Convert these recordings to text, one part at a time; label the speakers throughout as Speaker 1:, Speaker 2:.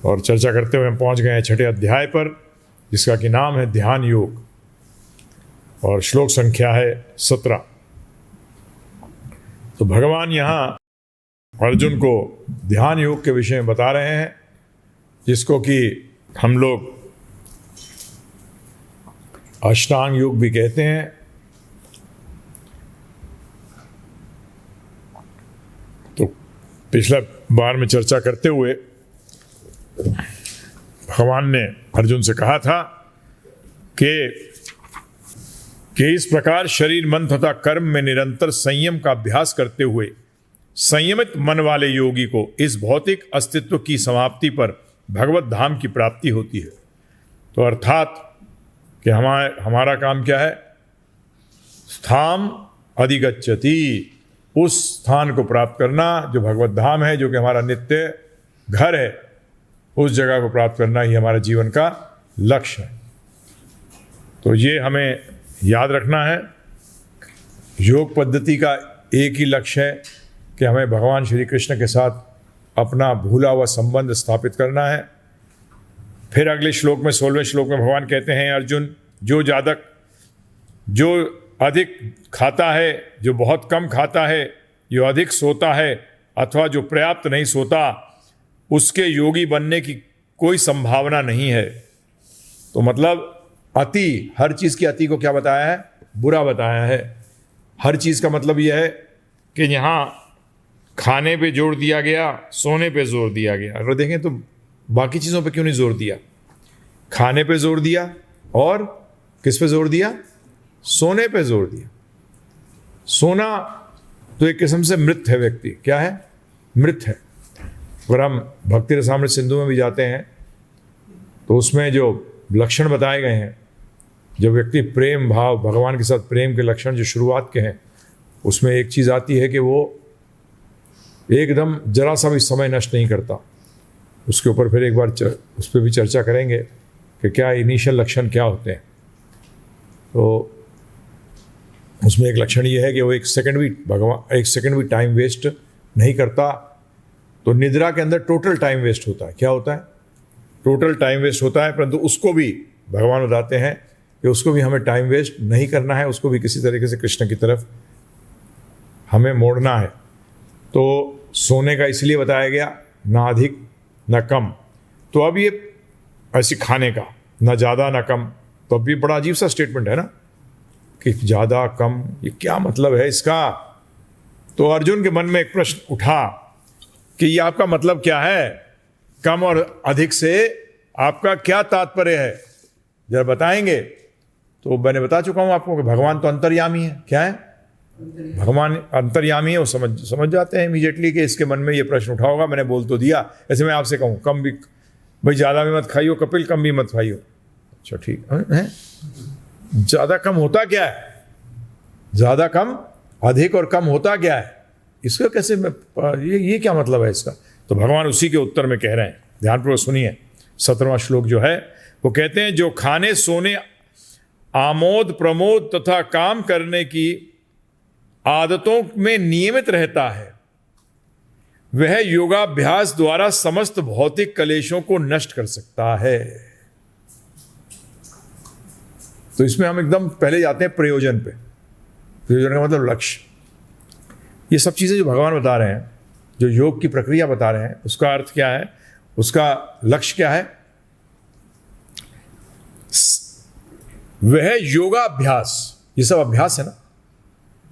Speaker 1: और चर्चा करते हुए हम पहुंच गए हैं 6ठे अध्याय पर, जिसका कि नाम है ध्यान योग, और श्लोक संख्या है 17। तो भगवान यहाँ अर्जुन को ध्यान योग के विषय में बता रहे हैं, जिसको कि हम लोग अष्टांग योग भी कहते हैं। तो पिछला बार में चर्चा करते हुए भगवान ने अर्जुन से कहा था कि इस प्रकार शरीर, मन तथा कर्म में निरंतर संयम का अभ्यास करते हुए संयमित मन वाले योगी को इस भौतिक अस्तित्व की समाप्ति पर भगवत धाम की प्राप्ति होती है। तो अर्थात कि हमारा काम क्या है? स्थाम अधिगच्छति, उस स्थान को प्राप्त करना जो भगवत धाम है, जो कि हमारा नित्य घर है। उस जगह को प्राप्त करना ही हमारे जीवन का लक्ष्य है। तो ये हमें याद रखना है। योग पद्धति का एक ही लक्ष्य है कि हमें भगवान श्री कृष्ण के साथ अपना भूला हुआ संबंध स्थापित करना है। फिर अगले श्लोक में 16वें श्लोक में भगवान कहते हैं, अर्जुन, जो अधिक खाता है, जो बहुत कम खाता है, जो अधिक सोता है अथवा जो पर्याप्त नहीं सोता, उसके योगी बनने की कोई संभावना नहीं है। तो मतलब अति, हर चीज़ की अति को क्या बताया है? बुरा बताया है। हर चीज़ का मतलब यह है कि यहाँ खाने पे जोर दिया गया, सोने पे जोर दिया गया। अगर देखें तो बाकी चीज़ों पे क्यों नहीं जोर दिया? खाने पे जोर दिया और किस पे जोर दिया? सोने पे जोर दिया। सोना तो एक किस्म से मृत है व्यक्ति। क्या है? मृत है। अगर हम भक्ति रसामृत सिंधु में भी जाते हैं तो उसमें जो लक्षण बताए गए हैं, जो व्यक्ति प्रेम भाव, भगवान के साथ प्रेम के लक्षण जो शुरुआत के हैं, उसमें एक चीज़ आती है कि वो एकदम जरा सा भी समय नष्ट नहीं करता। उसके ऊपर फिर एक बार उस पर भी चर्चा करेंगे कि क्या इनिशियल लक्षण क्या होते हैं। तो उसमें एक लक्षण ये है कि वो एक सेकंड भी टाइम वेस्ट नहीं करता। तो निद्रा के अंदर टोटल टाइम वेस्ट होता है। क्या होता है? टोटल टाइम वेस्ट होता है, परंतु उसको भी भगवान बताते हैं कि उसको भी हमें टाइम वेस्ट नहीं करना है, उसको भी किसी तरीके से कृष्ण की तरफ हमें मोड़ना है। तो सोने का इसलिए बताया गया, ना अधिक ना कम। तो अब ये ऐसे खाने का, ना ज़्यादा ना कम, तो अब भी बड़ा अजीब सा स्टेटमेंट है ना कि ज़्यादा कम, ये क्या मतलब है इसका? तो अर्जुन के मन में एक प्रश्न उठा कि ये आपका मतलब क्या है? कम और अधिक से आपका क्या तात्पर्य है? जरा बताएंगे। तो मैंने बता चुका हूं आपको कि भगवान तो अंतर्यामी है। क्या है? भगवान अंतर्यामी है। वो समझ जाते हैं इमीडिएटली कि इसके मन में ये प्रश्न उठा होगा। मैंने बोल तो दिया। ऐसे मैं आपसे कहूँ कम भी, भाई ज़्यादा भी मत खाइयो कपिल, कम भी मत खाइयो। अच्छा ठीक है। ज़्यादा कम होता क्या है? ज़्यादा कम, अधिक और कम होता क्या है? इसका कैसे ये क्या मतलब है इसका? तो भगवान उसी के उत्तर में कह रहे हैं। ध्यानपूर्वक सुनिए। 17वां श्लोक जो है वो कहते हैं, जो खाने, सोने, आमोद प्रमोद तथा काम करने की आदतों में नियमित रहता है, वह योगाभ्यास द्वारा समस्त भौतिक कलेशों को नष्ट कर सकता है। तो इसमें हम एकदम पहले जाते हैं प्रयोजन पे। प्रयोजन का मतलब लक्ष्य। ये सब चीज़ें जो भगवान बता रहे हैं, जो योग की प्रक्रिया बता रहे हैं, उसका अर्थ क्या है? उसका लक्ष्य क्या है? वह योगाभ्यास, ये सब अभ्यास है ना,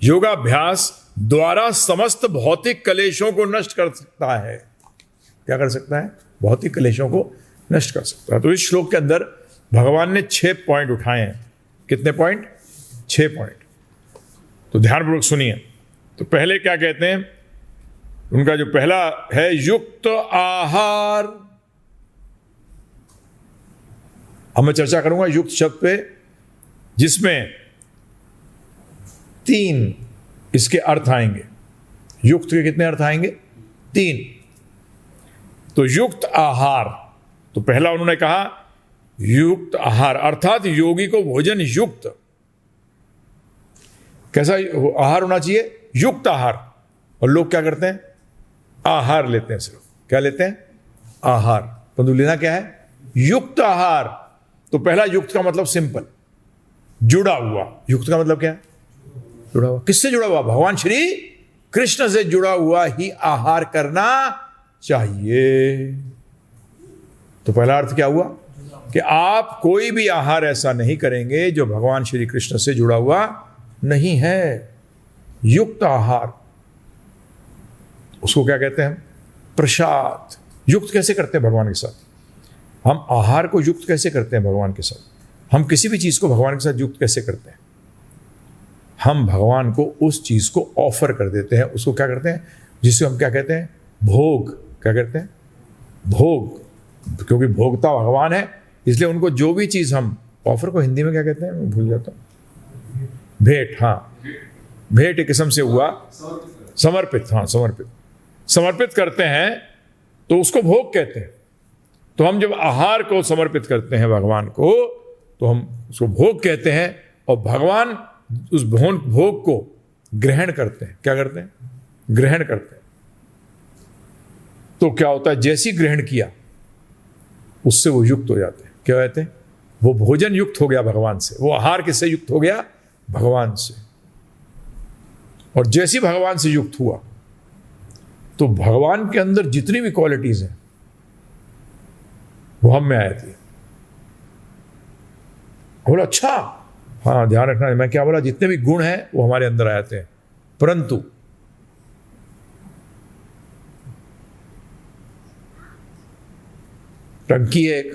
Speaker 1: योगाभ्यास द्वारा समस्त भौतिक कलेशों को नष्ट कर सकता है। क्या कर सकता है? भौतिक कलेशों को नष्ट कर सकता है। तो इस श्लोक के अंदर भगवान ने 6 पॉइंट उठाए हैं। कितने पॉइंट? 6 पॉइंट। तो ध्यानपूर्वक सुनिए। तो पहले क्या कहते हैं? उनका जो पहला है युक्त आहार। अब मैं चर्चा करूंगा युक्त शब्द पे, जिसमें 3 इसके अर्थ आएंगे। युक्त के कितने अर्थ आएंगे? 3। तो युक्त आहार, तो पहला उन्होंने कहा युक्त आहार, अर्थात योगी को भोजन युक्त। कैसा आहार होना चाहिए? युक्त आहार। और लोग क्या करते हैं? आहार लेते हैं। सिर्फ क्या लेते हैं? आहार। परंतु लेना क्या है? युक्त आहार। तो पहला युक्त का मतलब सिंपल, जुड़ा हुआ। युक्त का मतलब क्या है? जुड़ा हुआ। किससे जुड़ा हुआ? भगवान श्री कृष्ण से जुड़ा हुआ ही आहार करना चाहिए। तो पहला अर्थ क्या हुआ कि आप कोई भी आहार ऐसा नहीं करेंगे जो भगवान श्री कृष्ण से जुड़ा हुआ नहीं है। युक्त आहार, उसको क्या कहते हैं? प्रसाद। युक्त कैसे करते हैं भगवान के साथ? हम आहार को युक्त कैसे करते हैं भगवान के साथ? हम किसी भी चीज को भगवान के साथ युक्त कैसे करते हैं? हम भगवान को उस चीज को ऑफर कर देते हैं। उसको क्या करते हैं? जिसको हम क्या कहते हैं? भोग। क्या कहते हैं? भोग। क्योंकि भोगता भगवान है, इसलिए उनको जो भी चीज हम ऑफर को हिंदी में क्या कहते हैं? मैं भूल जाता हूं। भेंट। हाँ, भेंट एक किस्म से हुआ समर्पित। हाँ, समर्पित करते हैं तो उसको भोग कहते हैं। तो हम जब आहार को समर्पित करते हैं भगवान को, तो हम उसको भोग कहते हैं, और भगवान उस भोग को ग्रहण करते हैं। क्या करते हैं? ग्रहण करते हैं। तो क्या होता है? जैसी ग्रहण किया उससे वो युक्त हो जाते हैं। क्या कहते हैं? वो भोजन युक्त हो गया भगवान से। वो आहार किससे युक्त हो गया? भगवान से। और जैसी भगवान से युक्त हुआ तो भगवान के अंदर जितनी भी क्वालिटीज हैं वो हम में आए थे। बोला अच्छा, हाँ ध्यान रखना। मैं क्या बोला? जितने भी गुण हैं वो हमारे अंदर आए थे, परंतु टंकी है एक,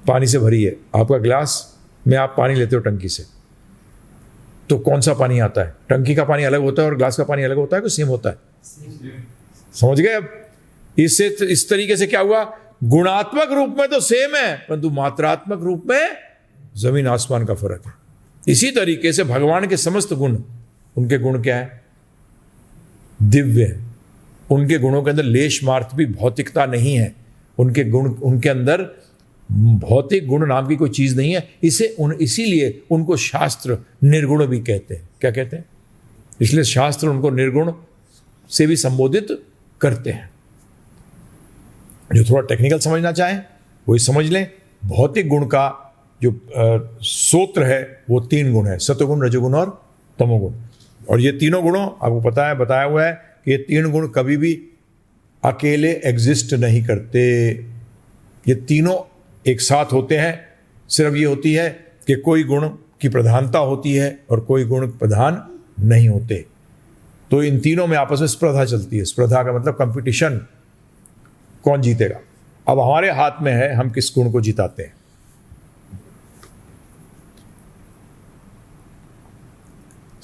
Speaker 1: पानी से भरी है। आपका ग्लास में आप पानी लेते हो टंकी से, तो कौन सा पानी आता है? टंकी का पानी अलग होता है और ग्लास का पानी अलग होता है कि सेम होता है? समझ गए? अब इससे इस तरीके से क्या हुआ? गुणात्मक रूप में तो सेम है, परंतु मात्रात्मक रूप में जमीन आसमान का फर्क है। इसी तरीके से भगवान के समस्त गुण, उनके गुण क्या है? दिव्य है। उनके गुणों के अंदर लेश मात्र भी भौतिकता नहीं है। उनके गुण, उनके अंदर भौतिक गुण नाम की कोई चीज नहीं है। इसीलिए उनको शास्त्र निर्गुण भी कहते हैं। क्या कहते हैं? इसलिए शास्त्र उनको निर्गुण से भी संबोधित करते हैं। जो थोड़ा टेक्निकल समझना चाहें वही समझ लें। भौतिक गुण का जो सूत्र है वो 3 गुण है, सत्वगुण, रजोगुण और तमोगुण। और ये तीनों गुणों, आपको पता है, बताया हुआ है कि ये 3 गुण कभी भी अकेले एग्जिस्ट नहीं करते। ये तीनों एक साथ होते हैं। सिर्फ ये होती है कि कोई गुण की प्रधानता होती है और कोई गुण प्रधान नहीं होते। तो इन तीनों में आपस में स्पर्धा चलती है। स्पर्धा का मतलब कंपटीशन, कौन जीतेगा। अब हमारे हाथ में है हम किस गुण को जिताते हैं।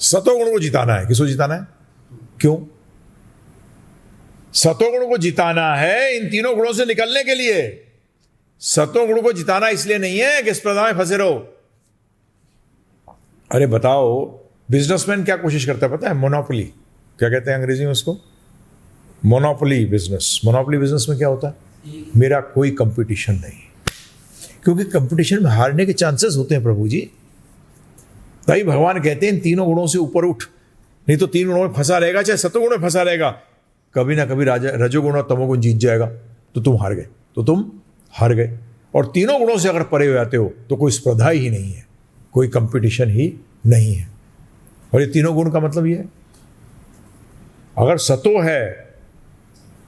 Speaker 1: सतोगुण को जिताना है। किसको जिताना है? क्यों? सतोगुण को जिताना है इन तीनों गुणों से निकलने के लिए। सतोगुण को जिताना इसलिए नहीं है कि स्पर्धा में फंसे रहो। अरे बताओ, बिजनेसमैन क्या कोशिश करता है पता है? मोनोपोली। क्या कहते हैं अंग्रेजी में उसको? Monopoly business. मोनोपोली बिजनेस में क्या होता है? मेरा कोई कंपटीशन नहीं, क्योंकि कंपटीशन में हारने के चांसेस होते हैं प्रभु जी। भाई भगवान कहते हैं इन तीनों गुणों से ऊपर उठ, नहीं तो 3 गुणों में फंसा रहेगा, चाहे सतोगुण में फंसा रहेगा, कभी ना कभी रजोगुण और तमोगुण जीत जाएगा, तो तुम हार गए। और तीनों गुणों से अगर परे हो जाते हो तो कोई स्पर्धा ही नहीं है, कोई कंपटीशन ही नहीं है। और ये तीनों गुण का मतलब ये है, अगर सतो है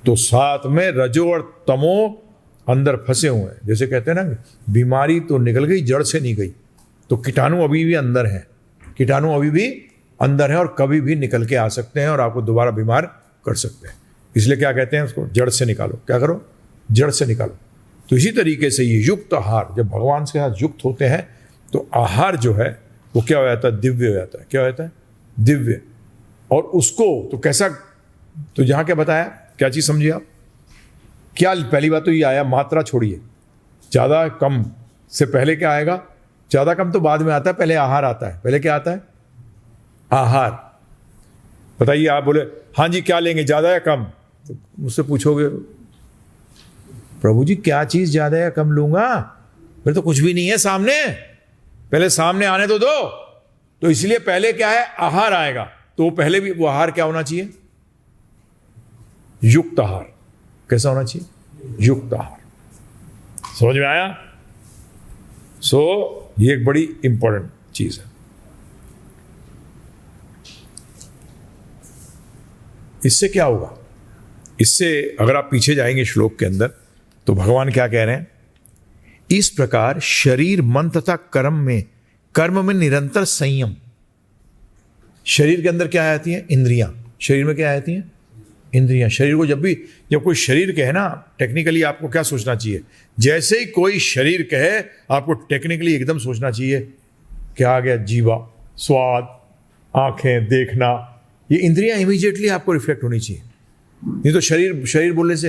Speaker 1: तो साथ में रजो और तमो अंदर फंसे हुए हैं। जैसे कहते हैं ना, बीमारी तो निकल गई, जड़ से नहीं गई, तो कीटाणु अभी भी अंदर है। कीटाणु अभी भी अंदर है और कभी भी निकल के आ सकते हैं और आपको दोबारा बीमार कर सकते हैं। इसलिए क्या कहते हैं उसको? जड़ से निकालो। क्या करो? जड़ से निकालो। तो इसी तरीके से ये युक्त आहार, जब भगवान के साथ युक्त होते हैं तो आहार जो है वो क्या हो जाता है? दिव्य हो जाता है। क्या हो जाता है? दिव्य। और उसको तो कैसा, तो यहाँ क्या बताया, क्या चीज़ समझिए आप? क्या पहली बात तो ये आया, मात्रा छोड़िए, ज़्यादा कम से पहले क्या आएगा? ज़्यादा कम तो बाद में आता है, पहले आहार आता है। पहले क्या आता है? आहार। बताइए, आप बोले हाँ जी क्या लेंगे, ज़्यादा या कम? तो मुझसे पूछोगे प्रभु जी क्या चीज़ ज़्यादा या कम लूँगा, फिर तो कुछ भी नहीं है सामने, पहले सामने आने तो दो। तो इसलिए पहले क्या है? आहार आएगा। तो पहले भी वो आहार क्या होना चाहिए? युक्त आहार। कैसा होना चाहिए? युक्त आहार। समझ में आया? ये एक बड़ी इंपॉर्टेंट चीज है। इससे क्या होगा? इससे अगर आप पीछे जाएंगे श्लोक के अंदर तो भगवान क्या कह रहे हैं? इस प्रकार शरीर, मन तथा कर्म में निरंतर संयम। शरीर के अंदर क्या आती है? इंद्रियां। शरीर में क्या आती हैं? इंद्रियां। शरीर को जब कोई शरीर कहे ना, टेक्निकली आपको क्या सोचना चाहिए? जैसे ही कोई शरीर कहे आपको टेक्निकली एकदम सोचना चाहिए क्या आ गया? जीवा, स्वाद, आंखें, देखना, ये इंद्रियां इमीडिएटली आपको रिफ्लेक्ट होनी चाहिए। नहीं तो शरीर बोलने से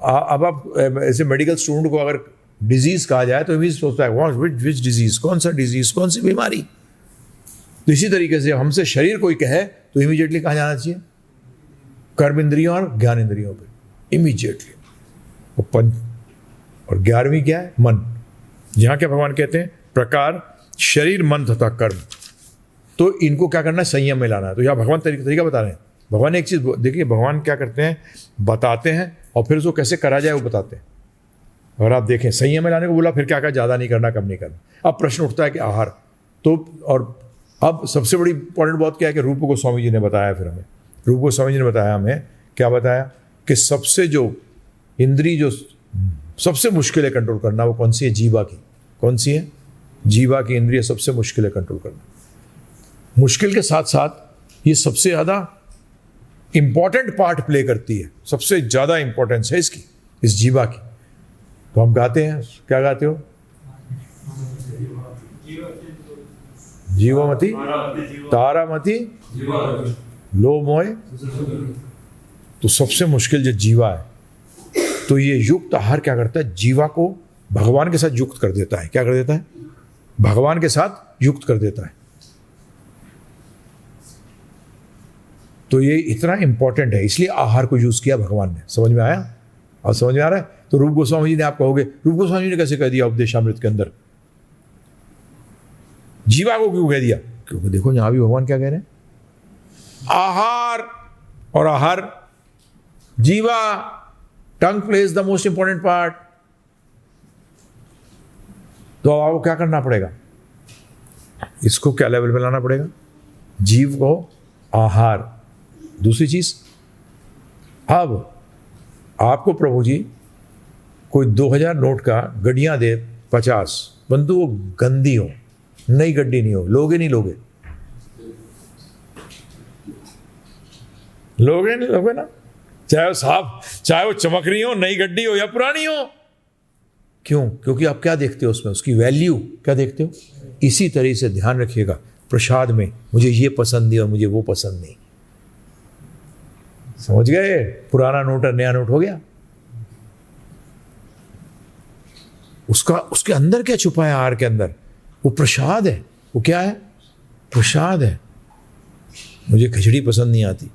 Speaker 1: अब आप ऐसे मेडिकल स्टूडेंट को अगर डिजीज कहा जाए तो इमीडिएट सोचता है विच डिजीज, कौन सा डिजीज, कौन सी बीमारी। तो इसी तरीके से हमसे शरीर कोई कहे तो इमीडिएटली कहा जाना चाहिए कर्म इंद्रियों और ज्ञान इंद्रियों पे, इमीडिएटली। और 11वीं क्या है? मन। यहां क्या भगवान कहते हैं? प्रकार शरीर, मन तथा कर्म, तो इनको क्या करना है? संयम में लाना है। तो यहां भगवान तरीका बता रहे हैं। भगवान एक चीज देखिए, भगवान क्या करते हैं? बताते हैं और फिर उसको कैसे करा जाए वो बताते हैं। अगर आप देखें, संयम में लाने को बोला, फिर क्या कहा? ज़्यादा नहीं करना, कम नहीं करना। अब प्रश्न उठता है कि आहार तो, और अब सबसे बड़ी इंपॉर्टेंट बात क्या है कि रूप गोस्वामी जी ने बताया, फिर हमें रूप गोस्वामी जी ने बताया, हमें क्या बताया कि सबसे जो इंद्री जो सबसे मुश्किल है कंट्रोल करना, वो कौन सी है? जीवा की। कौन सी है? जीवा की इंद्रिय सबसे मुश्किल है कंट्रोल करना। मुश्किल के साथ साथ ये सबसे ज़्यादा इंपॉर्टेंट पार्ट प्ले करती है, सबसे ज़्यादा इंपॉर्टेंस है इसकी, इस जीवा की। तो हम गाते हैं, क्या गाते हो? जीवामती तारामती लो मोय। तो सबसे मुश्किल जो जीवा है, तो ये युक्त आहार क्या करता है? जीवा को भगवान के साथ युक्त कर देता है। क्या कर देता है? भगवान के साथ युक्त कर देता है। तो ये इतना इंपॉर्टेंट है, इसलिए आहार को यूज किया भगवान ने। समझ में आया? और समझ में आ रहा है? तो रूप गोस्वामी जी ने, आप कहोगे रूप गोस्वामी जी ने कैसे कह दिया उपदेशामृत के अंदर? जीवा को क्यों कह दिया? क्योंकि देखो यहां भी भगवान क्या कह रहे हैं? आहार और आहार, जीवा, tongue plays the most important part. तो आपको क्या करना पड़ेगा? इसको क्या लेवल में लाना पड़ेगा? जीव को आहार। दूसरी चीज, अब आपको प्रभु जी कोई 2000 नोट का गड्डियां दे 50, परंतु वो गंदी हो, नई गड्डी नहीं हो, लोगे नहीं लोगे? लोगे नहीं लोगे ना? चाहे वो साफ, चाहे वो चमक रही हो, नई गड्डी हो या पुरानी हो। क्यों? क्योंकि आप क्या देखते हो उसमें? उसकी वैल्यू क्या देखते हो? इसी तरह से ध्यान रखिएगा, प्रसाद में मुझे ये पसंद नहीं और मुझे वो पसंद नहीं। समझ गए? पुराना नोट और नया नोट हो गया। उसके अंदर क्या छुपा है? आहार के अंदर वो प्रसाद है। वो क्या है? प्रसाद है। मुझे खिचड़ी पसंद नहीं आती,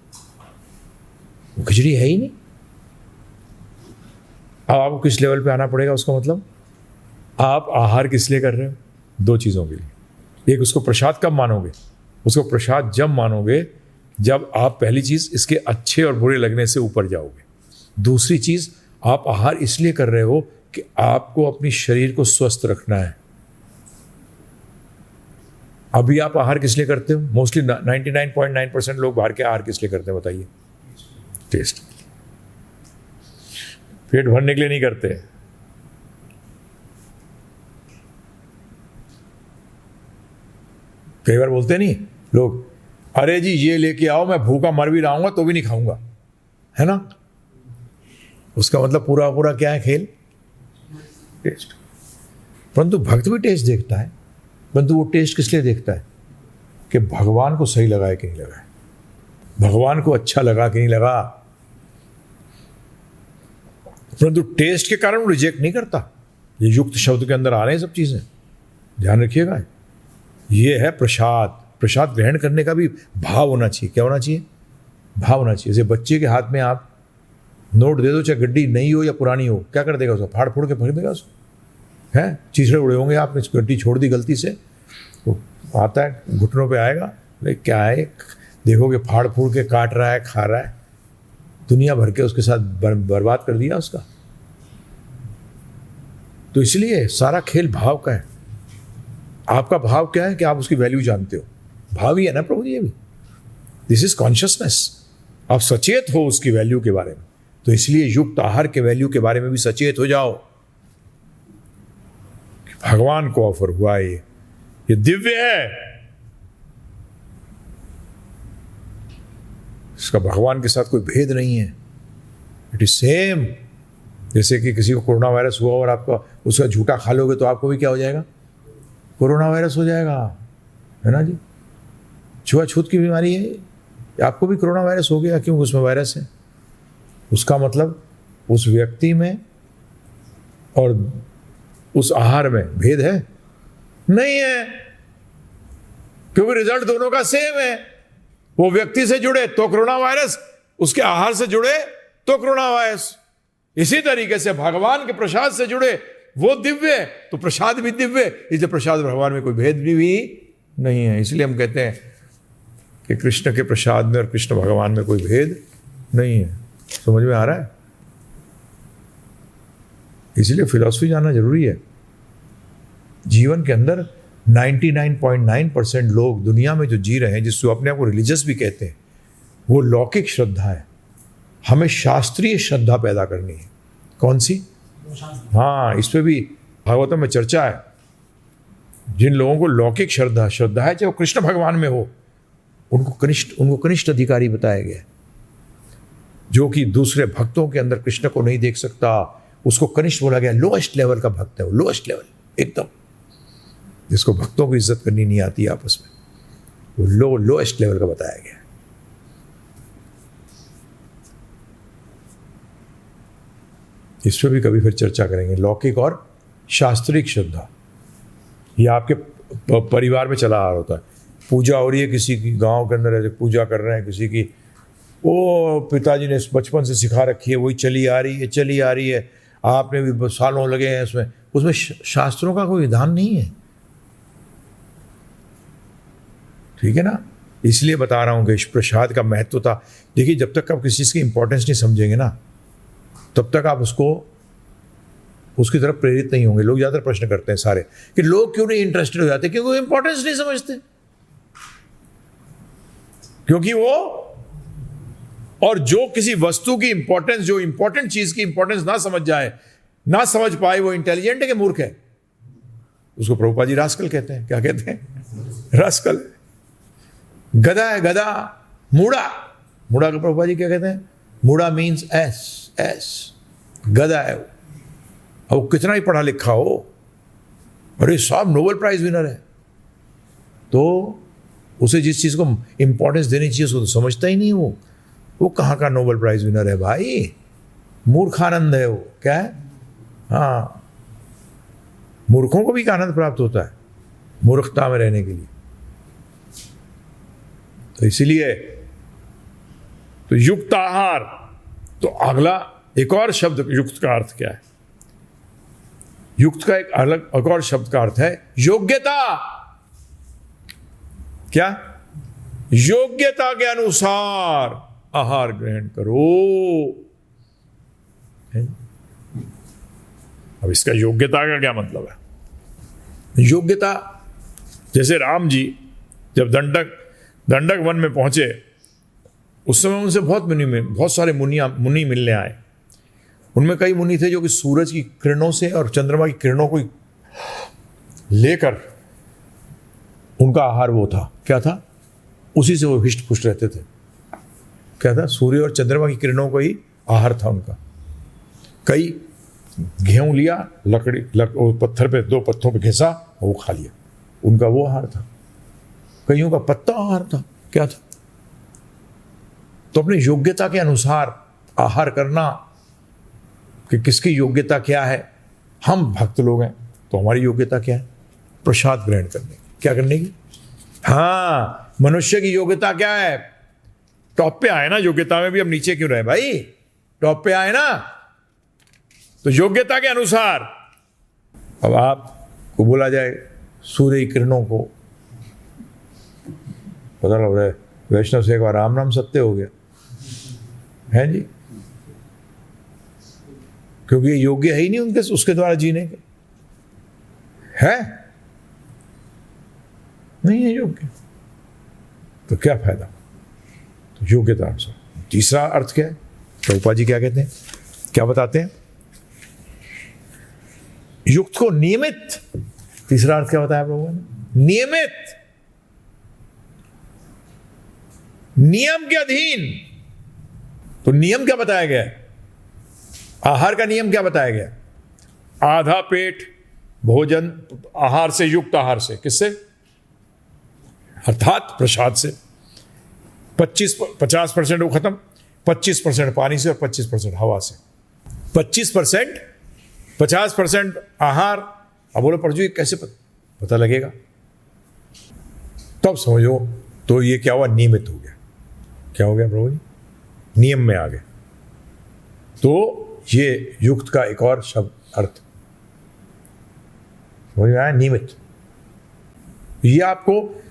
Speaker 1: वो खिचड़ी है ही नहीं। अब आपको किस लेवल पे आना पड़ेगा? उसका मतलब आप आहार किस लिए कर रहे हो? 2 चीज़ों के लिए। एक, उसको प्रसाद कब मानोगे? उसको प्रसाद जब मानोगे जब आप पहली चीज़ इसके अच्छे और बुरे लगने से ऊपर जाओगे। दूसरी चीज़, आप आहार इसलिए कर रहे हो कि आपको अपनी शरीर को स्वस्थ रखना है। अभी आप आहार किस लिए करते हो? मोस्टली 99.9% लोग बाहर के आहार किस लिए करते हैं बताइए? टेस्ट, पेट भरने के लिए नहीं करते। कई बार बोलते नहीं लोग, अरे जी ये लेके आओ, मैं भूखा मर भी रहूंगा तो भी नहीं खाऊंगा, है ना? उसका मतलब पूरा पूरा क्या है? खेल, टेस्ट। परंतु भक्त भी टेस्ट देखता है, परंतु वो टेस्ट किस लिए देखता है? कि भगवान को सही लगा है कि नहीं लगा है, भगवान को अच्छा लगा कि नहीं लगा। परंतु टेस्ट के कारण वो रिजेक्ट नहीं करता। ये युक्त शब्द के अंदर आ रहे हैं सब चीजें, ध्यान रखिएगा। ये है प्रसाद। प्रसाद ग्रहण करने का भी भाव होना चाहिए। क्या होना चाहिए? भाव होना चाहिए। जैसे बच्चे के हाथ में आप नोट दे दो, चाहे गड्डी नई हो या पुरानी हो, क्या कर देगा उसको? फाड़ फूड़ के फेंक देगा उसको, है? चीचड़े उड़े होंगे, आपने गड्डी छोड़ दी गलती से, वो आता है घुटनों पे आएगा, लेकिन क्या है, देखोगे फाड़ फूड़ के काट रहा है, खा रहा है, दुनिया भर के उसके साथ बर्बाद कर दिया उसका। तो इसलिए सारा खेल भाव का है। आपका भाव क्या है कि आप उसकी वैल्यू जानते हो, भाव ही है ना प्रभु जी। ये भी दिस इज कॉन्शियसनेस, आप सचेत हो उसकी वैल्यू के बारे में। तो इसलिए युक्त आहार के वैल्यू के बारे में भी सचेत हो जाओ। भगवान को ऑफर हुआ ये दिव्य है, इसका भगवान के साथ कोई भेद नहीं है। It is same. जैसे कि किसी को कोरोना वायरस हुआ और आपका उसका झूठा खा लोगे तो आपको भी क्या हो जाएगा, कोरोना वायरस हो जाएगा, है ना जी। छुआछूत की बीमारी है, आपको भी कोरोना वायरस हो गया, क्यों? उसमें वायरस है। उसका मतलब उस व्यक्ति में और उस आहार में भेद है? नहीं है, क्योंकि रिजल्ट दोनों का सेम है। वो व्यक्ति से जुड़े तो कोरोना वायरस, उसके आहार से जुड़े तो कोरोना वायरस। इसी तरीके से भगवान के प्रसाद से जुड़े वो दिव्य, तो प्रसाद भी दिव्य। इसलिए प्रसाद भगवान में कोई भेद भी नहीं है। इसलिए हम कहते हैं कि कृष्ण के प्रसाद में और कृष्ण भगवान में कोई भेद नहीं है। समझ में आ रहा है? इसलिए फिलॉसफी जानना जरूरी है। जीवन के अंदर 99.9% लोग दुनिया में जो जी रहे हैं, जिसको अपने आप को रिलीजियस भी कहते हैं, वो लौकिक श्रद्धा है। हमें शास्त्रीय श्रद्धा पैदा करनी है। कौन सी? हाँ, इस पे भी भागवतम में चर्चा है। जिन लोगों को लौकिक श्रद्धा है, चाहे वो कृष्ण भगवान में हो, उनको कनिष्ठ अधिकारी बताया गया है। जो कि दूसरे भक्तों के अंदर कृष्ण को नहीं देख सकता, उसको कनिष्ठ बोला गया। लोएस्ट लेवल का भक्त है वो, लोएस्ट लेवल एकदम, जिसको भक्तों की इज्जत करनी नहीं आती आपस में, वो लोएस्ट लेवल का बताया गया। इस पर भी कभी फिर चर्चा करेंगे। लौकिक और शास्त्रिक श्रद्धा, ये आपके परिवार में चला आ रहा होता है। पूजा हो रही है किसी की, गांव के अंदर ऐसे पूजा कर रहे हैं किसी की, वो पिताजी ने बचपन से सिखा रखी है, वही चली आ रही है। आपने भी सालों लगे हैं उसमें शास्त्रों का कोई विधान नहीं है। ठीक है ना? इसलिए बता रहा हूं कि इस प्रसाद का महत्व था। देखिए, जब तक आप किसी चीज की इंपॉर्टेंस नहीं समझेंगे ना, तब तक आप उसकी तरफ प्रेरित नहीं होंगे। लोग ज्यादातर प्रश्न करते हैं सारे कि लोग क्यों नहीं इंटरेस्टेड हो जाते, क्योंकि वो इंपॉर्टेंस नहीं समझते। क्योंकि वो, और जो किसी वस्तु की इंपॉर्टेंस, जो इंपॉर्टेंट चीज की इंपॉर्टेंस ना समझ पाए, वो इंटेलिजेंट है कि मूर्ख है? उसको प्रभुपाद जी रास्कल कहते हैं। क्या कहते हैं? रास्कल। गधा है, गधा, मूढ़ा को प्रभुपाद जी क्या कहते हैं? मूढ़ा मीन्स एस, गधा है वो। अब वो कितना ही पढ़ा लिखा हो, अरे साहब नोबेल प्राइज विनर है, तो उसे जिस चीज को इंपॉर्टेंस देनी चाहिए उसको तो समझता ही नहीं। वो कहाँ का नोबेल प्राइज विनर है भाई? मूर्खानंद है वो। क्या है? हाँ, मूर्खों को भी आनंद प्राप्त होता है मूर्खता में रहने के लिए। तो इसीलिए तो युक्त आहार, तो अगला एक और शब्द युक्त का अर्थ क्या है? युक्त का एक और शब्द का अर्थ है योग्यता। क्या? योग्यता के अनुसार आहार ग्रहण करो। अब इसका योग्यता का क्या मतलब है? योग्यता, जैसे राम जी जब दंडक वन में पहुंचे, उस समय उनसे बहुत सारे मुनि मिलने आए। उनमें कई मुनि थे जो कि सूरज की किरणों से और चंद्रमा की किरणों को लेकर उनका आहार वो था। क्या था? उसी से वो हिष्ट पुष्ट रहते थे। क्या था? सूर्य और चंद्रमा की किरणों को ही आहार था उनका। कई गेहूं लिया, पत्थर पे, 2 पत्थरों पे घिसा, वो खा लिया, उनका वो आहार था। कईयों का पत्ता आहार था। क्या था? तो अपनी योग्यता के अनुसार आहार करना, कि किसकी योग्यता क्या है। हम भक्त लोग हैं तो हमारी योग्यता क्या है? प्रसाद ग्रहण करने की। क्या करने की? हाँ, मनुष्य की योग्यता क्या है? टॉप पे आए ना योग्यता में भी, हम नीचे क्यों रहे भाई? टॉप पे आए ना, तो योग्यता के अनुसार। अब आपको बोला जाए सूर्य की किरणों को, पता लग रहा है वैष्णव से एक बार राम नाम सत्य हो गया है जी, क्योंकि ये योग्य है ही नहीं उनके उसके द्वारा जीने के। है नहीं है योग्य, तो क्या फायदा? तो योग्यता अनुसार। तीसरा अर्थ क्या है? प्रभुपाद जी क्या कहते हैं, क्या बताते हैं? युक्त को नियमित। तीसरा अर्थ क्या बताया प्रभु ने? नियमित, नियम के अधीन। तो नियम क्या बताया गया है? आहार का नियम क्या बताया गया? आधा पेट भोजन आहार से, युक्त आहार से। किससे? अर्थात प्रसाद से। 50% वो खत्म, 25% पानी से और 25% हवा से। 25%, 50% आहार। अब बोलो परजू ये कैसे पता लगेगा? तब समझो तो ये क्या हुआ? नियमित हो गया। क्या हो गया प्रभु जी? नियम में आ गए। तो ये युक्त का एक और शब्द अर्थ समझ में आया, नियमित। ये आपको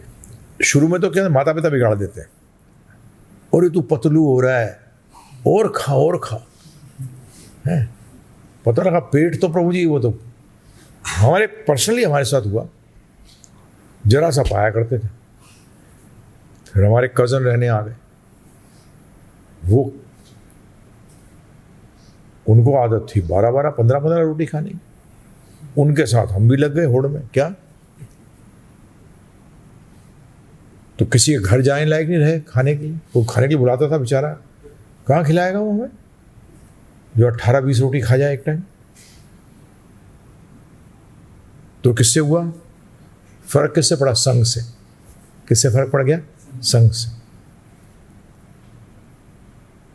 Speaker 1: शुरू में तो क्या माता पिता बिगाड़ देते हैं, और ये तू पतलू हो रहा है, और खा और खा है। पता लगा पेट तो प्रभु जी, वो तो हमारे पर्सनली हमारे साथ हुआ, जरा सा पाया करते थे, फिर हमारे कजन रहने आ गए, वो उनको आदत थी 12-12, 15-15 रोटी खाने की। उनके साथ हम भी लग गए होड़ में। क्या? तो किसी के घर जाने लायक नहीं रहे खाने के लिए। वो खाने के लिए बुलाता था बेचारा, कहाँ खिलाएगा वो हमें, जो 18-20 रोटी खा जाए एक टाइम। तो किससे हुआ फर्क? किससे पड़ा? संग से। किससे फर्क पड़ गया? संग से।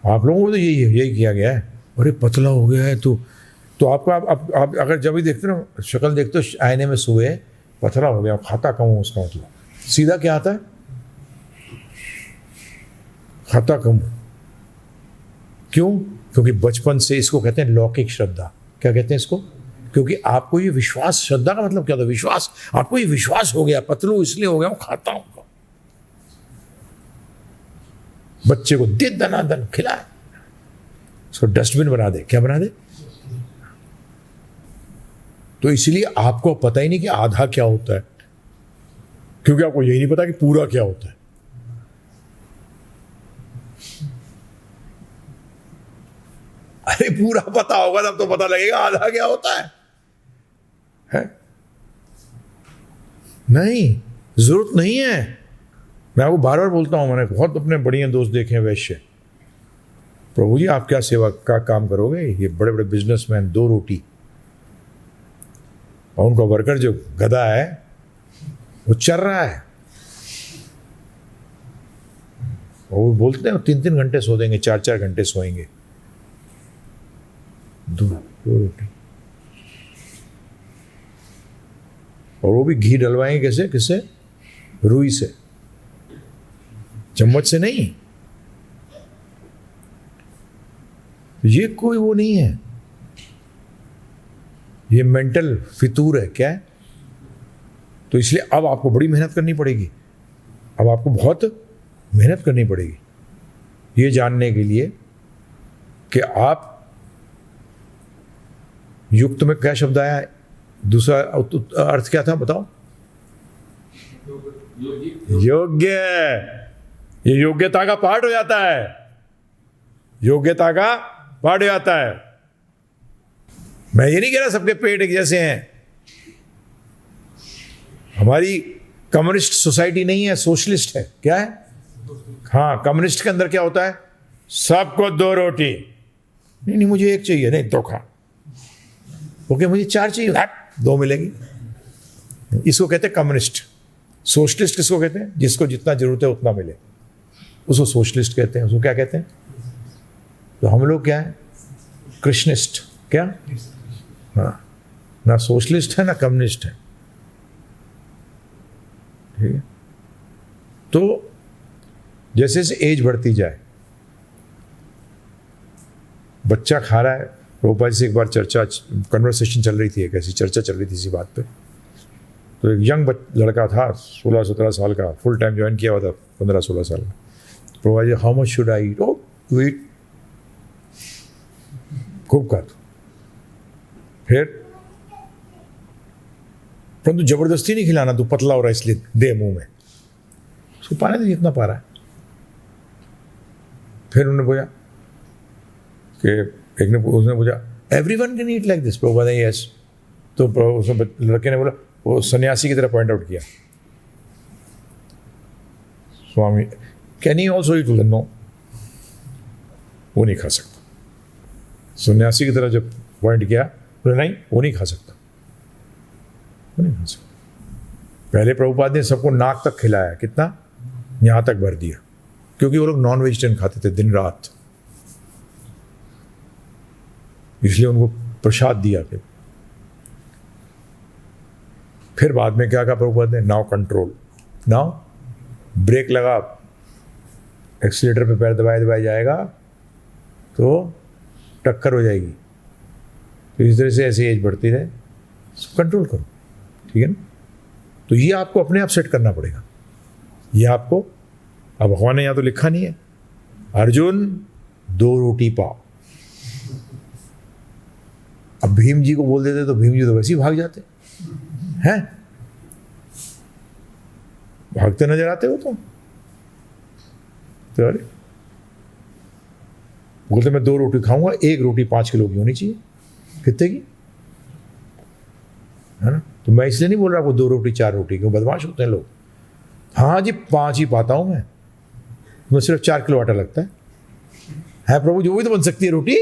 Speaker 1: आप लोगों को तो यही किया गया है। अरे पतला हो गया है तो आपका आप अगर जब भी देखते ना, शक्ल देखते हो आईने में सुबह, पतला हो गया, खाता कम हो, उसका मतलब सीधा क्या आता है? खाता कम। क्यों? क्योंकि बचपन से इसको कहते हैं लौकिक श्रद्धा। क्या कहते हैं इसको? क्योंकि आपको ये विश्वास, श्रद्धा का मतलब क्या था? विश्वास। आपको ये विश्वास हो गया, पतलू इसलिए हो गया हूं, खाता हूं। बच्चे को दे दनादन खिलाए, उसको डस्टबिन बना दे। क्या बना दे? तो इसलिए आपको पता ही नहीं कि आधा क्या होता है, क्योंकि आपको यही नहीं पता कि पूरा क्या होता है। अरे पूरा पता होगा तब तो पता लगेगा आधा क्या होता है? नहीं, जरूरत नहीं है। मैं आपको बार बार बोलता हूं, मैंने बहुत अपने बढ़िया दोस्त देखे हैं वैश्य। प्रभु जी आप क्या सेवा का काम करोगे? ये बड़े बड़े बिजनेसमैन 2 रोटी, और उनका वर्कर जो गधा है वो चल रहा है, और वो बोलते हैं 3-3 घंटे सो देंगे, 4-4 घंटे सोएंगे। 2 रोटी, और वो भी घी डलवाएंगे कैसे? किससे? रुई से, चम्मच से नहीं। ये कोई वो नहीं है, ये मेंटल फितूर है। क्या है? तो इसलिए अब आपको बड़ी मेहनत करनी पड़ेगी। अब आपको बहुत मेहनत करनी पड़ेगी ये जानने के लिए कि आप युक्त में क्या शब्द आया है? दूसरा अर्थ क्या था बताओ? योग्य। ये योग्यता का पार्ट हो जाता है, योग्यता का पार्ट हो जाता है। मैं ये नहीं कह रहा सबके पेट एक जैसे हैं। हमारी कम्युनिस्ट सोसाइटी नहीं है, सोशलिस्ट है। क्या है? हाँ, कम्युनिस्ट के अंदर क्या होता है? सबको 2 रोटी। नहीं मुझे 1 चाहिए। नहीं तो खा। ओके मुझे 4 चाहिए, 2 मिलेगी। इसको कहते हैं कम्युनिस्ट। सोशलिस्ट किसको कहते हैं? जिसको जितना जरूरत है उतना मिले, उसको सोशलिस्ट कहते हैं। उसको क्या कहते हैं? तो हम लोग क्या है? कृष्णिस्ट। क्या? हाँ, ना सोशलिस्ट है ना कम्युनिस्ट है। ठीक है? तो जैसे जैसे एज बढ़ती जाए, बच्चा खा रहा है। प्रभुपाद जी से एक बार कन्वर्सेशन चल रही थी, एक ऐसी चर्चा चल रही थी इसी बात पे। तो एक यंग लड़का था, 16-17 साल का, फुल टाइम ज्वाइन किया हुआ था, 15-16 साल का। Prabhupada ji, how much should I eat? Oh to eat, खूब खा। फिर परंतु जबरदस्ती नहीं खिलाना, तू पतला हो रहा है इसलिए दे मुंह में, उसको पाने दे जितना पा रहा है। फिर उन्होंने पूछा कि उसने पूछा everyone can eat like this? Prabhupada ने यस। तो उसने लड़के ने बोला, वो सन्यासी की तरह पॉइंट आउट किया, Swami can he also eat? No, वो नहीं खा सकता। सन्यासी की तरह जब पॉइंट किया, बोले नहीं वो नहीं खा सकता, वो नहीं खा सकता। पहले प्रभुपाद ने सबको नाक तक खिलाया, कितना? यहां तक भर दिया, क्योंकि वो लोग नॉन वेजिटेरियन खाते थे दिन रात, इसलिए उनको प्रसाद दिया। फिर बाद में क्या कहा प्रभुपाद ने? नाउ कंट्रोल, नाउ ब्रेक लगा, एक्सीलेटर पे पैर दबाए दबाए जाएगा तो टक्कर हो जाएगी। तो इस तरह से ऐसी एज बढ़ती रहे, कंट्रोल करो, ठीक है ना? तो ये आपको अपने आप सेट करना पड़ेगा। ये आपको, अब भगवान ने यहाँ तो लिखा नहीं है, अर्जुन 2 रोटी पाओ। अब भीम जी को बोल देते तो भीम जी तो वैसे ही भाग जाते हैं, भागते नजर आते हो तो अरे बोलते मैं 2 रोटी खाऊंगा, 1 रोटी 5 किलो की होनी चाहिए, कितने की, है ना? तो मैं इसलिए नहीं बोल रहा आपको 2 रोटी 4 रोटी, क्यों बदमाश होते हैं लोग। हाँ जी 5 ही पाता हूं मैं सिर्फ 4 किलो आटा लगता है प्रभु जी, वो भी तो बन सकती है रोटी।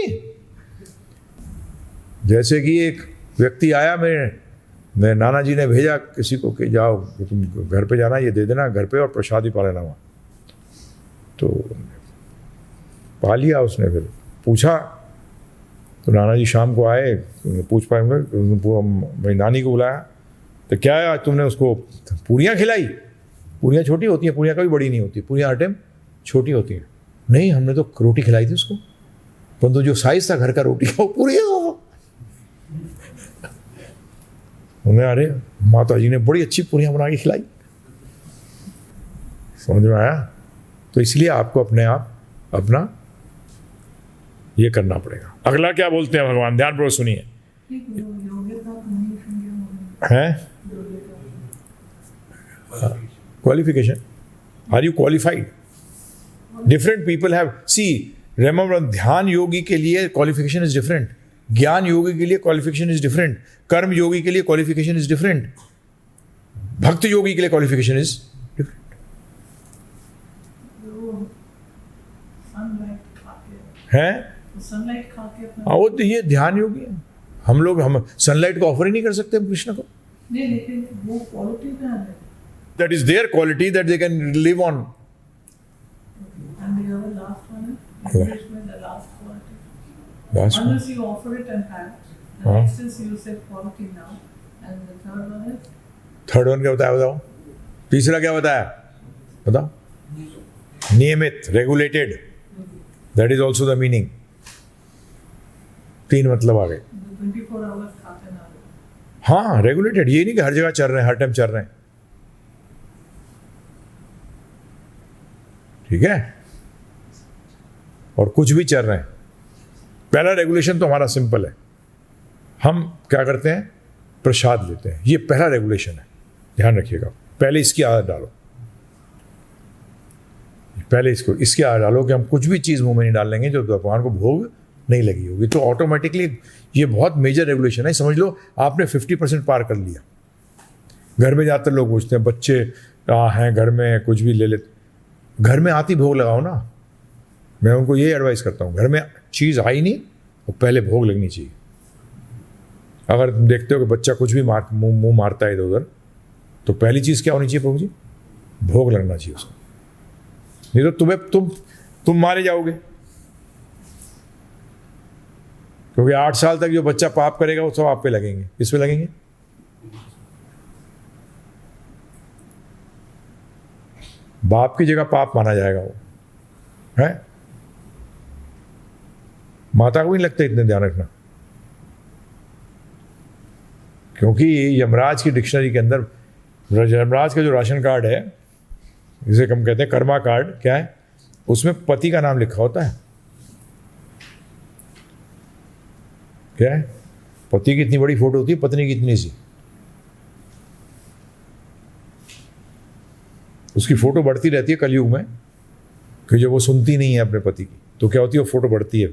Speaker 1: जैसे कि एक व्यक्ति आया, मेरे नाना जी ने भेजा किसी को कि जाओ तुम घर पे जाना, ये दे देना घर पे और प्रसाद ही पा लेना वहाँ। तो पा लिया उसने। फिर पूछा तो नाना जी शाम को आए, पूछ पाए मेरी नानी को बुलाया, तो क्या है आज तुमने उसको पूरियाँ खिलाई? पूरियाँ छोटी होती हैं, पूरियाँ कभी बड़ी नहीं होती, पूरियाँ हर टाइम छोटी होती हैं। नहीं, हमने तो रोटी खिलाई थी उसको, परंतु जो साइज था घर का रोटी का वो पूरी है। उन्हें अरे माता जी ने बड़ी अच्छी पूरियाँ बना के खिलाई, समझ में आया? तो इसलिए आपको अपने आप अपना ये करना पड़ेगा। अगला क्या बोलते हैं भगवान, ध्यानपूर्वक सुनिए। हैं qualification, are you qualified? Different people have, see remember, ध्यान योगी के लिए क्वालिफिकेशन इज डिफरेंट, ज्ञान योगी के लिए क्वालिफिकेशन इज डिफरेंट, कर्म योगी के लिए क्वालिफिकेशन इज डिफरेंट, भक्त योगी के लिए क्वालिफिकेशन इज डिफरेंट। हैं वो तो ये ध्यान योगी है। हम सनलाइट को ऑफर ही नहीं कर सकते कृष्ण को।
Speaker 2: नहीं, लेकिन वो क्वालिटी क्या है?
Speaker 1: That is their quality that they can live on.
Speaker 2: And the other last one is English में the last quality.
Speaker 1: Last one.
Speaker 2: Unless you offer it and have. The next is you say quality now. And the third one is?
Speaker 1: Third one क्या बताओ? तीसरा क्या बताया? बताओ? नियमित, regulated. That is also the meaning. 3 मतलब आ गए।
Speaker 2: 24 hours खाते ना।
Speaker 1: हाँ, regulated, ये नहीं कि हर जगह चल रहे हैं, हर टाइम चल रहे हैं, ठीक है? और कुछ भी चल रहे हैं। पहला रेगुलेशन तो हमारा सिंपल है, हम क्या करते हैं? प्रसाद लेते हैं, ये पहला रेगुलेशन है, ध्यान रखिएगा। पहले इसकी आदत डालो, पहले इसकी आदत डालो कि हम कुछ भी चीज़ मुंह में नहीं डाल लेंगे जो भगवान को भोग नहीं लगी होगी। तो ऑटोमेटिकली ये बहुत मेजर रेगुलेशन है। समझ लो आपने 50% पार कर लिया। घर में ज़्यादातर लोग पूछते हैं, बच्चे हैं घर में, कुछ भी ले लेते, घर में आती भोग लगाओ ना। मैं उनको ये एडवाइस करता हूँ, घर में चीज़ आई नहीं वो पहले भोग लगनी चाहिए। अगर तुम देखते हो कि बच्चा कुछ भी मुंह मारता है इधर उधर, तो पहली चीज़ क्या होनी चाहिए प्रभु जी? भोग लगना चाहिए उसको, नहीं तो तुम मारे जाओगे। क्योंकि 8 साल तक जो बच्चा पाप करेगा वो सब आप पे लगेंगे। किस पे लगेंगे? बाप की जगह पाप माना जाएगा वो, है? माता को नहीं लगता, इतने ध्यान रखना। क्योंकि यमराज की डिक्शनरी के अंदर, यमराज का जो राशन कार्ड है, जिसे हम कहते हैं कर्मा कार्ड, क्या है? उसमें पति का नाम लिखा होता है। क्या है? पति की इतनी बड़ी फोटो होती है, पत्नी की इतनी सी। उसकी फोटो बढ़ती रहती है कलयुग में, कि जब वो सुनती नहीं है अपने पति की तो क्या होती है, वो फोटो बढ़ती है,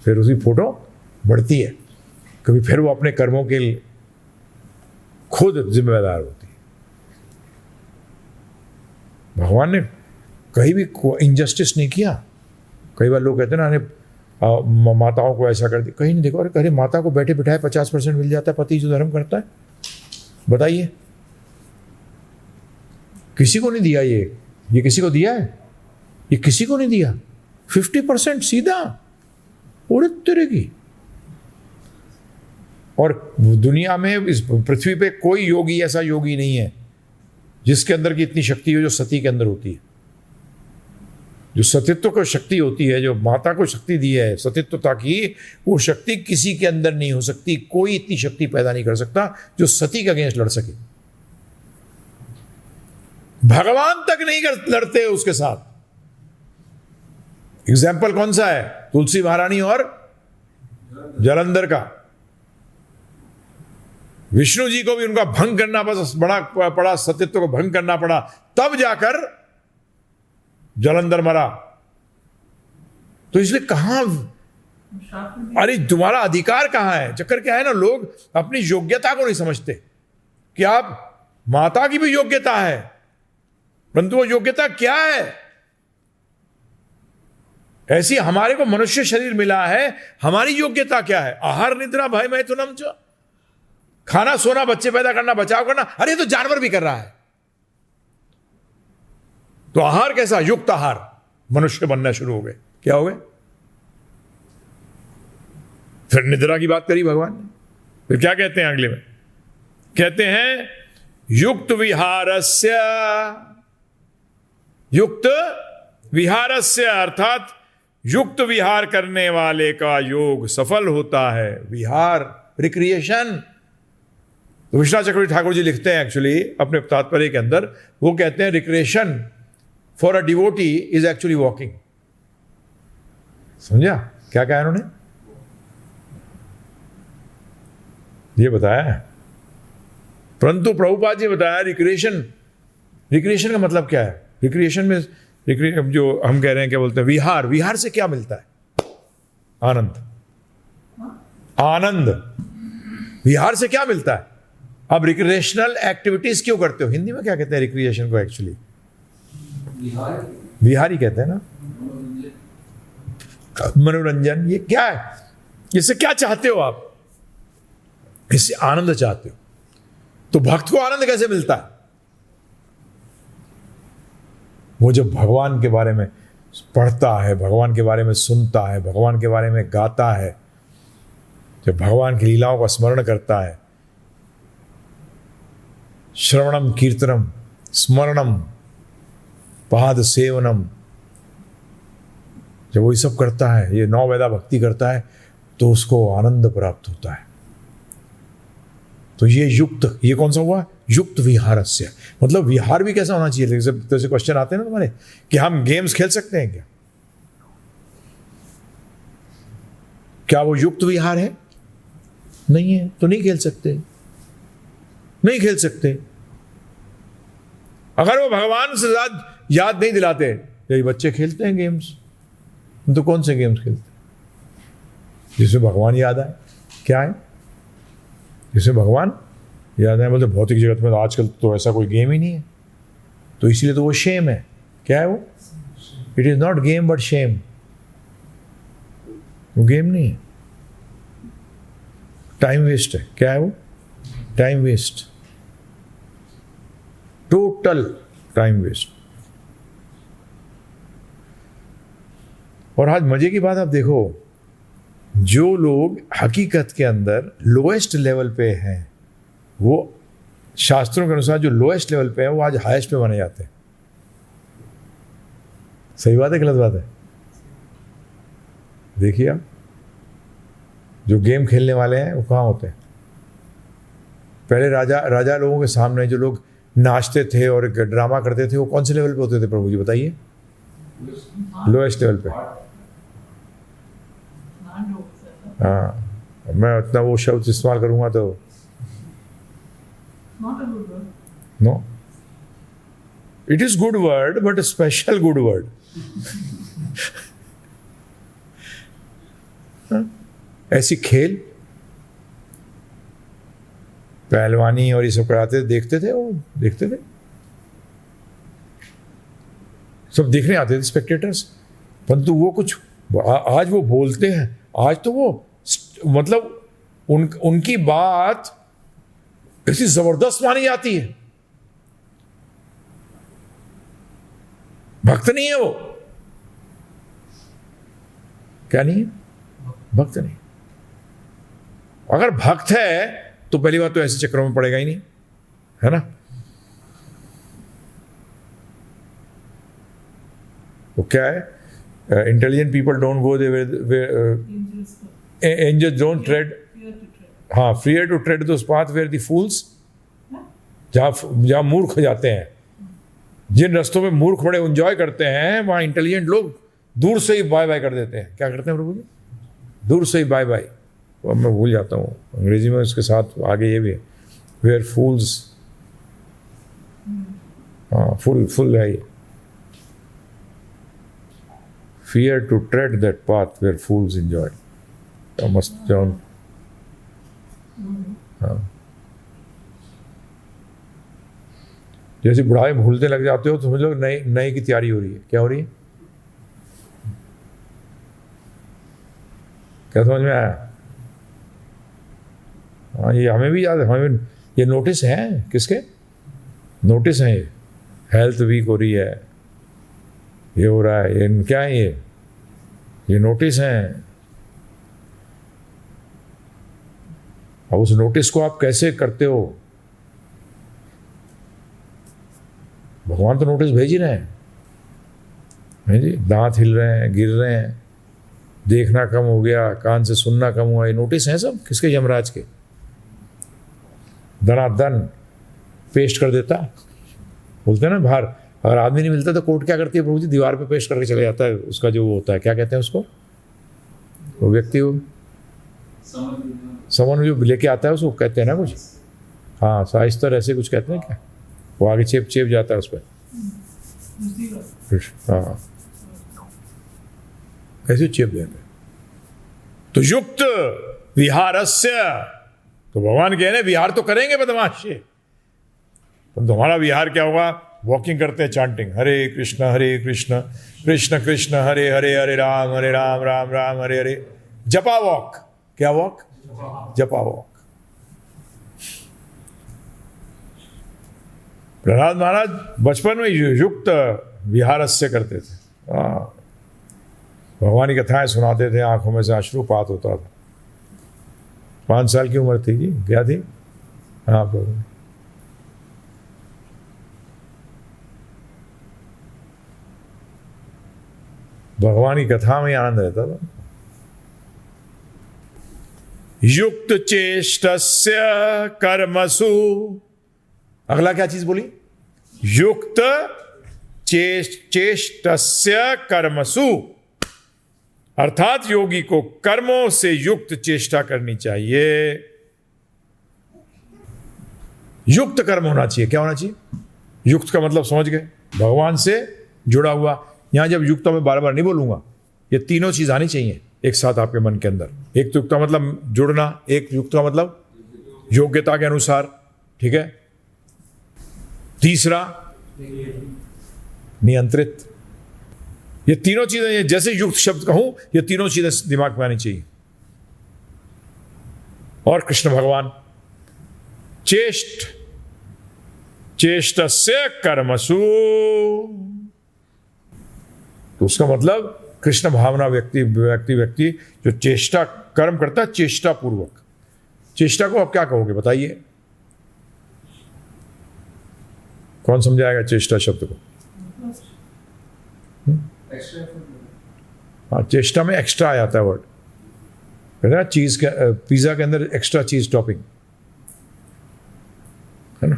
Speaker 1: फिर उसकी फोटो बढ़ती है, कभी फिर वो अपने कर्मों के लिए खुद जिम्मेदार होती है। भगवान ने कहीं भी इनजस्टिस नहीं किया। कई बार लोग कहते हैं ना, अरे माताओं को ऐसा कर दिया, कहीं नहीं देखो, अरे माता को बैठे बिठाए 50% मिल जाता है पति जो धर्म करता है, बताइए, किसी को नहीं दिया ये किसी को दिया है? ये किसी को नहीं दिया। 50% सीधा पूरे तरह की। और दुनिया में, इस पृथ्वी पे कोई योगी ऐसा योगी नहीं है जिसके अंदर की इतनी शक्ति हो जो सती के अंदर होती है। जो सतीत्व को शक्ति होती है, जो माता को शक्ति दी है सतीत्वता की, वो शक्ति किसी के अंदर नहीं हो सकती। कोई इतनी शक्ति पैदा नहीं कर सकता जो सती के अगेंस्ट लड़ सके। भगवान तक नहीं लड़ते उसके साथ। एग्जाम्पल कौन सा है? तुलसी महारानी और जलंधर का। विष्णु जी को भी उनका भंग करना पड़ा, सतीत्व को भंग करना पड़ा, तब जाकर जलंधर मरा। तो इसलिए कहां, अरे तुम्हारा अधिकार कहां है? चक्कर क्या है ना, लोग अपनी योग्यता को नहीं समझते कि आप माता की भी योग्यता है, परंतु वो योग्यता क्या है? ऐसी हमारे को मनुष्य शरीर मिला है, हमारी योग्यता क्या है? आहार निद्रा भय मैथुनम च, खाना सोना बच्चे पैदा करना बचाव करना। अरे तो जानवर भी कर रहा है। तो आहार कैसा? युक्त आहार। मनुष्य बनना शुरू हो गए। क्या हो गए? फिर निद्रा की बात करी भगवान ने। फिर क्या कहते हैं अगले में? कहते हैं युक्त विहारस्य, युक्त विहारस्य, अर्थात युक्त विहार करने वाले का योग सफल होता है। विहार, रिक्रिएशन। तो विश्वनाथ चक्रवर्ती ठाकुर जी लिखते हैं एक्चुअली अपने तात्पर्य के अंदर, वो कहते हैं recreation for a devotee is actually walking. समझा क्या कहा उन्होंने? ये बताया है। परंतु प्रभुपाद जी बताया रिक्रिएशन का मतलब क्या है? रिक्रिएशन में जो हम कह रहे हैं, क्या बोलते हैं, विहार। विहार से क्या मिलता है? आनंद। आनंद। विहार से क्या मिलता है? अब रिक्रिएशनल एक्टिविटीज क्यों करते हो? हिंदी में क्या कहते हैं रिक्रिएशन को? एक्चुअली विहार ही कहते हैं ना, मनोरंजन। ये क्या है? इससे क्या चाहते हो आप? इससे आनंद चाहते हो। तो भक्त को आनंद कैसे मिलता है? वो जब भगवान के बारे में पढ़ता है, भगवान के बारे में सुनता है, भगवान के बारे में गाता है, जब भगवान की लीलाओं का स्मरण करता है, श्रवणम कीर्तनम स्मरणम पाद सेवनम, जब वो ये सब करता है, ये 9 वेदा भक्ति करता है, तो उसको आनंद प्राप्त होता है। तो ये युक्त, ये कौन सा हुआ? युक्त विहारस्य। मतलब विहार भी कैसा होना चाहिए? जैसे क्वेश्चन आते हैं ना तुम्हारे कि हम गेम्स खेल सकते हैं क्या? क्या वो युक्त विहार है? नहीं है, तो नहीं खेल सकते। नहीं खेल सकते। अगर वो भगवान से याद नहीं दिलाते, यही बच्चे खेलते हैं गेम्स, तो कौन से गेम्स खेलते हैं? जिसमें भगवान याद आए। क्या है? जिसमें भगवान याद आए। बोलते भौतिक जगत में तो आजकल तो ऐसा कोई गेम ही नहीं है, तो इसीलिए तो वो शेम है। क्या है वो? It is not game but shame. वो गेम नहीं है, टाइम वेस्ट है। क्या है वो? Time waste, total time waste. और आज मजे की बात आप देखो, जो लोग हकीकत के अंदर लोएस्ट लेवल पे हैं, वो शास्त्रों के अनुसार जो लोएस्ट लेवल पे है, वो आज हाईएस्ट पे माने जाते हैं। सही बात है गलत बात है? देखिए आप, जो गेम खेलने वाले हैं वो कहाँ होते हैं? पहले राजा लोगों के सामने जो लोग नाचते थे और ड्रामा करते थे, वो कौन से लेवल पे होते थे प्रभु जी बताइए? लोएस्ट लेवल पे। हाँ, मैं उतना वो शब्द इस्तेमाल करूंगा तो no, It is good word, but a special good word. ऐसी खेल पहलवानी और ये सब कराते देखते थे, वो देखते थे, सब देखने आते थे स्पेक्टेटर्स। परंतु वो कुछ आज वो बोलते हैं, आज तो वो मतलब उनकी बात ऐसी जबरदस्त मानी जाती है। भक्त नहीं है वो, क्या नहीं है, भक्त नहीं। अगर भक्त है तो पहली बात तो ऐसे चक्रों में पड़ेगा ही नहीं, है ना। वो क्या है, intelligent people don't go the angels don't tread, हाँ, fear to tread those path where the fools, जहां मूर्ख जाते हैं, जिन रास्तों में मूर्ख बड़े एंजॉय करते हैं, वहां इंटेलिजेंट लोग दूर से ही बाय बाय कर देते हैं। क्या करते हैं प्रभु जी? दूर से ही बाय बाय। अब मैं भूल जाता हूँ अंग्रेजी में, उसके साथ आगे ये भी है, वेयर फूल्स, हाँ, फुल है ये, fear to tread that path where fools enjoy. Thomas John. हाँ, जैसे बुढ़ाई भूलने लग जाते हो तो समझ लो नई की तैयारी हो रही है। क्या हो रही है? क्या समझ में आया? हाँ, ये हमें भी याद है, हमें ये नोटिस है, किसके नोटिस हैं? ये हेल्थ वीक हो रही है, ये हो रहा है, ये क्या है, ये नोटिस हैं। अब उस नोटिस को आप कैसे करते हो? भगवान तो नोटिस भेज ही रहे हैं जी। दांत हिल रहे हैं, गिर रहे हैं, देखना कम हो गया, कान से सुनना कम हुआ, ये नोटिस हैं सब। किसके? यमराज के। दनादन पेस्ट कर देता, बोलते हैं ना बाहर, अगर आदमी नहीं मिलता तो कोर्ट क्या करती है प्रभु जी? दीवार पे पेश करके चले जाता है। उसका जो होता है, क्या कहते हैं उसको, वो व्यक्ति, वो समन जो लेके आता है उसको कहते हैं ना कुछ, हाँ, साइस्तर ऐसे कुछ कहते हैं क्या? वो आगे चेप जाता है उस पर, हाँ, ऐसे चेप देते हैं। तो युक्त विहारस्य, तो भगवान कह रहे विहार तो करेंगे बदमाश से, तो तुम्हारा विहार क्या होगा? वॉकिंग करते हैं, चांटिंग हरे कृष्ण कृष्ण कृष्ण हरे हरे, हरे राम राम राम हरे हरे। जपा वॉक, क्या वॉक? जपा वॉक। प्रहलाद महाराज बचपन में युक्त विहारस्य करते थे, भगवान की कथाएं सुनाते थे, आंखों में से अश्रुपात होता था। 5 साल की उम्र थी जी, क्या थी? हाँ प्रभु, भगवान की कथा में आनंद रहता था। युक्त चेष्टस्य कर्मसु, अगला क्या चीज बोली? युक्त चेष्टस्य कर्मसु, अर्थात योगी को कर्मों से युक्त चेष्टा करनी चाहिए। युक्त कर्म होना चाहिए। क्या होना चाहिए? युक्त का मतलब समझ गए, भगवान से जुड़ा हुआ। यहां जब युक्त में बार बार नहीं बोलूंगा, ये तीनों चीज आनी चाहिए एक साथ आपके मन के अंदर। एक तो युक्त का मतलब जुड़ना, एक युक्त का मतलब योग्यता के अनुसार, ठीक है। तीसरा नियंत्रित। ये तीनों चीजें, जैसे युक्त शब्द कहूं, ये तीनों चीजें दिमाग में आनी चाहिए। और कृष्ण भगवान चेष्टस्य कर्मसु, तो उसका मतलब कृष्ण भावना व्यक्ति जो चेष्टा कर्म करता है, चेष्टा पूर्वक। चेष्टा को आप क्या कहोगे बताइए? कौन समझाएगा चेष्टा शब्द को? हाँ, चेष्टा में एक्स्ट्रा आ जाता है वर्ड, कहते हैं चीज के, पिज्जा के अंदर एक्स्ट्रा चीज टॉपिंग, है ना।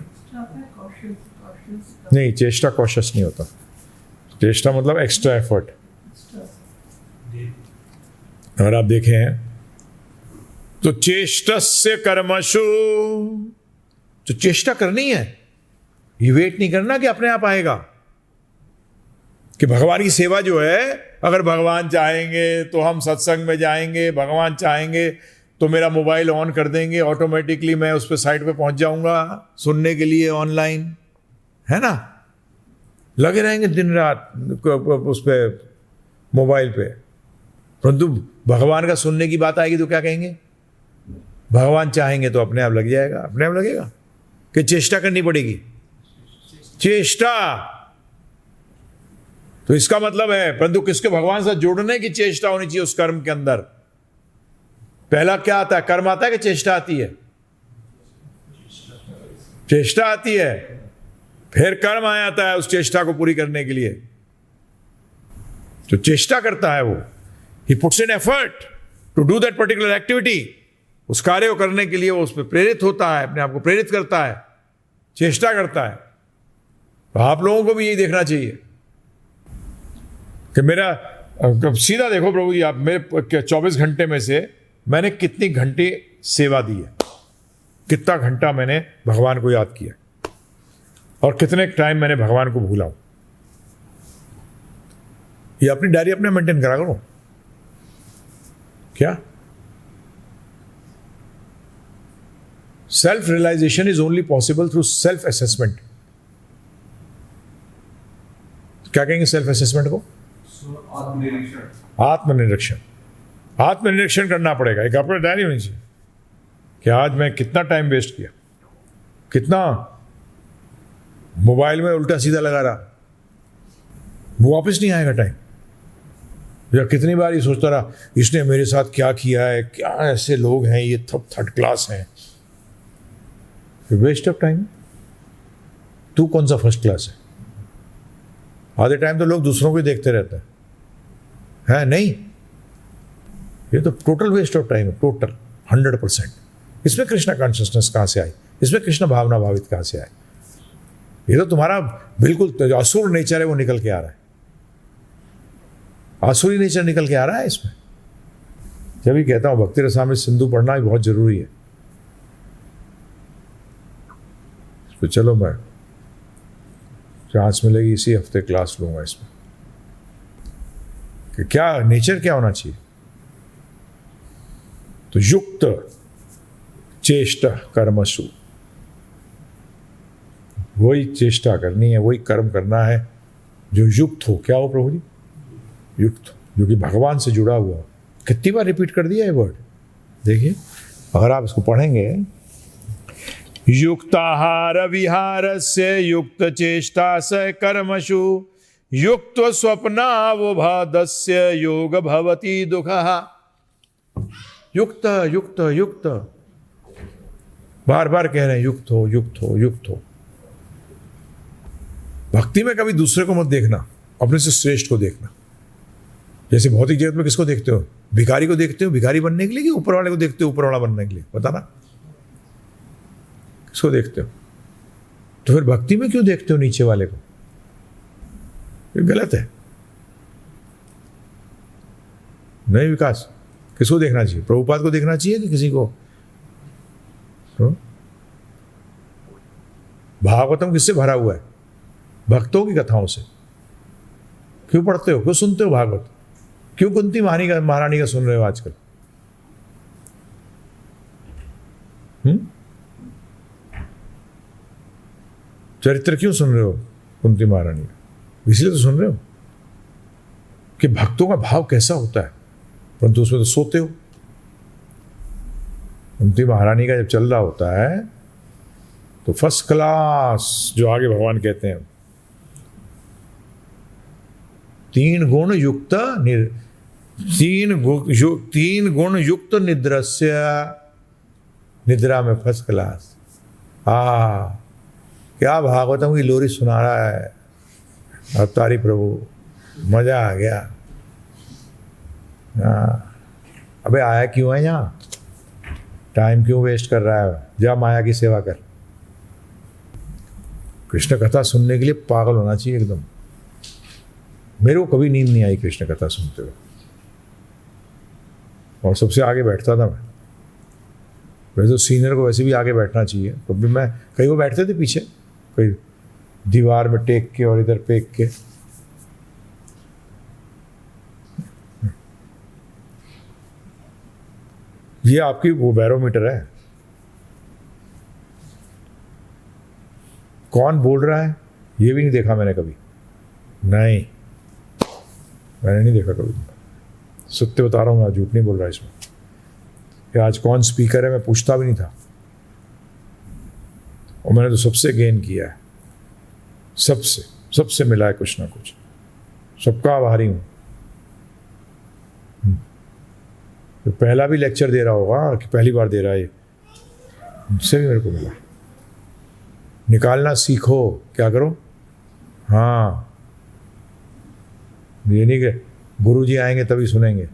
Speaker 1: नहीं, चेष्टा कॉशियस नहीं होता। चेष्टा मतलब एक्स्ट्रा एफर्ट। अगर आप देखें तो चेष्टस्य कर्मसु, तो चेष्टा करनी है, ये वेट नहीं करना कि अपने आप आएगा। कि भगवान की सेवा जो है, अगर भगवान चाहेंगे तो हम सत्संग में जाएंगे, भगवान चाहेंगे तो मेरा मोबाइल ऑन कर देंगे, ऑटोमेटिकली मैं उस पर साइट पे पहुंच जाऊंगा सुनने के लिए ऑनलाइन, है ना। लगे रहेंगे दिन रात उस पे मोबाइल पे, परंतु भगवान का सुनने की बात आएगी तो क्या कहेंगे? भगवान चाहेंगे तो अपने आप लग जाएगा, अपने आप लगेगा कि चेष्टा करनी पड़ेगी? चेष्टा। तो इसका मतलब है, परंतु किसके? भगवान से जोड़ने की चेष्टा होनी चाहिए उस कर्म के अंदर। पहला क्या आता है? कर्म आता है कि चेष्टा आती है? चेष्टा आती है, फिर कर्म आ जाता है उस चेष्टा को पूरी करने के लिए। जो चेष्टा करता है वो, he puts in effort to do that particular activity, उस कार्य को करने के लिए वो उस पर प्रेरित होता है, अपने आप को प्रेरित करता है, चेष्टा करता है। तो आप लोगों को भी यही देखना चाहिए कि मेरा, सीधा देखो प्रभु जी, आप मेरे 24 घंटे में से मैंने कितनी घंटे सेवा दी है, कितना घंटा मैंने भगवान को याद किया, और कितने टाइम मैंने भगवान को भूला हूं। ये अपनी डायरी अपने मेंटेन करा करो। क्या? Self realisation is only possible through self assessment. क्या कहेंगे सेल्फ असेसमेंट को? आत्मनिरीक्षण। आत्मनिरीक्षण करना पड़ेगा। एक अपनी डायरी होनी चाहिए कि आज मैं कितना टाइम वेस्ट किया, कितना मोबाइल में उल्टा सीधा लगा रहा, वो वापस नहीं आएगा टाइम। या कितनी बार ये सोचता रहा, इसने मेरे साथ क्या किया है, क्या ऐसे लोग हैं, ये थर्ड क्लास हैं। Waste of time. तू कौन सा फर्स्ट क्लास है? आधे टाइम तो लोग दूसरों को देखते रहते हैं, नहीं, ये तो टोटल वेस्ट ऑफ टाइम है, टोटल 100%। इसमें कृष्णा कॉन्शियसनेस कहाँ से आई? इसमें कृष्ण भावना भावित कहाँ से आए? ये तो तुम्हारा बिल्कुल जो असुर नेचर है वो निकल के आ रहा है, आसुरी नेचर निकल के आ रहा है इसमें। जब भी कहता हूं भक्ति रसामृत सिंधु पढ़ना भी बहुत जरूरी है। तो चलो मैं चांस मिलेगी इसी हफ्ते क्लास लूंगा इसमें कि क्या नेचर क्या होना चाहिए। तो युक्त चेष्टा कर्मसु, वही चेष्टा करनी है, वही कर्म करना है जो युक्त हो। क्या हो प्रभु जी? युक्त, जो कि भगवान से जुड़ा हुआ। कितनी बार रिपीट कर दिया है वर्ड, देखिए अगर आप इसको पढ़ेंगे। युक्ताहार विहारस्य युक्त चेष्टा स कर्मसु युक्त स्वप्नावभादस्य योग भवति दुःखः। युक्त युक्त युक्त, बार बार कह रहे हैं युक्त हो, युक्त हो, युक्त हो। भक्ति में कभी दूसरे को मत देखना, अपने से श्रेष्ठ को देखना। जैसे भौतिक जगत में किसको देखते हो? भिखारी को देखते हो भिखारी बनने के लिए, कि ऊपर वाले को देखते हो ऊपर वाला बनने के लिए? बताना, किसको देखते हो? तो फिर भक्ति में क्यों देखते हो नीचे वाले को? ये गलत है। नहीं विकास, किसको देखना चाहिए? प्रभुपाद को देखना चाहिए कि किसी को? तो भागवतम किससे भरा हुआ है? भक्तों की कथाओं से। क्यों पढ़ते हो, क्यों सुनते हो भागवत? क्यों कुंती महारानी का सुन रहे हो आजकल? चरित्र क्यों सुन रहे हो कुंती महारानी का? इसलिए तो सुन रहे हो कि भक्तों का भाव कैसा होता है, परंतु उसमें तो सोते हो। कुंती महारानी का जब चल रहा होता है तो फर्स्ट क्लास, जो आगे भगवान कहते हैं, तीन गुण युक्त निद्रस्य, निद्रा में फर्स्ट क्लास। क्या भागवतम की लोरी सुना रहा है अवतारी प्रभु, मजा आ गया। अबे आया क्यों है यहाँ? टाइम क्यों वेस्ट कर रहा है? जा माया की सेवा कर। कृष्ण कथा सुनने के लिए पागल होना चाहिए एकदम। मेरे को कभी नींद नहीं आई कृष्ण कथा सुनते हुए, और सबसे आगे बैठता था मैं। वैसे तो सीनियर को वैसे भी आगे बैठना चाहिए, तो भी मैं, कई वो बैठते थे पीछे, कोई दीवार में टेक के और इधर पेक के, ये आपकी वो बैरोमीटर है। कौन बोल रहा है ये भी नहीं देखा मैंने कभी, नहीं मैंने नहीं देखा कभी। सत्य बता रहा हूँ मैं, झूठ नहीं बोल रहा इसमें। कि आज कौन स्पीकर है मैं पूछता भी नहीं था, और मैंने तो सबसे गेन किया है, सबसे मिला है कुछ ना कुछ, सबका आभारी हूँ। तो पहला भी लेक्चर दे रहा होगा कि पहली बार दे रहा है, मुझसे भी मेरे को मिला। निकालना सीखो, क्या करो, हाँ ये नहीं कि गुरुजी आएंगे तभी सुनेंगे,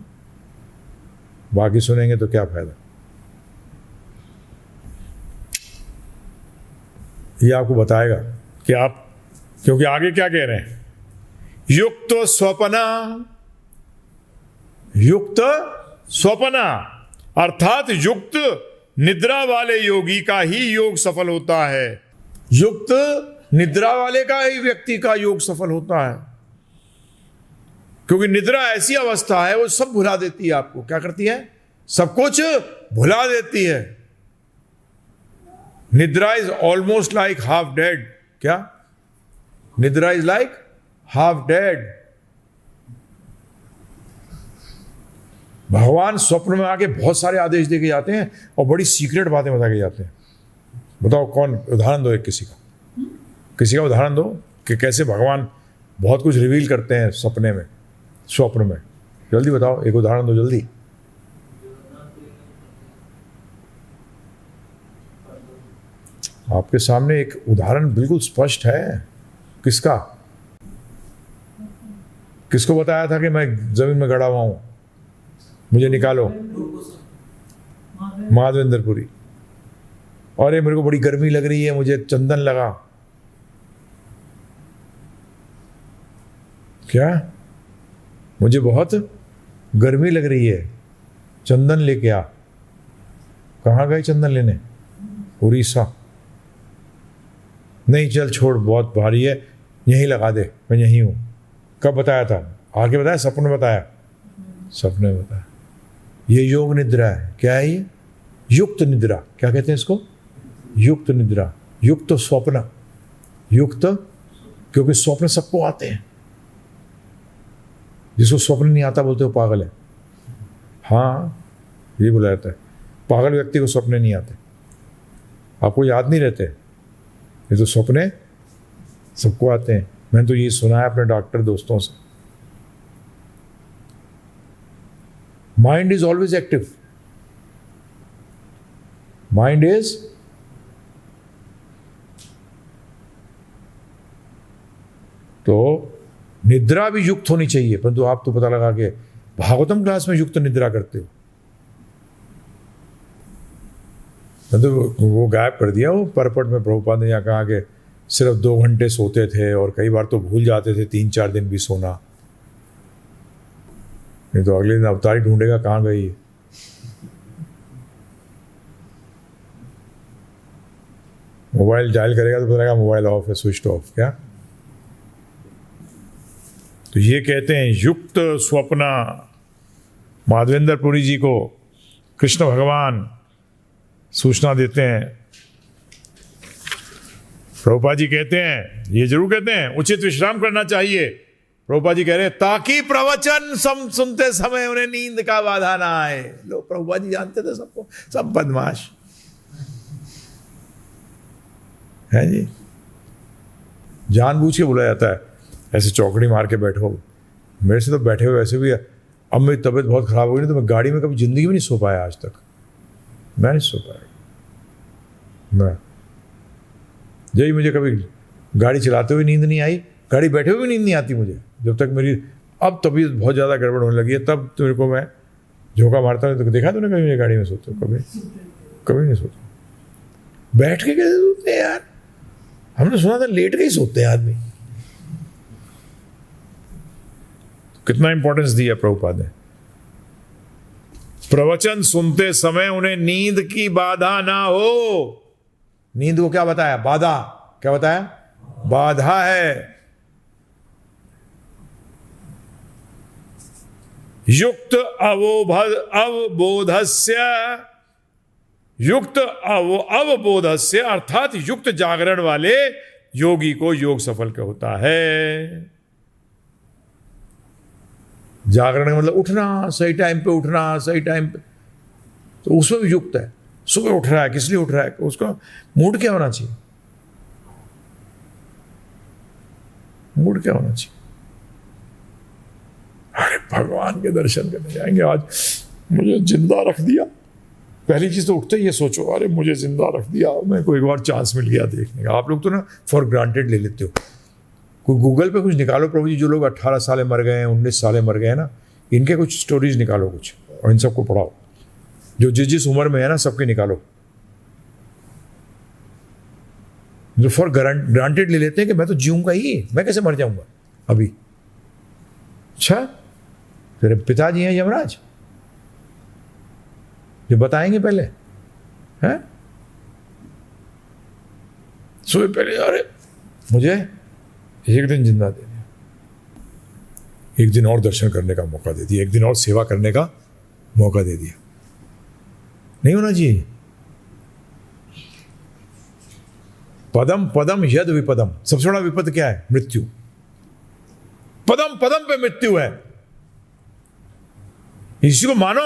Speaker 1: बाकी सुनेंगे तो क्या फायदा। ये आपको बताएगा कि आप, क्योंकि आगे क्या कह रहे हैं, युक्त स्वप्ना अर्थात युक्त निद्रा वाले योगी का ही योग सफल होता है। युक्त निद्रा वाले का ही व्यक्ति का योग सफल होता है, क्योंकि निद्रा ऐसी अवस्था है वो सब भुला देती है आपको। क्या करती है, सब कुछ भुला देती है। निद्रा is almost like half dead. क्या, निद्रा इज लाइक हाफ डेड। भगवान स्वप्न में आके बहुत सारे आदेश देके जाते हैं और बड़ी सीक्रेट बातें बता के जाते हैं। बताओ कौन, उदाहरण दो एक किसी का उदाहरण दो कि कैसे भगवान बहुत कुछ रिवील करते हैं सपने में, स्वप्न में। जल्दी बताओ, एक उदाहरण दो जल्दी। आपके सामने एक उदाहरण बिल्कुल स्पष्ट है। किसका, किसको बताया था कि मैं जमीन में गड़ा हुआ हूं, मुझे निकालो? माधवेंद्रपुरी। और ये मेरे को बड़ी गर्मी लग रही है, मुझे चंदन लगा। क्या, मुझे बहुत गर्मी लग रही है, चंदन लेके आ। कहाँ गए चंदन लेने? उड़ीसा। नहीं चल छोड़, बहुत भारी है, यहीं लगा दे, मैं यहीं हूं। कब बताया था? आगे बताया, सपने में बताया? सपने में बताया। ये योग निद्रा है। क्या है ये? युक्त निद्रा। क्या कहते हैं इसको? युक्त निद्रा, युक्त स्वप्न। युक्त, क्योंकि स्वप्न सबको आते हैं। जिसको स्वप्न नहीं आता बोलते हो पागल है। हाँ, ये बोला जाता है, पागल व्यक्ति को सपने नहीं आते। आपको याद नहीं रहते, ये तो सपने सबको आते हैं। मैंने तो ये सुना है अपने डॉक्टर दोस्तों से। Mind is always active. Mind is तो निद्रा भी युक्त होनी चाहिए, परंतु आप तो पता लगा के भागवतम क्लास में युक्त निद्रा करते हो। तो वो गायब कर दिया वो परपट में। प्रभुपाद ने यहाँ कहा कि सिर्फ 2 घंटे सोते थे और कई बार तो भूल जाते थे 3-4 दिन भी सोना। नहीं तो अगले दिन अवतारी ढूंढेगा कहाँ गई है। मोबाइल डायल करेगा तो पता लगा मोबाइल ऑफ है, स्विच ऑफ। क्या, तो ये कहते हैं युक्त स्वप्न। माधवेंद्रपुरी जी को कृष्ण भगवान सूचना देते हैं। प्रभुपाद जी कहते हैं, ये जरूर कहते हैं, उचित विश्राम करना चाहिए। प्रभुपाद जी कह रहे हैं ताकि प्रवचन सुनते समय उन्हें नींद का बाधा ना आए। लो, प्रभुपाद जी जानते थे सबको, सब बदमाश है जी। जानबूझ के बुलाया जाता है, ऐसे चौकड़ी मार के बैठो। मेरे से तो बैठे हुए वैसे भी है। अब मेरी तबीयत बहुत खराब हो गई, तो मैं गाड़ी में कभी जिंदगी में नहीं सो पाया आज तक। मैं नहीं सो पाया मैं। यही मुझे कभी गाड़ी चलाते हुए नींद नहीं आई, गाड़ी बैठे हुए नींद नहीं आती मुझे। जब तक मेरी अब तबीयत बहुत ज़्यादा गड़बड़ होने लगी है, तब तो मेरे को मैं झोंका मारता हूँ। तो देखा तूने कभी मेरी गाड़ी में सोते हो? कभी नहीं सोता। बैठ के कैसे सोते हैं यार? हमने सुना था लेट के ही सोते हैं आदमी। कितना इंपॉर्टेंस दिया प्रभुपाद ने। प्रवचन सुनते समय उन्हें नींद की बाधा ना हो। नींद को क्या बताया? बाधा। क्या बताया? बाधा है। युक्त अवबोधस्य, युक्त अवबोधस्य अर्थात युक्त जागरण वाले योगी को योग सफल का होता है। जागरण का मतलब उठना, सही टाइम पे उठना, सही टाइम पे, तो उसमें भी युक्त है। सुबह उठ रहा है, किस लिए उठ रहा है, उसका मूड क्या होना चाहिए, मूड क्या होना चाहिए। अरे भगवान के दर्शन करने जाएंगे, आज मुझे जिंदा रख दिया। पहली चीज तो उठते ही ये सोचो, अरे मुझे जिंदा रख दिया, मेरे को एक बार चांस मिल गया देखने का। आप लोग तो ना फॉर ग्रांटेड ले लेते हो। कोई गूगल पे कुछ निकालो प्रभु जी, जो लोग 18 साल मर गए हैं, 19 साल मर गए हैं ना, इनके कुछ स्टोरीज निकालो कुछ, और इन सबको पढ़ाओ। जो जिस उम्र में है ना, सबके निकालो। जो फॉर ग्रांटेड ले लेते हैं कि मैं तो जीऊंगा ही, मैं कैसे मर जाऊंगा अभी। अच्छा, तेरे पिताजी हैं यमराज, जो बताएंगे पहले हैं, सुबह पहले, अरे मुझे एक दिन जिंदा दे दिया, एक दिन और दर्शन करने का मौका दे दिया, एक दिन और सेवा करने का मौका दे दिया। नहीं होना चाहिए। पदम पदम यद विपदम, सबसे बड़ा विपद क्या है? मृत्यु। पदम पदम पे मृत्यु है। इसी को मानो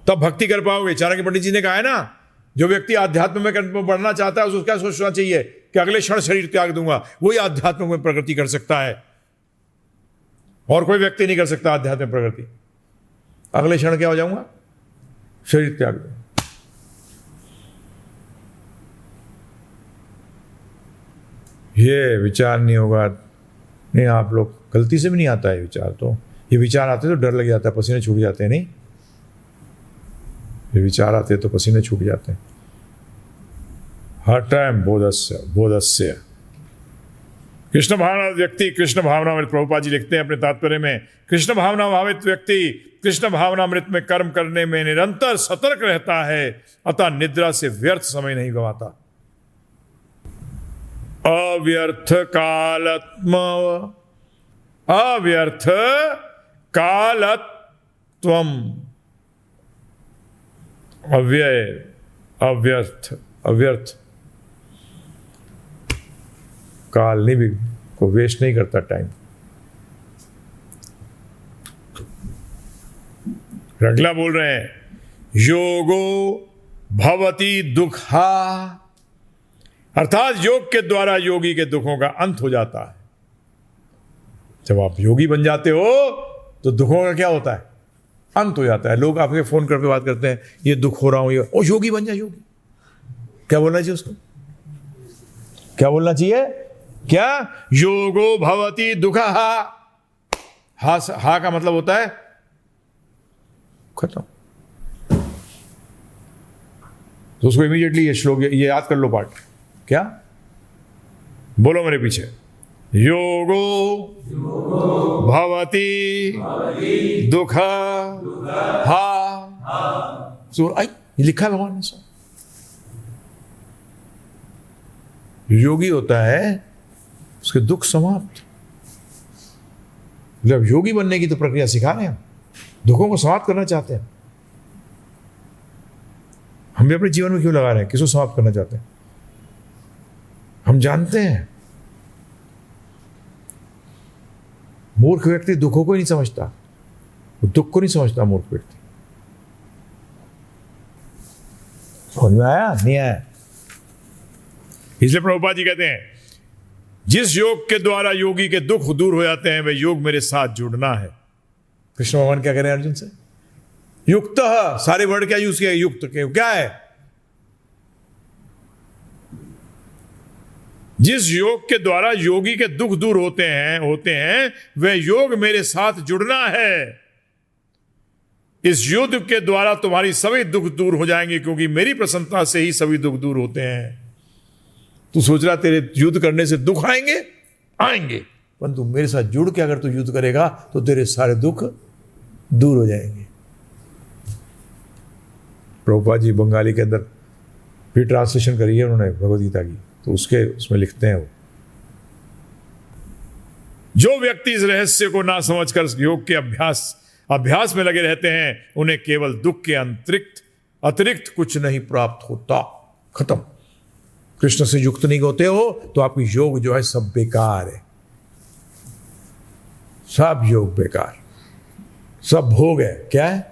Speaker 1: तब भक्ति कर पाओगे। चाणक्य पंडित जी ने कहा है ना, जो व्यक्ति आध्यात्म में बढ़ना चाहता है उसको क्या सोचना चाहिए कि अगले क्षण शरीर त्याग दूंगा, वही आध्यात्म में प्रगति कर सकता है, और कोई व्यक्ति नहीं कर सकता आध्यात्म में प्रगति। अगले क्षण क्या हो जाऊंगा? शरीर त्याग दूंगा। ये विचार नहीं होगा, नहीं, आप लोग गलती से भी नहीं आता है विचार, तो ये विचार आते तो डर लग जाता है, पसीने छूट जाते हैं। नहीं, ये विचार आते तो पसीने छूट जाते हैं। हर टाइम बोधस्य कृष्ण भावना व्यक्ति कृष्ण भावनामृत, प्रभुपाद जी लिखते हैं अपने तात्पर्य में, कृष्ण भावना भावित व्यक्ति कृष्ण भावनामृत में कर्म करने में निरंतर सतर्क रहता है, अतः निद्रा से व्यर्थ समय नहीं गंवाता। अव्यर्थ कालत्वम, अव्यय, अव्यर्थ काल नहीं भी को वेस्ट नहीं करता टाइम। रगला बोल रहे हैं, योगो भवति दुखा, अर्थात योग के द्वारा योगी के दुखों का अंत हो जाता है। जब आप योगी बन जाते हो तो दुखों का क्या होता है? अंत हो जाता है। लोग आपके फोन करके बात करते हैं, ये दुख हो रहा हूं, ये, ओ योगी बन जा, योगी। क्या बोलना चाहिए उसको? क्या बोलना चाहिए? क्या? योगो भवति दुखा। हा का मतलब होता है खत्म। तो उसको इमीडिएटली ये श्लोक ये याद कर लो पाठ। क्या बोलो मेरे पीछे? योगो भवति दुखा हा। ये लिखा है भगवान ने सब। योगी होता है उसके दुख समाप्त। जब योगी बनने की तो प्रक्रिया सिखा रहे हैं, दुखों को समाप्त करना चाहते हैं। हम भी अपने जीवन में क्यों लगा रहे हैं? किसको समाप्त करना चाहते हैं? हम जानते हैं मूर्ख व्यक्ति दुखों को ही नहीं समझता, वो दुख को नहीं समझता मूर्ख व्यक्ति। समझ में आया? नहीं आया? इसलिए प्रभुपाद जी कहते हैं, जिस योग के द्वारा योगी के दुख दूर हो जाते हैं, वह योग मेरे साथ जुड़ना है। कृष्ण भगवान क्या कह रहे हैं अर्जुन से? युक्त, सारे वर्ड क्या यूज किया? युक्त के क्या है? जिस योग के द्वारा योगी के दुख दूर होते हैं वह योग मेरे साथ जुड़ना है। इस युद्ध के द्वारा तुम्हारी सभी दुख दूर हो जाएंगे, क्योंकि मेरी प्रसन्नता से ही सभी दुख दूर होते हैं। तू सोच रहा तेरे युद्ध करने से दुख आएंगे, परंतु मेरे साथ जुड़ के अगर तू युद्ध करेगा तो तेरे सारे दुख दूर हो जाएंगे। प्रभुपाद जी बंगाली के अंदर भी ट्रांसलेशन करी है उन्होंने भगवद गीता की, तो उसमें लिखते हैं वो, जो व्यक्ति इस रहस्य को ना समझकर योग के अभ्यास अभ्यास में लगे रहते हैं, उन्हें केवल दुख के अतिरिक्त कुछ नहीं प्राप्त होता। खत्म। कृष्ण से युक्त नहीं होते हो तो आपकी योग जो है सब बेकार है, सब योग बेकार, सब भोग है। क्या है?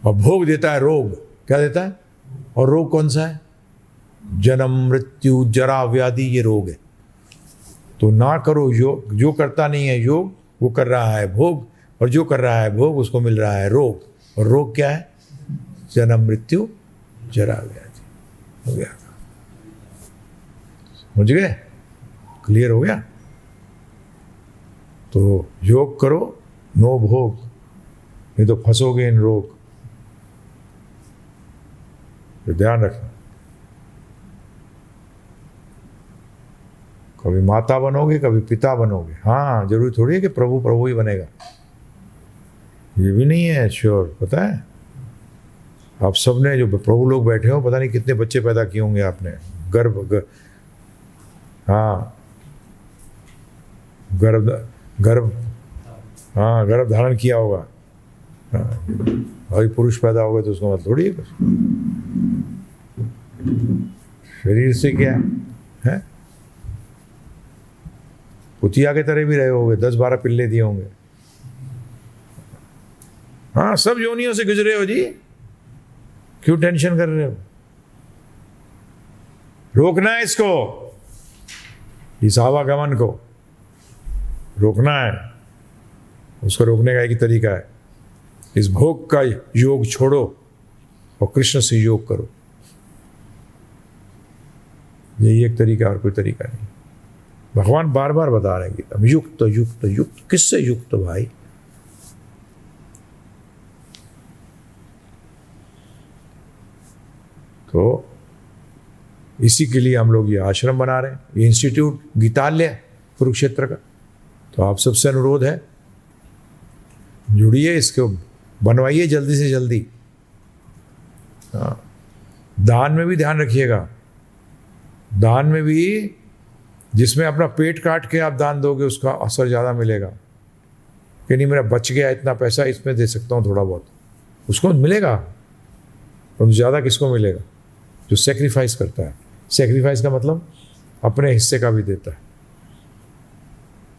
Speaker 1: और भोग देता है रोग। क्या देता है? और रोग कौन सा है? जन्म, मृत्यु, जरा, व्याधि, ये रोग है। तो ना करो योग। जो करता नहीं है योग वो कर रहा है भोग, और जो कर रहा है भोग उसको मिल रहा है रोग। और रोग क्या है? जन्म, मृत्यु, जरा, व्याधि। हो गया? समझ गए? क्लियर हो गया? तो योग करो, नो भोग, नहीं तो फंसोगे इन रोग। तो ध्यान रखना। कभी माता बनोगे, कभी पिता बनोगे। हाँ, जरूरी थोड़ी है कि प्रभु प्रभु ही बनेगा, ये भी नहीं है श्योर। पता है आप सबने जो प्रभु लोग बैठे हो, पता नहीं कितने बच्चे पैदा किए होंगे आपने। हाँ, गर्भ धारण किया होगा। हाँ, भाई पुरुष पैदा हो गए तो उसका मतलब थोड़ी है कुछ। शरीर से क्या है? पुतिया के तरह भी रहे होंगे, 10-12 पिल्ले दिए होंगे। हाँ, सब योनियों से गुजरे हो जी, क्यों टेंशन कर रहे हो? रोकना है इसको, इस आवागमन को रोकना है। उसको रोकने का एक ही तरीका है, इस भोग का योग छोड़ो और कृष्ण से योग करो। यही एक तरीका, और कोई तरीका नहीं। भगवान बार बार बता रहे हैं गीता में, युक्त युक्त युक्त। किससे युक्त भाई? तो इसी के लिए हम लोग ये आश्रम बना रहे हैं, ये इंस्टीट्यूट गीतालय कुरुक्षेत्र का। तो आप सबसे अनुरोध है, जुड़िए, इसको बनवाइए जल्दी से जल्दी। हाँ, दान में भी ध्यान रखिएगा। दान में भी, जिसमें अपना पेट काट के आप दान दोगे उसका असर ज़्यादा मिलेगा। कि नहीं मेरा बच गया इतना पैसा, इसमें दे सकता हूँ थोड़ा बहुत, उसको मिलेगा। और ज़्यादा किसको मिलेगा? जो सेक्रीफाइस करता है। सेक्रीफाइस का मतलब अपने हिस्से का भी देता है।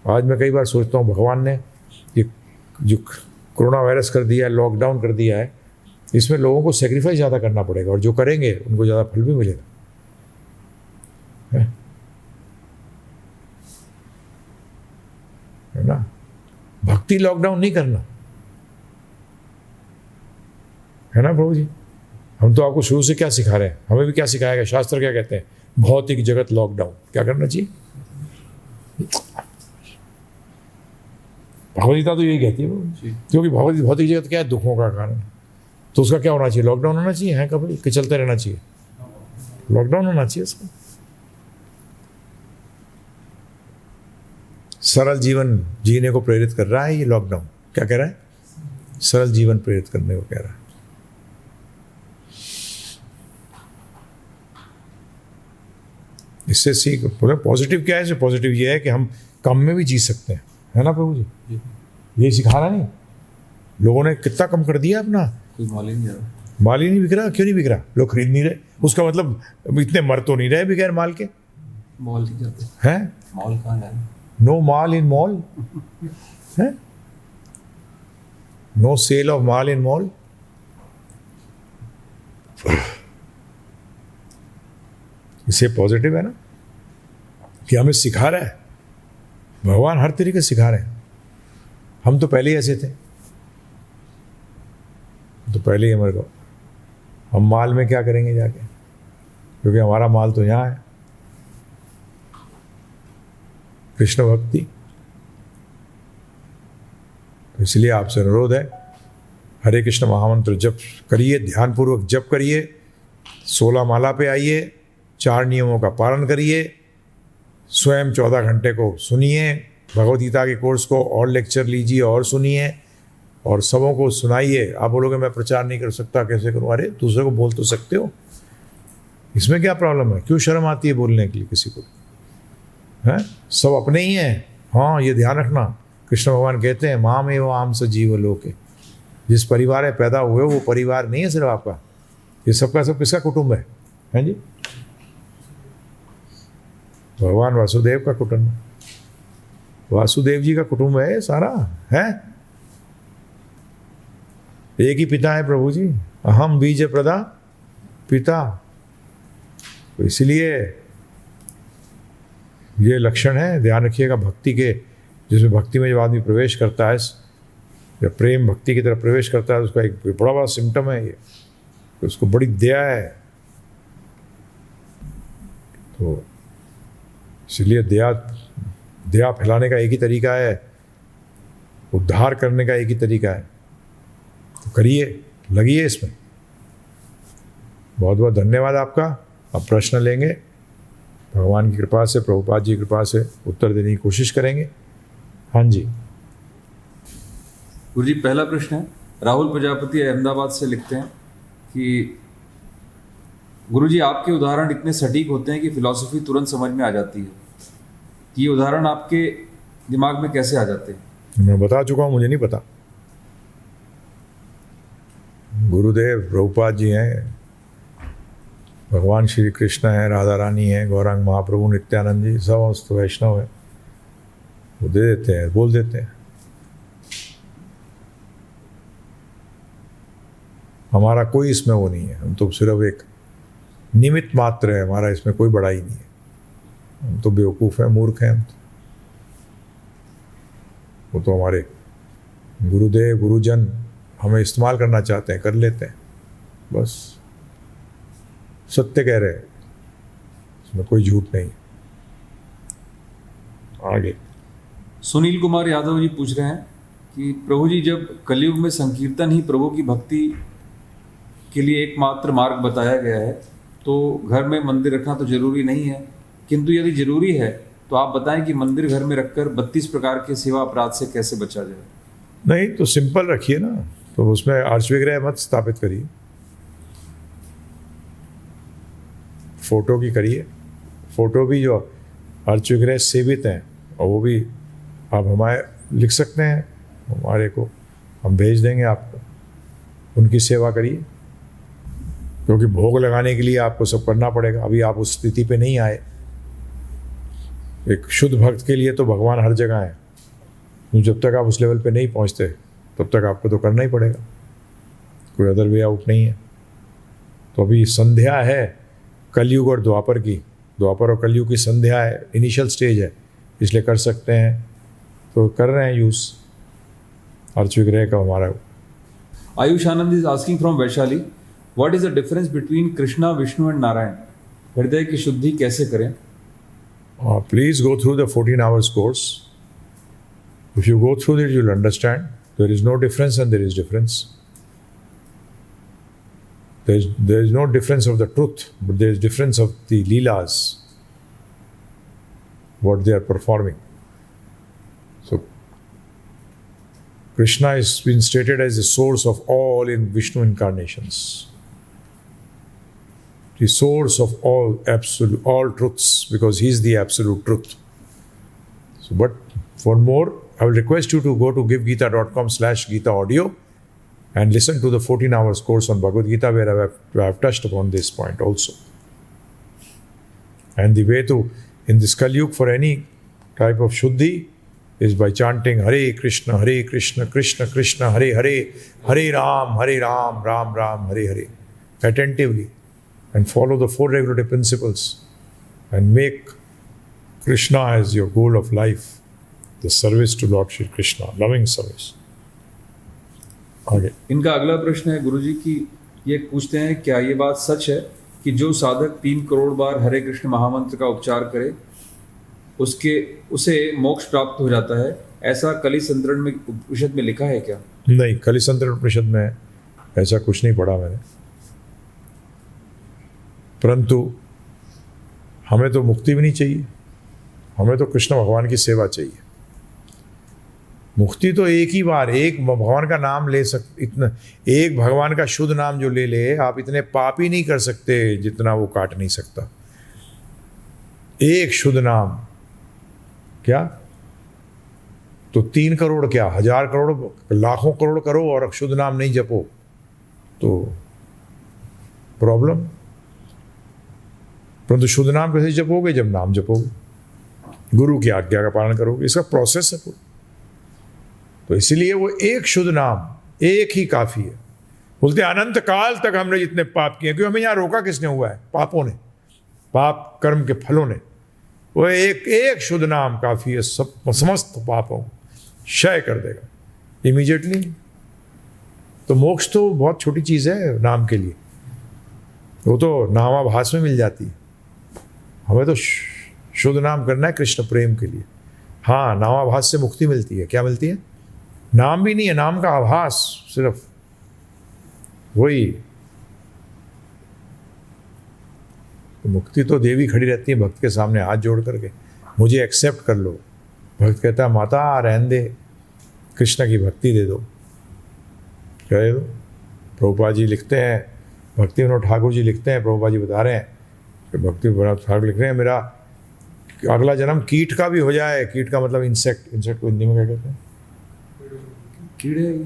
Speaker 1: आज मैं कई बार सोचता हूँ, भगवान ने ये जो कोरोना वायरस कर दिया है, लॉकडाउन कर दिया है, इसमें लोगों को सेक्रीफाइस ज़्यादा करना पड़ेगा, और जो करेंगे उनको ज़्यादा फल भी मिलेगा। है ना? भक्ति लॉकडाउन नहीं करना है ना प्रभु जी? हम तो आपको शुरू से क्या सिखा रहे हैं, हमें भी क्या सिखाएगा शास्त्र? क्या कहते हैं? भौतिक जगत लॉकडाउन। क्या करना चाहिए? भगवदगीता तो यही कहती है क्योंकि भौतिक जगत क्या है? दुखों का कारण। तो उसका क्या होना चाहिए? लॉकडाउन होना चाहिए। है कभी कि चलते रहना चाहिए? लॉकडाउन होना चाहिए उसका। सरल जीवन जीने को प्रेरित कर रहा है ये लॉकडाउन। क्या कह रहा है? सरल जीवन प्रेरित करने को कह रहा है। इससे सीख बोले पॉजिटिव क्या है? पॉजिटिव ये है कि हम कम में भी जी सकते हैं। है ना प्रभु जी? ये सिखा रहा नहीं? लोगों ने कितना कम कर दिया अपना।
Speaker 3: माल
Speaker 1: ही नहीं बिक रहा। क्यों नहीं बिक रहा? लोग खरीद नहीं रहे। उसका मतलब इतने मर तो नहीं रहे बगैर माल के।
Speaker 3: मॉल की जाते
Speaker 1: हैं?
Speaker 3: मॉल कहाँ है?
Speaker 1: नो माल इन मॉल है? No sale of maal in mall. इसे पॉजिटिव है ना कि हमें सिखा रहा है भगवान, हर तरीके से सिखा रहे हैं। हम तो पहले ही ऐसे थे, तो पहले ही हमारे को, हम माल में क्या करेंगे जाके, क्योंकि हमारा माल तो यहाँ है, कृष्ण भक्ति। तो इसलिए आपसे अनुरोध है, हरे कृष्ण महामंत्र जप करिए, ध्यानपूर्वक जप करिए, 16 माला पे आइए, 4 नियमों का पालन करिए, स्वयं 14 घंटे को सुनिए, भगवद गीता के कोर्स को और लेक्चर लीजिए और सुनिए, और सबों को सुनाइए। आप बोलोगे मैं प्रचार नहीं कर सकता, कैसे करूँ? अरे दूसरे को बोल तो सकते हो, इसमें क्या प्रॉब्लम है? क्यों शर्म आती है बोलने के लिए किसी को? हैं? सब अपने ही हैं। हाँ, ये ध्यान रखना, कृष्ण भगवान कहते हैं माम एवं आम स जीव लोके, जिस परिवार में पैदा हुए वो परिवार नहीं है सिर्फ आपका, ये सबका सब किसका कुटुंब है? हैं जी? भगवान वासुदेव का कुटुंब, वासुदेव जी का कुटुंब है सारा, है। एक ही पिता है प्रभु जी, अहम बीज प्रदा पिता। तो इसलिए ये लक्षण है, ध्यान रखिएगा भक्ति के, जिसमें भक्ति में जब आदमी प्रवेश करता है या प्रेम भक्ति की तरफ प्रवेश करता है, उसका एक बड़ा बड़ा सिम्टम है ये, तो उसको बड़ी दया है। तो इसलिए दया फैलाने का एक ही तरीका है, उद्धार करने का एक ही तरीका है। तो करिए, लगिए इसमें। बहुत बहुत धन्यवाद आपका। अब प्रश्न लेंगे, भगवान की कृपा से, प्रभुपाद जी की कृपा से उत्तर देने की कोशिश करेंगे। हाँ जी
Speaker 4: गुरु जी, पहला प्रश्न है, राहुल प्रजापति अहमदाबाद से लिखते हैं कि गुरु जी आपके उदाहरण इतने सटीक होते हैं कि फिलॉसफी तुरंत समझ में आ जाती है। ये उदाहरण आपके दिमाग में कैसे आ जाते हैं?
Speaker 1: मैं बता चुका हूँ, मुझे नहीं पता। गुरुदेव प्रभुपाद जी हैं, भगवान श्री कृष्ण हैं, राधा रानी हैं, गौरांग महाप्रभु नित्यानंद जी, समस्त वैष्णव हैं, वो दे देते हैं, बोल देते हैं। हमारा कोई इसमें वो नहीं है, हम तो सिर्फ एक निमित्त मात्र है, हमारा इसमें कोई बड़ाई नहीं है। हम तो बेवकूफ़ हैं, मूर्ख हैं हम तो। वो तो हमारे गुरुदेव गुरुजन हमें इस्तेमाल करना चाहते हैं, कर लेते हैं, बस। सत्य कह रहे हैं, इसमें कोई झूठ नहीं। आगे
Speaker 4: सुनील कुमार यादव जी पूछ रहे हैं कि प्रभु जी, जब कलयुग में संकीर्तन ही प्रभु की भक्ति के लिए एकमात्र मार्ग बताया गया है, तो घर में मंदिर रखना तो जरूरी नहीं है, किंतु यदि जरूरी है तो आप बताएं कि मंदिर घर में रखकर 32 प्रकार के सेवा अपराध से कैसे बचा जाए?
Speaker 1: नहीं तो सिंपल रखिए ना, तो उसमें अर्च विग्रह मत स्थापित करिए, फोटो की करिए। फोटो भी जो अर्च विग्रह सेवित हैं, और वो भी आप हमारे लिख सकते हैं, हमारे को हम भेज देंगे आपको, उनकी सेवा करिए। क्योंकि भोग लगाने के लिए आपको सब करना पड़ेगा, अभी आप उस स्थिति पे नहीं आए। एक शुद्ध भक्त के लिए तो भगवान हर जगह है, तो जब तक आप उस लेवल पे नहीं पहुंचते तब तक आपको तो करना ही पड़ेगा, कोई अदर वे आउट नहीं है। तो अभी संध्या है कलयुग और द्वापर की, द्वापर और कलयुग की संध्या है, इनिशियल स्टेज है, इसलिए कर सकते हैं, तो कर रहे हैं यूज़ अर्च विग्रह का हमारा।
Speaker 4: Ayush Anand is asking from Vaishali, what is the difference between Krishna, Vishnu and Narayan? हृदय की शुद्धि कैसे करें?
Speaker 1: Please go through the 14 hours course. If you go through it, you'll understand there is no difference and there is difference. There is no difference of the truth, but there is difference of the leelas, what they are performing. So, Krishna has been stated as the source of all in Vishnu incarnations. The source of all truths, because he is the absolute truth. So, but for more, I will request you to go to givegita.com/Gita audio and listen to the 14 hours course on Bhagavad Gita, where I have touched upon this point also. And the way to, in this Kali Yuga, for any type of Shuddhi is by chanting Hare Krishna, Krishna Krishna, Hare Hare, Hare Ram, Ram Ram, Hare Hare, attentively. And follow the 4 regulative principles and make Krishna as your goal of life, the service to Lord Shri Krishna, loving service. आगे
Speaker 4: इनका अगला प्रश्न है गुरुजी की, ये पूछते हैं क्या ये बात सच है कि जो साधक 3 करोड़ बार हरे कृष्ण महामंत्र का उच्चार करे उसे मोक्ष प्राप्त हो जाता है? ऐसा कलि संतरण में उपनिषद में लिखा है क्या?
Speaker 1: नहीं, कलि संतरण उपनिषद में ऐसा कुछ नहीं पढ़ा मैंने, परंतु हमें तो मुक्ति भी नहीं चाहिए, हमें तो कृष्ण भगवान की सेवा चाहिए। मुक्ति तो एक ही बार, एक भगवान का नाम ले इतना एक भगवान का शुद्ध नाम जो ले आप इतने पाप ही नहीं कर सकते जितना वो काट नहीं सकता। एक शुद्ध नाम, क्या तो 3 करोड़ क्या 1000 करोड़ लाखों करोड़ करो और शुद्ध नाम नहीं जपो तो प्रॉब्लम। परंतु शुद्ध नाम कैसे जपोगे? जब नाम जपोगे, गुरु की आज्ञा का पालन करोगे, इसका प्रोसेस है पूरा। तो इसलिए वो एक शुद्ध नाम एक ही काफी है। बोलते अनंत काल तक हमने जितने पाप किए, क्योंकि हमें यहाँ रोका किसने हुआ है? पापों ने, पाप कर्म के फलों ने। वो एक शुद्ध नाम काफी है, सब समस्त पापों क्षय कर देगा इमीडिएटली। तो मोक्ष तो बहुत छोटी चीज है नाम के लिए, वो तो नामाभास में मिल जाती है। हमें तो शुद्ध नाम करना है कृष्ण प्रेम के लिए। हाँ, नामाभास से मुक्ति मिलती है। क्या मिलती है? नाम भी नहीं है, नाम का आभास, सिर्फ वही। तो मुक्ति तो देवी खड़ी रहती है भक्त के सामने हाथ जोड़ करके, मुझे एक्सेप्ट कर लो। भक्त कहता है माता रहने दे, कृष्ण की भक्ति दे दो। क्या दे दो? प्रभुपाद जी लिखते हैं, भक्ति विनोद ठाकुर जी लिखते हैं, प्रभुपाद जी बता रहे हैं कि भक्ति विनोद ठाकुर लिख रहे हैं मेरा अगला जन्म कीट का भी हो जाए। कीट का मतलब इंसेक्ट, इंसेक्ट को हिंदी में क्या कहते हैं?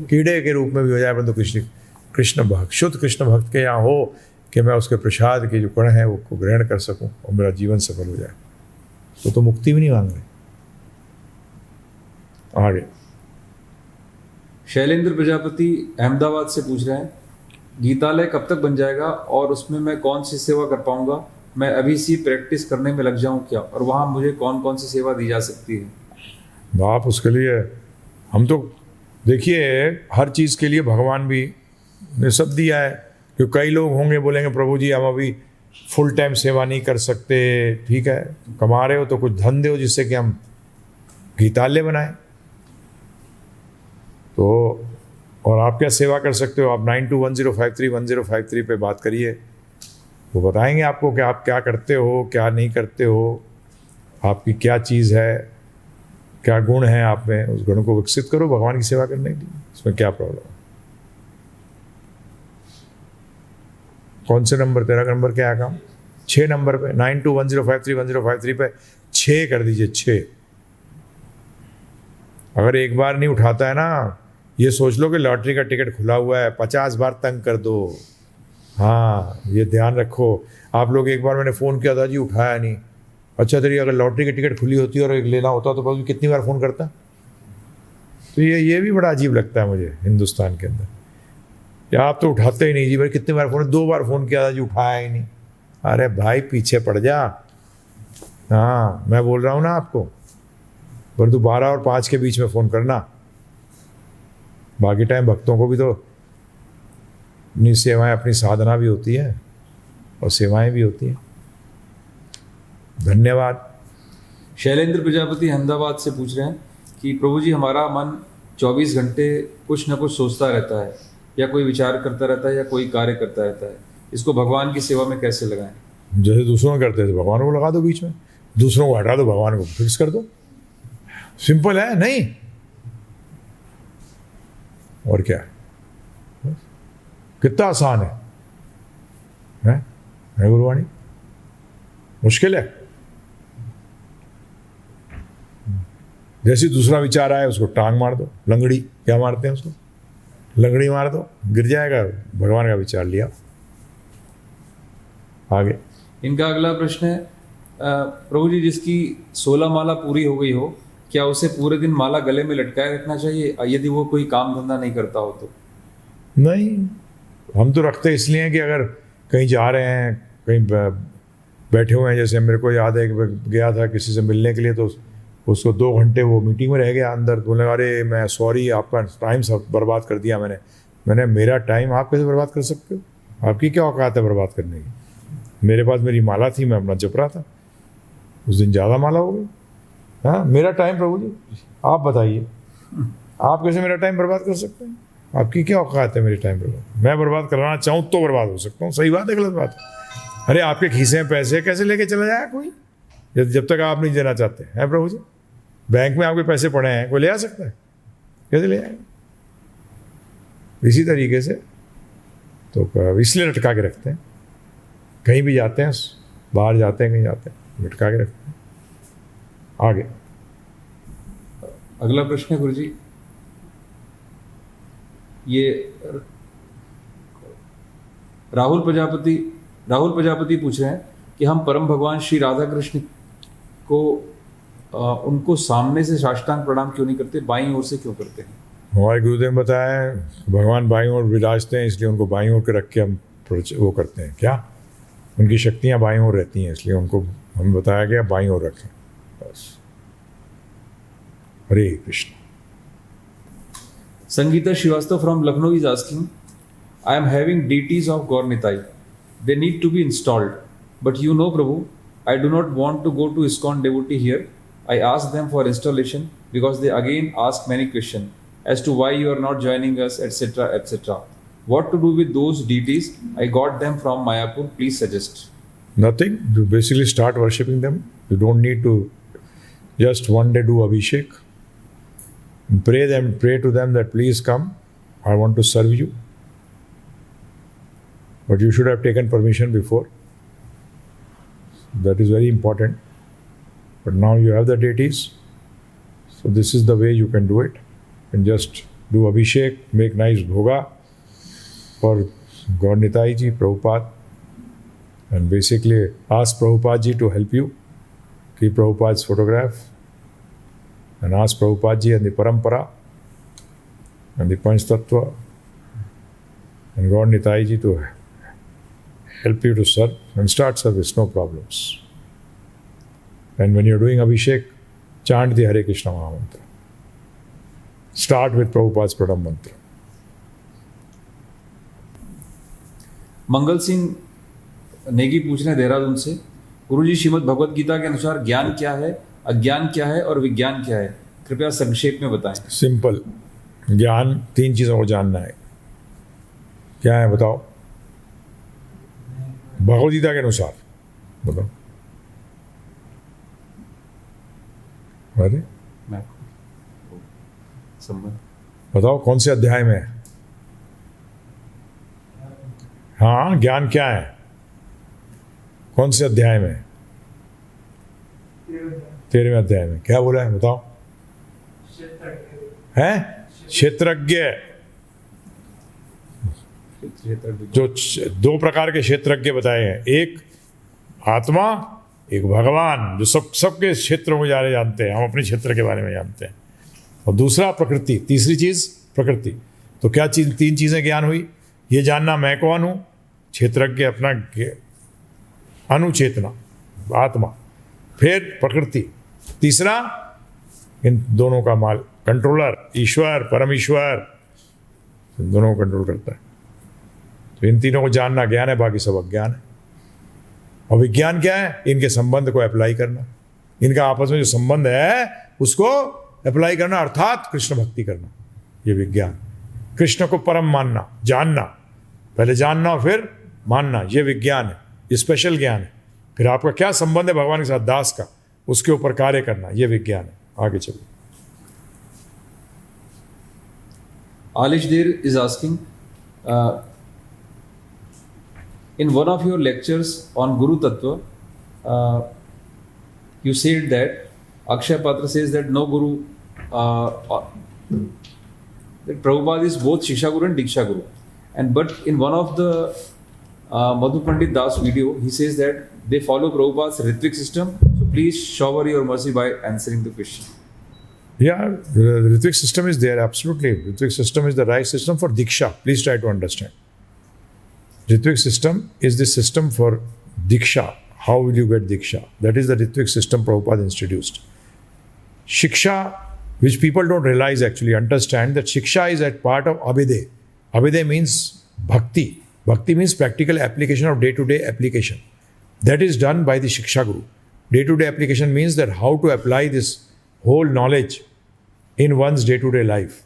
Speaker 1: कीड़े के रूप में भी हो जाए, परंतु कृष्ण भक्त, शुद्ध कृष्ण भक्त के यहाँ हो कि मैं उसके प्रसाद के जो कण है वो को ग्रहण कर सकूं और मेरा जीवन सफल हो जाए। तो मुक्ति भी नहीं मांग रहे। आगे
Speaker 4: शैलेंद्र प्रजापति अहमदाबाद से पूछ रहे हैं, गीतालय कब तक बन जाएगा और उसमें मैं कौन सी सेवा कर पाऊंगा? मैं अभी सी प्रैक्टिस करने में लग जाऊं क्या? और वहाँ मुझे कौन कौन सी सेवा दी जा सकती है?
Speaker 1: आप उसके लिए, हम तो देखिए हर चीज़ के लिए भगवान भी ने सब दिया है। क्योंकि कई लोग होंगे बोलेंगे प्रभु जी हम अभी फुल टाइम सेवा नहीं कर सकते। ठीक है, कमा रहे हो तो कुछ धन दो जिससे कि हम गीतालय बनाएं। तो और आप क्या सेवा कर सकते हो? आप 921053 पे बात करिए, वो बताएंगे आपको कि आप क्या करते हो, क्या नहीं करते हो, आपकी क्या चीज़ है, क्या गुण है आप में, उस गुण को विकसित करो भगवान की सेवा करने के लिए। इसमें क्या प्रॉब्लम है? कौन से नंबर? तेरा नंबर क्या है काम? 6 नंबर पे 921053 पे 6 कर दीजिए। 6 अगर एक बार नहीं उठाता है ना, ये सोच लो कि लॉटरी का टिकट खुला हुआ है, 50 बार तंग कर दो। हाँ, ये ध्यान रखो। आप लोग एक बार मैंने फ़ोन किया था जी, उठाया नहीं। अच्छा तेरी अगर लॉटरी की टिकट खुली होती और एक लेना होता तो बस कितनी बार फ़ोन करता? तो ये भी बड़ा अजीब लगता है मुझे हिंदुस्तान के अंदर। या आप तो उठाते ही नहीं जी, भाई कितनी बार फ़ोन? 2 बार फ़ोन किया था जी, उठाया ही नहीं। अरे भाई पीछे पड़ जा। हाँ, मैं बोल रहा हूँ ना आपको, परंतु 12 और 5 के बीच में फ़ोन करना। बाकी टाइम भक्तों को भी तो अपनी सेवाएं, अपनी साधना भी होती है और सेवाएं भी होती हैं। धन्यवाद।
Speaker 4: शैलेंद्र प्रजापति अहमदाबाद से पूछ रहे हैं कि प्रभु जी हमारा मन 24 घंटे कुछ न कुछ सोचता रहता है या कोई विचार करता रहता है या कोई कार्य करता रहता है, इसको भगवान की सेवा में कैसे लगाएं? जैसे
Speaker 1: दूसरों ने करते थे भगवान को लगा दो बीच में, दूसरों को हटा दो, भगवान को फिक्स कर दो। सिंपल है नहीं? और क्या है? कितना आसान है गुरुवाणी? मुश्किल है? जैसे दूसरा विचार आया उसको टांग मार दो, लंगड़ी क्या मारते हैं उसको, लंगड़ी मार दो, गिर जाएगा। भगवान का विचार लिया। आगे
Speaker 4: इनका अगला प्रश्न है, प्रभु जी जिसकी 16 माला पूरी हो गई हो, क्या उसे पूरे दिन माला गले में लटकाए रखना चाहिए यदि वो कोई काम धंधा नहीं करता हो तो?
Speaker 1: नहीं, हम तो रखते इसलिए हैं कि अगर कहीं जा रहे हैं, कहीं बैठे हुए हैं। जैसे मेरे को याद है कि गया था किसी से मिलने के लिए, तो उसको 2 घंटे वो मीटिंग में रह गया अंदर। बोले अरे मैं सॉरी, आपका टाइम सब बर्बाद कर दिया मैंने। मेरा टाइम आप कैसे बर्बाद कर सकते हो? आपकी क्या औकात है बर्बाद करने की? मेरे पास मेरी माला थी, मैं अपना जप रहा था। उस दिन ज़्यादा माला हो गई। हाँ, मेरा टाइम प्रभु जी आप बताइए, आप कैसे मेरा टाइम बर्बाद कर सकते हैं? आपकी क्या औकात है मेरे टाइम बर्बाद? मैं बर्बाद कराना चाहूँ तो बर्बाद हो सकता हूँ। सही बात है, गलत बात है? अरे आपके खीसे में पैसे कैसे लेके चला जाए कोई, जब तक आप नहीं देना चाहते हैं प्रभु जी? बैंक में आपके पैसे पड़े हैं, कोई ले आ सकता है? कैसे ले आएगा? इसी तरीके से तो इसलिए लटका के रखते हैं। कहीं भी जाते हैं, बाहर जाते हैं, कहीं जाते हैं, लटका के रखते हैं। आगे
Speaker 4: अगला प्रश्न है गुरु जी, ये राहुल प्रजापति पूछ रहे हैं कि हम परम भगवान श्री राधा कृष्ण को उनको सामने से साष्टांग प्रणाम क्यों नहीं करते, बाईं ओर से क्यों करते हैं?
Speaker 1: हमारे गुरुदेव ने बताया है भगवान बाईं ओर विराजते हैं, इसलिए उनको बाईं ओर के रख के हम वो करते हैं। क्या उनकी शक्तियाँ बाईं ओर रहती हैं, इसलिए उनको हम बताया गया बाईं ओर रखें बस। हरे Krishna.
Speaker 4: Sangeeta Srivastava from Lucknow is asking, I am having deities of Gaur Nitai. They need to be installed. But you know, Prabhu, I do not want to go to ISKCON devotee here. I asked them for installation because they again ask many questions as to why you are not joining us, etc. etc. What to do with those deities? I got them from Mayapur. Please suggest.
Speaker 1: Nothing. You basically start worshipping them. You don't need to just one day do Abhishek. Pray to them that please come. I want to serve you. But you should have taken permission before. That is very important. But now you have the deities. So this is the way you can do it. You can just do Abhishek, make nice bhoga for Gaur Nitai ji, Prabhupada. And basically ask Prabhupada ji to help you. Keep Prabhupada's photograph. And ask Prabhupada ji and the Parampara and the Panch Tattva and Gaur Nitai ji to help you to serve and start service, no problems. And when you're doing Abhishek, chant the Hare Krishna Maha Mantra. Start with Prabhupada's Pranam Mantra.
Speaker 4: Mangal Singh Negi पूछ रहे हैं देहरादून से, गुरुजी श्रीमद् भगवद गीता के अनुसार ज्ञान क्या है, अज्ञान क्या है और विज्ञान क्या है, कृपया संक्षेप में बताएं।
Speaker 1: सिंपल। ज्ञान 3 चीजों को जानना है। क्या है बताओ? भगवद गीता के अनुसार बताओ। अरे बताओ कौन से अध्याय में है? हाँ, ज्ञान क्या है? कौन से अध्याय में? 13वें अध्याय में। क्या बोला है बताओ? है क्षेत्रज्ञ। जो 2 प्रकार के क्षेत्रज्ञ बताए हैं, एक आत्मा, एक भगवान, जो सबके क्षेत्रों को जानते हैं, हम अपने क्षेत्र के बारे में जानते हैं, और दूसरा प्रकृति, तीसरी चीज प्रकृति। तो क्या 3 चीजें ज्ञान हुई? ये जानना मैं कौन हूं, क्षेत्रज्ञ अपना अनुचेतना आत्मा, फिर प्रकृति, तीसरा इन दोनों का माल कंट्रोलर ईश्वर परमेश्वर, इन दोनों को कंट्रोल करता है। तो इन तीनों को जानना ज्ञान है, बाकी सब अज्ञान है। और विज्ञान क्या है? इनके संबंध को अप्लाई करना, इनका आपस में जो संबंध है उसको अप्लाई करना, अर्थात कृष्ण भक्ति करना, ये विज्ञान। कृष्ण को परम मानना, जानना, पहले जानना फिर मानना, ये विज्ञान है, ये स्पेशल ज्ञान है। फिर आपका क्या संबंध है भगवान के साथ, दास का, उसके ऊपर कार्य करना, ये विज्ञान है। आगे चलिए।
Speaker 4: Alish Deer is asking, in one of your lectures on Guru Tattva, you said that Akshay Patra says that no Guru, that Prabhupada is both Shiksha Guru and Diksha Guru. And but in one of the Madhu Pandit Das video, he says that they follow Prabhupada's Ritvik system. So please shower your mercy by answering the question.
Speaker 1: Yeah, the Ritvik system is there, absolutely. Ritvik system is the right system for Diksha. Please try to understand. Ritvik system is the system for Diksha. How will you get Diksha? That is the Ritvik system Prabhupada introduced. Shiksha, which people don't realize actually, understand that Shiksha is a part of Abhide. Abhide means Bhakti. Bhakti means practical application of day-to-day application. That is done by the Shiksha Guru. Day-to-day application means that how to apply this whole knowledge in one's day-to-day life.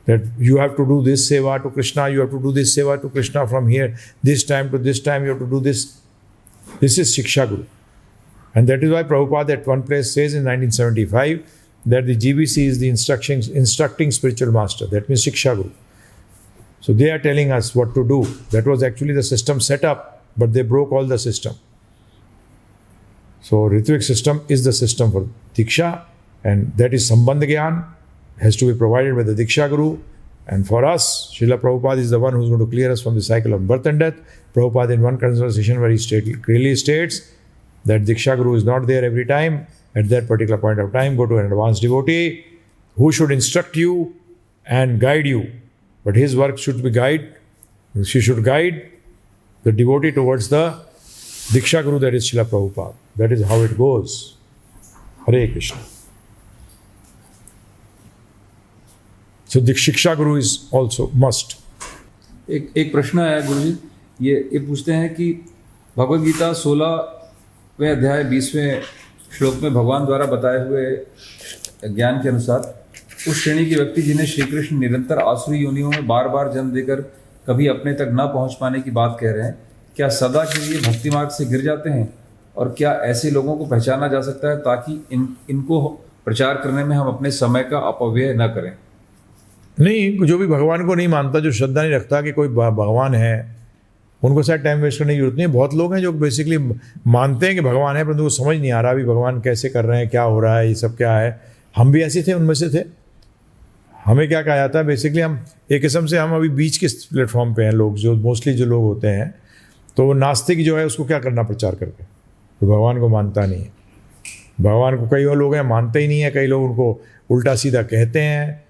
Speaker 1: That you have to do this seva to Krishna, you have to do this seva to Krishna from here, this time to this time, you have to do this. This is Shiksha Guru. And that is why Prabhupada at one place says in 1975 that the GBC is the instructing spiritual master. That means Shiksha Guru. So they are telling us what to do. That was actually the system set up, but they broke all the system. So Ritvik system is the system for Diksha, and that is Sambandh Gyan, has to be provided by the Diksha Guru. And for us, Srila Prabhupada is the one who's going to clear us from the cycle of birth and death. Prabhupada in one conversation where he clearly states that Diksha Guru is not there every time. At that particular point of time, go to an advanced devotee who should instruct you and guide you. But his work should be she should guide the devotee towards the Diksha Guru, that is Srila Prabhupada. That is how it goes. Hare Krishna. So the Shiksha Guru is also must.
Speaker 4: एक प्रश्न आया गुरुजी, ये पूछते हैं कि भगवद गीता 16वें अध्याय 20वें श्लोक में भगवान द्वारा बताए हुए ज्ञान के अनुसार उस श्रेणी के व्यक्ति जिन्हें श्री कृष्ण निरंतर आसुरी योनियों में बार बार जन्म देकर कभी अपने तक न पहुंच पाने की बात कह रहे हैं, क्या सदा के लिए भक्ति मार्ग से गिर जाते हैं? और क्या ऐसे लोगों को पहचाना जा सकता है ताकि इनको प्रचार करने में हम अपने समय का अपव्यय न करें?
Speaker 1: नहीं, जो भी भगवान को नहीं मानता, जो श्रद्धा नहीं रखता कि कोई भगवान है, उनको शायद टाइम वेस्ट करने की जरूरत नहीं है। बहुत लोग हैं जो बेसिकली मानते हैं कि भगवान है, परंतु वो समझ नहीं आ रहा अभी भगवान कैसे कर रहे हैं, क्या हो रहा है, ये सब क्या है। हम भी ऐसे थे, उनमें से थे। हमें क्या कहा जाता है, बेसिकली हम एक किस्म से हम अभी बीच के प्लेटफॉर्म पे हैं। लोग जो मोस्टली जो लोग होते हैं, तो वो नास्तिक जो है उसको क्या करना प्रचार करके, तो भगवान को मानता नहीं है। भगवान को कई और लोग हैं मानते ही नहीं है, कई लोग उनको उल्टा सीधा कहते हैं,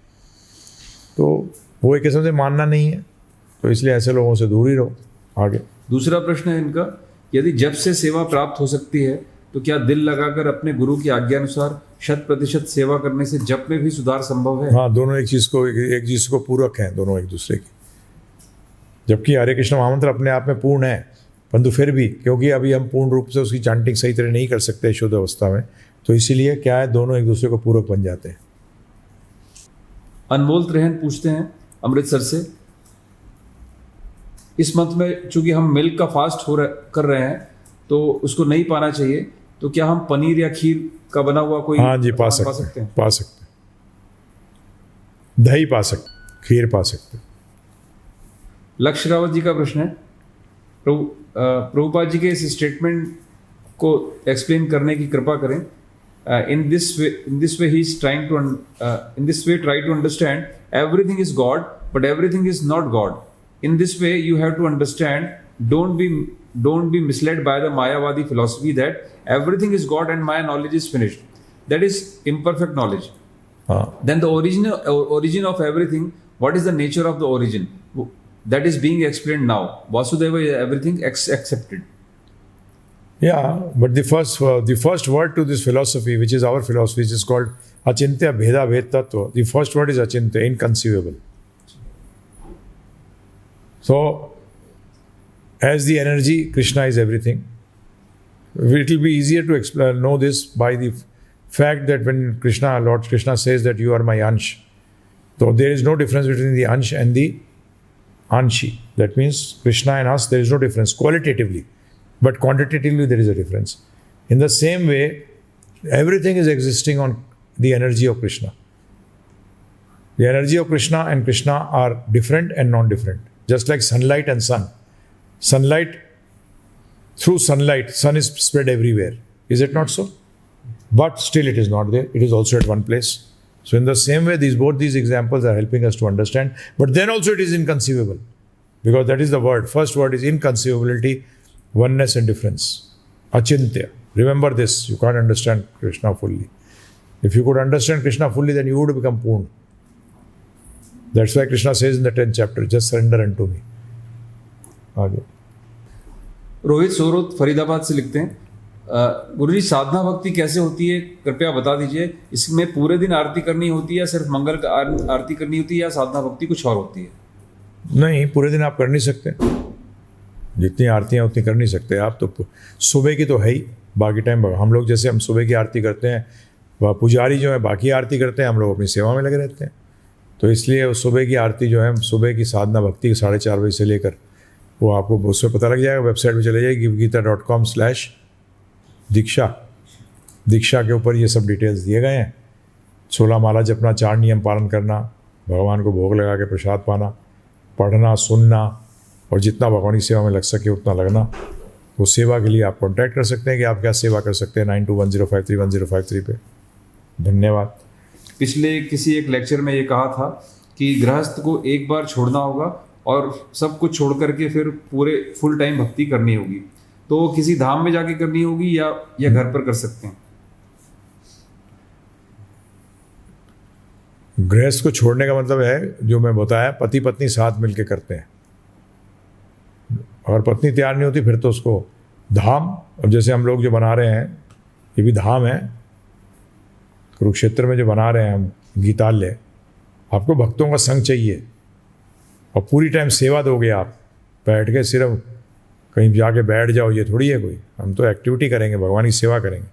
Speaker 1: तो वो एक किस्म से मानना नहीं है। तो इसलिए ऐसे लोगों से दूर ही रहो। आगे
Speaker 4: दूसरा प्रश्न है इनका, यदि जप से सेवा प्राप्त हो सकती है तो क्या दिल लगाकर अपने गुरु की आज्ञा अनुसार 100% सेवा करने से जप में भी सुधार संभव है?
Speaker 1: हाँ, दोनों एक चीज़ को पूरक हैं, दोनों एक दूसरे की। जबकि हरे कृष्ण महामंत्र अपने आप में पूर्ण है, परंतु फिर भी क्योंकि अभी हम पूर्ण रूप से उसकी चांटिंग सही तरह नहीं कर सकते शुद्ध अवस्था में, तो इसीलिए क्या है, दोनों एक दूसरे को पूरक बन जाते हैं।
Speaker 4: अनमोल त्रेहन पूछते हैं अमृतसर से, इस मंथ में चूंकि हम मिल्क का फास्ट कर रहे हैं तो उसको नहीं पाना चाहिए, तो क्या हम पनीर या खीर का बना हुआ कोई
Speaker 1: हाँ जी, पा सकते हैं। दही पा सकते, खीर पा सकते।
Speaker 4: लक्ष्य रावत जी का प्रश्न है, प्रभुपाद जी के इस स्टेटमेंट को एक्सप्लेन करने की कृपा करें। In this way he is trying to try to understand everything is God, but everything is not God. In this way you have to understand, don't be misled by the Mayavadi philosophy that everything is God and my knowledge is finished. That is imperfect knowledge. Then the origin of everything, what is the nature of the origin? That is being explained now. Vasudeva is everything accepted.
Speaker 1: Yeah, but the first word to this philosophy, which is our philosophy, which is called Achintya Bheda Bhed Tattva. The first word is Achintya, inconceivable. So, as the energy, Krishna is everything. It will be easier to know this by the fact that when Lord Krishna says that you are my Ansh, so there is no difference between the Ansh and the Anshi. That means Krishna and us, there is no difference qualitatively. But quantitatively there is a difference. In the same way, everything is existing on the energy of Krishna. The energy of Krishna and Krishna are different and non-different. Just like sunlight and sun. Through sunlight, sun is spread everywhere. Is it not so? But still it is not there. It is also at one place. So in the same way, both these examples are helping us to understand. But then also it is inconceivable. Because that is the word. First word is inconceivability, oneness and difference. Achintya. Remember this. You can't understand Krishna fully. If you could understand Krishna fully, then you would become Purna. That's why Krishna says in the 10th chapter, just surrender unto me. आगे
Speaker 4: रोहित सोरोत फरीदाबाद से लिखते हैं, गुरुजी साधना भक्ति कैसे होती है, कृपया बता दीजिए। इसमें पूरे दिन आरती करनी होती है या सिर्फ मंगल का आरती करनी होती है, या साधना भक्ति कुछ और होती है?
Speaker 1: नहीं, पूरे दिन आप कर नहीं सकते। जितनी आरतियाँ उतनी कर नहीं सकते आप। तो सुबह की तो है ही, बाकी टाइम हम लोग जैसे हम सुबह की आरती करते हैं, वह पुजारी जो है बाकी आरती करते हैं, हम लोग अपनी सेवा में लगे रहते हैं। तो इसलिए सुबह की आरती जो है, सुबह की साधना भक्ति 4:30 बजे से लेकर, वो आपको उसमें पता लग जाएगा। वेबसाइट पे चले जाइए givgita.com/दीक्षा। दीक्षा के ऊपर ये सब डिटेल्स दिए गए हैं। 16 माला जपना, 4 नियम पालन करना, भगवान को भोग लगा के प्रसाद पाना, पढ़ना, सुनना, और जितना भगवान की सेवा में लग सके उतना लगना। वो सेवा के लिए आप कॉन्टैक्ट कर सकते हैं कि आप क्या सेवा कर सकते हैं 9210531053 पे। धन्यवाद।
Speaker 4: पिछले किसी एक लेक्चर में ये कहा था कि गृहस्थ को एक बार छोड़ना होगा और सब कुछ छोड़ करके फिर पूरे फुल टाइम भक्ति करनी होगी। तो किसी धाम में जाके करनी होगी या घर पर कर सकते हैं?
Speaker 1: गृहस्थ को छोड़ने का मतलब है, जो मैं बताया, पति पत्नी साथ मिलके करते हैं। और पत्नी तैयार नहीं होती फिर तो उसको धाम, अब जैसे हम लोग जो बना रहे हैं ये भी धाम है, कुरुक्षेत्र में जो बना रहे हैं हम गीतालय, आपको भक्तों का संग चाहिए और पूरी टाइम सेवा दोगे आप, बैठ के सिर्फ कहीं जाके बैठ जाओ, ये थोड़ी है कोई। हम तो एक्टिविटी करेंगे, भगवान की सेवा करेंगे।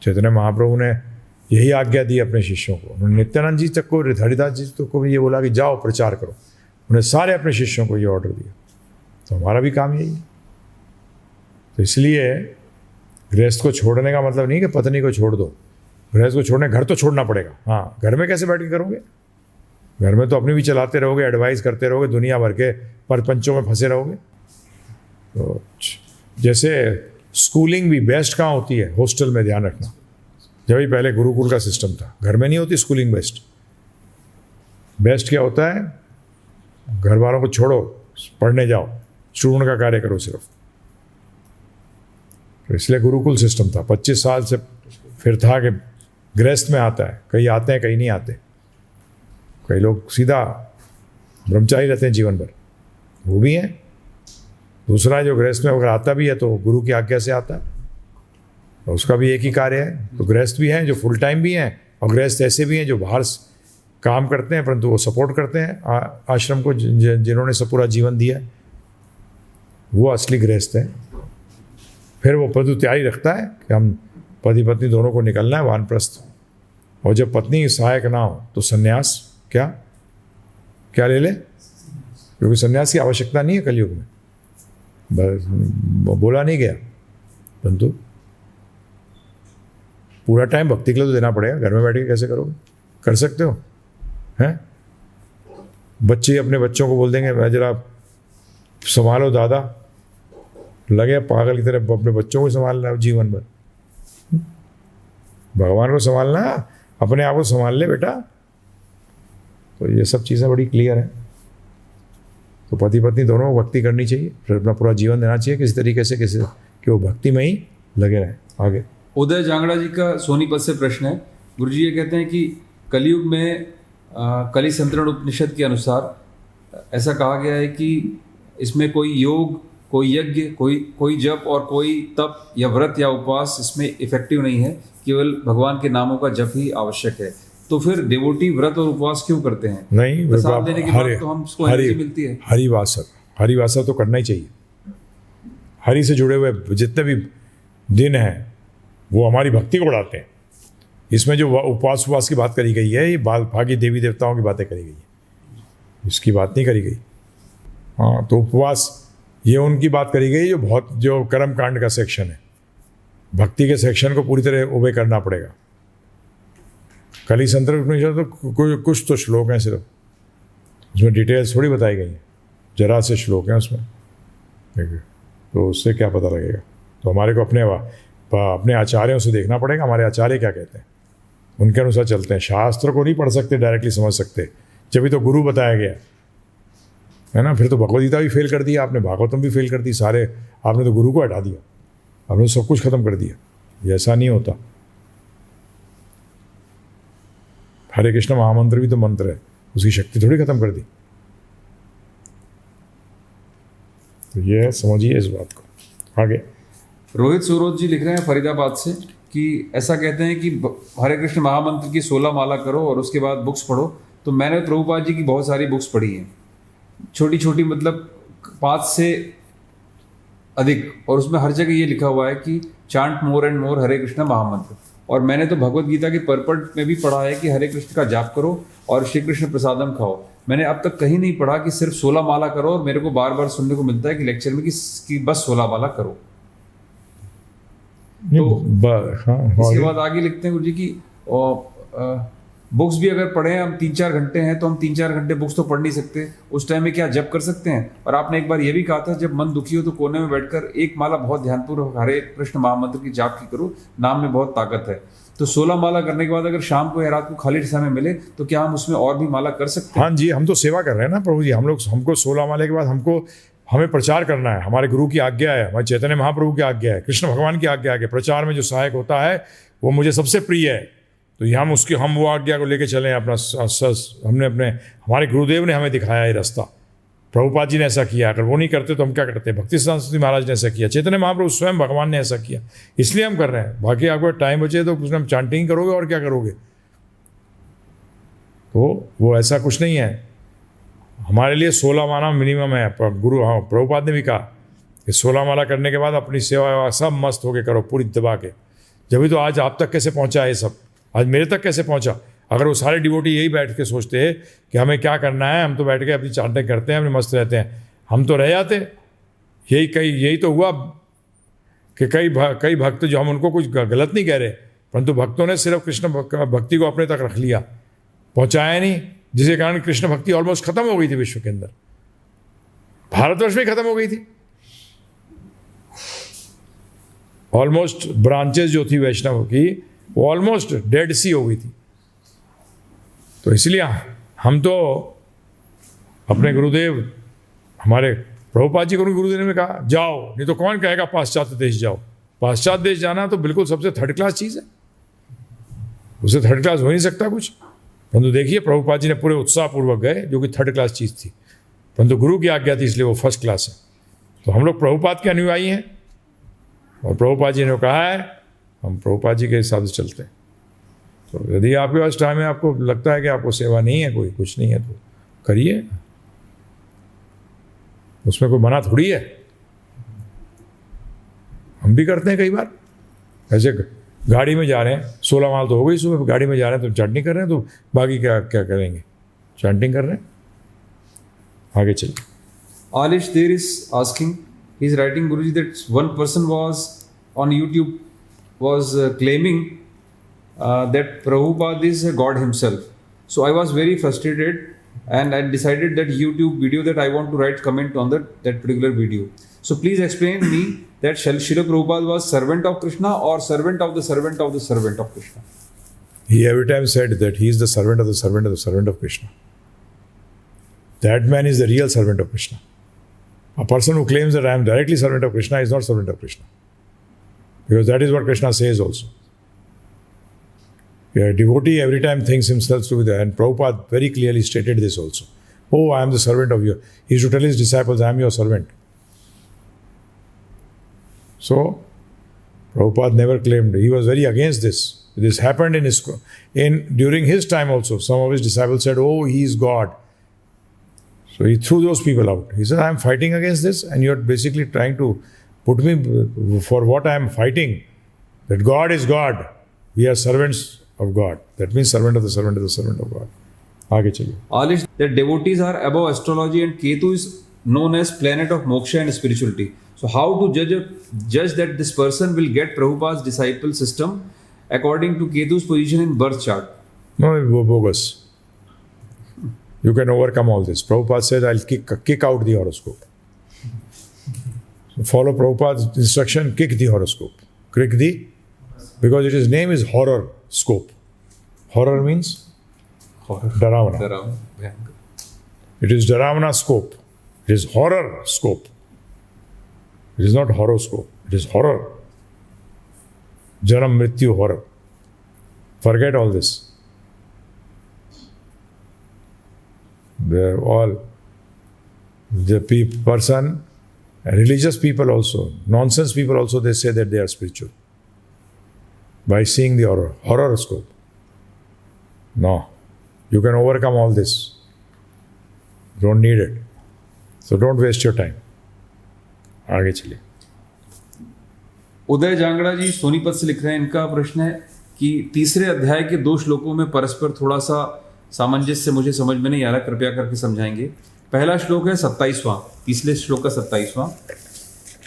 Speaker 1: चैतन्य महाप्रभु ने यही आज्ञा दी अपने शिष्यों को। उन्होंने नित्यानंद जी तक को, हरिदास जी तक को भी ये बोला कि जाओ प्रचार करो। उन्हें सारे अपने शिष्यों को ये ऑर्डर दिया। तो हमारा भी काम यही है। तो इसलिए गृहस्थ को छोड़ने का मतलब नहीं कि पत्नी को छोड़ दो। गृहस्थ को छोड़ने, घर तो छोड़ना पड़ेगा। हाँ, घर में कैसे बैठ के करोगे? घर में तो अपनी भी चलाते रहोगे, एडवाइस करते रहोगे, दुनिया भर के परपंचों में फंसे रहोगे। तो जैसे स्कूलिंग भी बेस्ट कहाँ होती है? हॉस्टल में, ध्यान रखना। जब ही पहले गुरुकुल का सिस्टम था, घर में नहीं होती स्कूलिंग बेस्ट। बेस्ट क्या होता है? घर वालों को छोड़ो, पढ़ने जाओ, श्रवण का कार्य करो सिर्फ। तो इसलिए गुरुकुल सिस्टम था। 25 साल से फिर था कि गृहस्थ में आता है, कहीं आते हैं कहीं नहीं आते। कई लोग सीधा ब्रह्मचारी रहते हैं जीवन भर, वो भी हैं। दूसरा जो गृहस्थ में अगर आता भी है तो गुरु की आज्ञा से आता है, और उसका भी एक ही कार्य है। तो गृहस्थ भी हैं जो फुल टाइम भी हैं, और गृहस्थ ऐसे भी हैं जो बाहर काम करते हैं परंतु वो सपोर्ट करते हैं आश्रम को, जिन्होंने सब पूरा जीवन दिया, वो असली गृहस्थ है। फिर वो पद तैयारी रखता है कि हम पति पत्नी दोनों को निकलना है वानप्रस्थ। और जब पत्नी सहायक ना हो तो सन्यास क्या ले ले, क्योंकि सन्यास की आवश्यकता नहीं है कलयुग में। बोला नहीं गया, परंतु पूरा टाइम भक्ति के लिए तो देना पड़ेगा। घर में बैठ के कैसे करोगे? कर सकते हो हैं? बच्चे अपने बच्चों को बोल देंगे मैं जरा संभालो दादा, लगे पागल की तरह अपने बच्चों को संभालना जीवन भर। भगवान को संभालना, अपने आप को संभाल ले बेटा। तो ये सब चीज़ें बड़ी क्लियर हैं। तो पति पत्नी दोनों को भक्ति करनी चाहिए, फिर अपना पूरा जीवन देना चाहिए किसी तरीके से, कि वो भक्ति में ही लगे रहें। आगे
Speaker 4: उदय जांगड़ा जी का सोनीपत से प्रश्न है। गुरुजी ये कहते हैं कि कलयुग में कली संतरण उपनिषद के अनुसार ऐसा कहा गया है कि इसमें कोई योग, कोई यज्ञ, कोई जप और कोई तप या व्रत या उपवास इसमें इफेक्टिव नहीं है, केवल भगवान के नामों का जप ही आवश्यक है। तो फिर डिवोटी व्रत और उपवास क्यों करते हैं?
Speaker 1: नहीं,
Speaker 4: प्रसाद देने के बाद तो हमको एनर्जी मिलती है।
Speaker 1: हरिवासर तो करना ही चाहिए। हरि से जुड़े हुए जितने भी दिन हैं वो हमारी भक्ति को बढ़ाते हैं। इसमें जो उपवास की बात करी गई है, ये भागी देवी देवताओं की बातें करी गई है, इसकी बात नहीं करी गई। हाँ, तो उपवास ये उनकी बात करी गई जो कर्म कांड का सेक्शन है। भक्ति के सेक्शन को पूरी तरह ओबे करना पड़ेगा। कली संतरण उपनिषद तो कुछ तो श्लोक हैं सिर्फ, उसमें डिटेल्स थोड़ी बताई गई हैं, जरा से श्लोक हैं उसमें, देखिए। तो उससे क्या पता लगेगा? तो हमारे को अपने आचार्यों से देखना पड़ेगा, हमारे आचार्य क्या कहते हैं, उनके अनुसार चलते हैं। शास्त्र को नहीं पढ़ सकते, डायरेक्टली समझ सकते, जब भी तो गुरु बताया गया है ना। फिर तो भगवदगीता भी फेल कर दिया आपने, भागवतम भी फेल कर दी, सारे आपने तो गुरु को हटा दिया, आपने सब कुछ खत्म कर दिया। ये ऐसा नहीं होता। हरे कृष्ण महामंत्र भी तो मंत्र है, उसकी शक्ति थोड़ी खत्म कर दी। तो ये समझिए इस बात को। आगे
Speaker 4: रोहित सूरोज जी लिख रहे हैं फरीदाबाद से कि ऐसा कहते हैं कि हरे कृष्ण महामंत्र की 16 माला करो और उसके बाद बुक्स पढ़ो। तो मैंने प्रभुपाद जी की बहुत सारी बुक्स पढ़ी हैं, छोटी छोटी, मतलब 5 से अधिक, और उसमें हर जगह ये लिखा हुआ है कि चांट मोर एंड मोर हरे कृष्ण महामंत्र। और मैंने तो भगवत गीता के पर्पट में भी पढ़ा है कि हरे कृष्ण का जाप करो और श्री कृष्ण प्रसादम खाओ। मैंने अब तक कहीं नहीं पढ़ा कि सिर्फ 16 माला करो, और मेरे को बार बार सुनने को मिलता है कि लेक्चर में कि बस 16 माला करो। तो
Speaker 1: हाँ,
Speaker 4: इसके बाद आगे लिखते हैं गुरु जी की बुक्स भी अगर पढ़ें हम 3-4 घंटे हैं तो हम 3-4 घंटे बुक्स तो पढ़ नहीं सकते, उस टाइम में क्या जप कर सकते हैं? और आपने एक बार ये भी कहा था जब मन दुखी हो तो कोने में बैठकर एक माला बहुत ध्यानपूर्वक हरे कृष्ण महामंत्र की जाप की करो, नाम में बहुत ताकत है। तो 16 माला करने के बाद अगर शाम को या रात को खाली समय मिले तो क्या हम उसमें और भी माला कर सकते हैं?
Speaker 1: हाँ जी, हम तो सेवा कर रहे हैं ना प्रभु जी। हमको 16 माले के बाद हमें प्रचार करना है। हमारे गुरु की आज्ञा है, हमारे चैतन्य महाप्रभु की आज्ञा है, कृष्ण भगवान की आज्ञा है कि प्रचार में जो सहायक होता है वो मुझे सबसे प्रिय है। तो ये हम वो आज्ञा को लेके चलें अपना हमारे गुरुदेव ने हमें दिखाया ये रास्ता। प्रभुपाद जी ने ऐसा किया, अगर वो नहीं करते तो हम क्या करते? भक्ति सरस्वती महाराज ने ऐसा किया, चैतन्य महाप्रभु स्वयं भगवान ने ऐसा किया, इसलिए हम कर रहे हैं। बाकी आपको टाइम बचे तो उसमें हम चांटिंग करोगे और क्या करोगे? तो वो ऐसा कुछ नहीं है। हमारे लिए 16 माला मिनिमम है। प्रभुपाद ने भी कहा कि 16 माला करने के बाद अपनी सेवा सब मस्त होके करो पूरी दबा के। जब तो आज आप तक कैसे पहुंचा है सब, आज मेरे तक कैसे पहुंचा? अगर वो सारे डिवोटी यही बैठ के सोचते हैं कि हमें क्या करना है, हम तो बैठ के अपनी चांटिंग करते हैं, अपने मस्त रहते हैं, हम तो रह जाते। यही तो हुआ कि कई भक्त जो हम उनको कुछ गलत नहीं कह रहे, परंतु भक्तों ने सिर्फ कृष्ण भक्ति को अपने तक रख लिया, पहुंचाया नहीं, जिसके कारण कृष्ण भक्ति ऑलमोस्ट खत्म हो गई थी विश्व के अंदर। भारतवर्ष में खत्म हो गई थी। ऑलमोस्ट ब्रांचेस जो थी वैष्णव की वो ऑलमोस्ट डेड सी हो गई थी। तो इसलिए हम तो अपने गुरुदेव, हमारे प्रभुपाद जी को गुरुदेव ने कहा जाओ, नहीं तो कौन कहेगा पाश्चात्य देश जाओ। पाश्चात्य देश जाना तो बिल्कुल सबसे थर्ड क्लास चीज़ है, उससे थर्ड क्लास हो नहीं सकता कुछ। परंतु देखिए प्रभुपाद जी ने पूरे उत्साहपूर्वक गए, जो कि थर्ड क्लास चीज़ थी, परंतु गुरु की आज्ञा थी इसलिए वो फर्स्ट क्लास है। तो हम लोग प्रभुपाद के अनुयायी हैं और प्रभुपाद जी ने कहा है, हम प्रभुपाद जी के हिसाब से चलते हैं। तो यदि आपके पास टाइम है, आपको लगता है कि आपको सेवा नहीं है, कोई कुछ नहीं है, तो करिए, उसमें कोई मना थोड़ी है। हम भी करते हैं कई बार ऐसे, गाड़ी में जा रहे हैं, 16 माल तो हो गई सुबह, गाड़ी में जा रहे हैं तो चांटिंग कर रहे हैं, तो बाकी क्या करेंगे? चांटिंग कर रहे हैं। आगे चलिए।
Speaker 4: Alish there is asking, he is writing, Guruji, that one person was on YouTube was claiming that Prabhupada is a God himself. So I was very frustrated and I decided that YouTube video that I want to write comment on that particular video. So please explain me that Srila Prabhupada was servant of Krishna or servant of the servant of the servant of Krishna?
Speaker 1: He every time said that he is the servant of the servant of the servant of Krishna. That man is the real servant of Krishna. A person who claims that I am directly servant of Krishna is not servant of Krishna. Because that is what Krishna says also. A devotee every time thinks himself to be there, and Prabhupada very clearly stated this also. Oh, I am the servant of you. He used to tell his disciples, I am your servant. So, Prabhupada never claimed. He was very against this. This happened during his time also. Some of his disciples said, oh, he is God. So he threw those people out. He said, I am fighting against this, and you are basically trying to put me for what I am fighting. That God is God. We are servants of God. That means servant of the servant of the servant of God. आगे चलिए.
Speaker 4: Alish, that devotees are above astrology and Ketu is known as planet of moksha and spirituality. So how to judge that this person will get Prabhupada's disciple system according to Ketu's position in birth chart?
Speaker 1: No, bogus. You can overcome all this. Prabhupada said, I'll kick out the horoscope. So follow Prabhupada's instruction, kick the horoscope. Because his name is horror scope. Horror means?
Speaker 4: Horror.
Speaker 1: Dharavana. It is Dharavana scope. It is horror scope. It is not horoscope. It is horror. Janam Mrityu horror. Forget all this. The person, religious people also, nonsense people also, they say that they are spiritual by seeing the horoscope. No, you can overcome all this. Don't need it. So don't waste your time. आगे चलिए.
Speaker 4: उदय जांगड़ा जी सोनीपत से लिख रहे हैं, इनका प्रश्न है कि तीसरे अध्याय के 2 श्लोकों में परस्पर थोड़ा सा सामंजस्य मुझे समझ में नहीं आ रहा, कृपया करके समझाएंगे. पहला श्लोक है 27वां, तीसरे श्लोक का 27वां,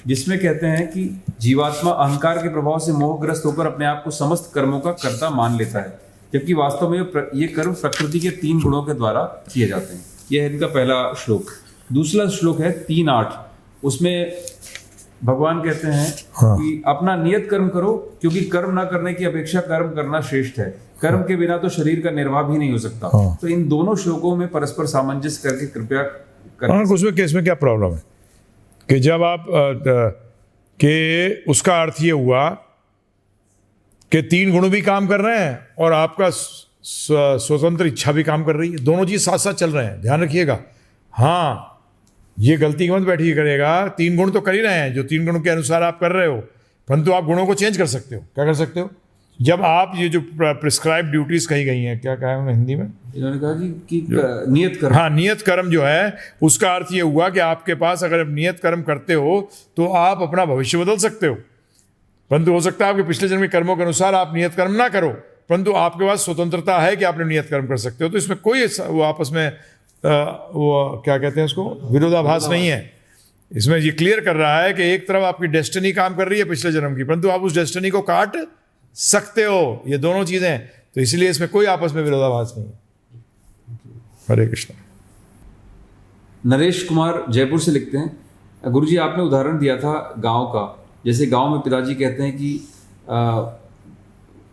Speaker 4: जिसमें कहते हैं कि जीवात्मा अहंकार के प्रभाव से मोहग्रस्त होकर अपने आप को समस्त कर्मों का कर्ता मान लेता है. जबकि वास्तव में ये कर्म प्रकृति के 3 गुणों के द्वारा किए जाते हैं। यह है इनका पहला श्लोक। दूसरा श्लोक है 3:8, उसमें भगवान कहते हैं कि अपना नियत कर्म करो, क्योंकि कर्म ना करने की अपेक्षा कर्म करना श्रेष्ठ है। कर्म के बिना तो शरीर का निर्वाह भी नहीं हो सकता। तो इन दोनों श्लोकों में परस्पर सामंजस्य करके कृपया करें।
Speaker 1: उसमें केस में क्या प्रॉब्लम है कि जब आप कि उसका अर्थ ये हुआ कि 3 गुण भी काम कर रहे हैं और आपका स्वतंत्र इच्छा भी काम कर रही है, दोनों चीज साथ साथ चल रहे हैं, ध्यान रखिएगा। हाँ, ये गलती मत बैठिए करेगा, 3 गुण तो कर ही रहे हैं जो 3 गुणों के अनुसार आप कर रहे हो, परंतु आप गुणों को चेंज कर सकते हो। क्या कर सकते हो? जब आप ये जो प्रिस्क्राइब ड्यूटीज कही गई हैं, क्या कहा है हिंदी में?
Speaker 4: इन्होंने कहा कि नियत कर्म।
Speaker 1: हाँ, नियत कर्म जो है उसका अर्थ ये हुआ कि आपके पास अगर आप नियत कर्म करते हो तो आप अपना भविष्य बदल सकते हो। परंतु हो सकता है आपके पिछले जन्म के कर्मों के अनुसार आप नियत कर्म ना करो, परंतु आपके पास स्वतंत्रता है कि आपने नियत कर्म कर सकते हो। तो इसमें कोई वो आपस में वो क्या कहते हैं उसको, विरोधाभास नहीं है। इसमें ये क्लियर कर रहा है कि एक तरफ आपकी डेस्टिनी काम कर रही है पिछले जन्म की, परंतु आप उस डेस्टिनी को काट सकते हो। ये दोनों चीजें, तो इसलिए इसमें कोई आपस में विरोधाभास नहीं है। हरे कृष्ण।
Speaker 4: नरेश कुमार जयपुर से लिखते हैं, गुरुजी आपने उदाहरण दिया था गांव का, जैसे गांव में पिताजी कहते हैं कि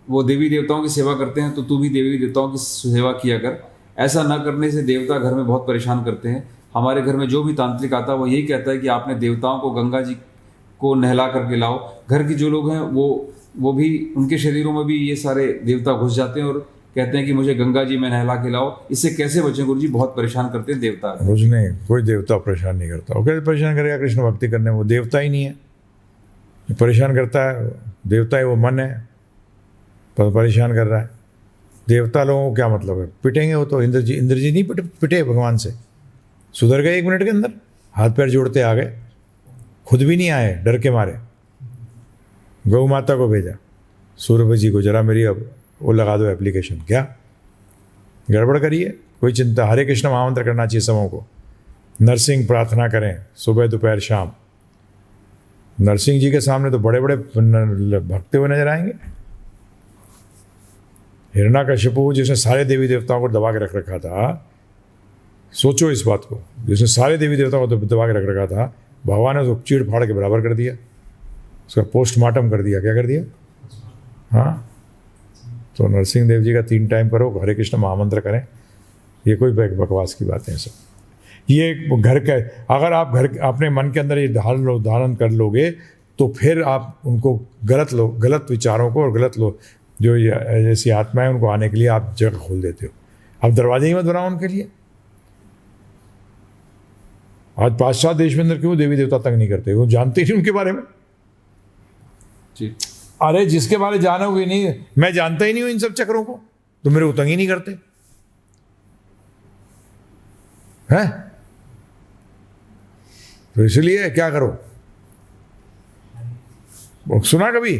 Speaker 4: वो देवी देवताओं की सेवा करते हैं तो तू भी देवी देवताओं की सेवा किया कर। ऐसा न करने से देवता घर में बहुत परेशान करते हैं। हमारे घर में जो भी तांत्रिक आता है वो यही कहता है कि आपने देवताओं को गंगा जी को नहला करके लाओ। घर के जो लोग हैं वो भी, उनके शरीरों में भी ये सारे देवता घुस जाते हैं और कहते हैं कि मुझे गंगा जी में नहला के लाओ। इससे कैसे बचें गुरुजी? बहुत परेशान करते हैं देवता।
Speaker 1: कुछ नहीं, कोई देवता परेशान नहीं करता। वो कैसे परेशान करेगा? कृष्ण भक्ति करने में वो देवता ही नहीं है, परेशान करता है देवता है, वो मन है पर परेशान कर रहा है। देवता लोगों को क्या मतलब है? पिटेंगे वो तो। इंद्र जी नहीं पिटे भगवान से, सुधर गए 1 मिनट के अंदर, हाथ पैर जोड़ते आ गए, खुद भी नहीं आए, डर के मारे। गौ माता को भेजा, सूर्य जी को, जरा मेरी अब वो लगा दो एप्लीकेशन। क्या गड़बड़ करिए? कोई चिंता। हरे कृष्ण महामंत्र करना चाहिए सबों को। नरसिंह प्रार्थना करें सुबह दोपहर शाम। नरसिंह जी के सामने तो बड़े बड़े भक्ते हुए नजर आएंगे। हिरण्यकशिपु जिसने सारे देवी देवताओं को दबा के रख रखा था, सोचो इस बात को, जिसने सारे देवी देवताओं को दबा के रख रखा था, भगवान ने उसको चीड़ फाड़ के बराबर कर दिया, उसका पोस्टमार्टम कर दिया। क्या कर दिया? हाँ, तो नरसिंह देव जी का 3 टाइम करो, हरे कृष्ण महामंत्र करें। ये कोई बकवास की बातें हैं सब। ये घर का, अगर आप घर अपने मन के अंदर ये धारण कर लोगे तो फिर आप उनको गलत विचारों को और गलत जो जैसी आत्माएं उनको आने के लिए आप जगह खोल देते हो। आप दरवाजे ही मत बनाओ उनके लिए। आज पाश्चात्य देश में अंदर क्यों देवी देवता तंग नहीं करते? वो जानते ही उनके बारे में
Speaker 4: जी।
Speaker 1: अरे जिसके बारे जानोगे नहीं, मैं जानता ही नहीं हूं इन सब चक्रों को, तो मेरे को तंग ही नहीं करते हैं। तो इसलिए क्या करो? सुना कभी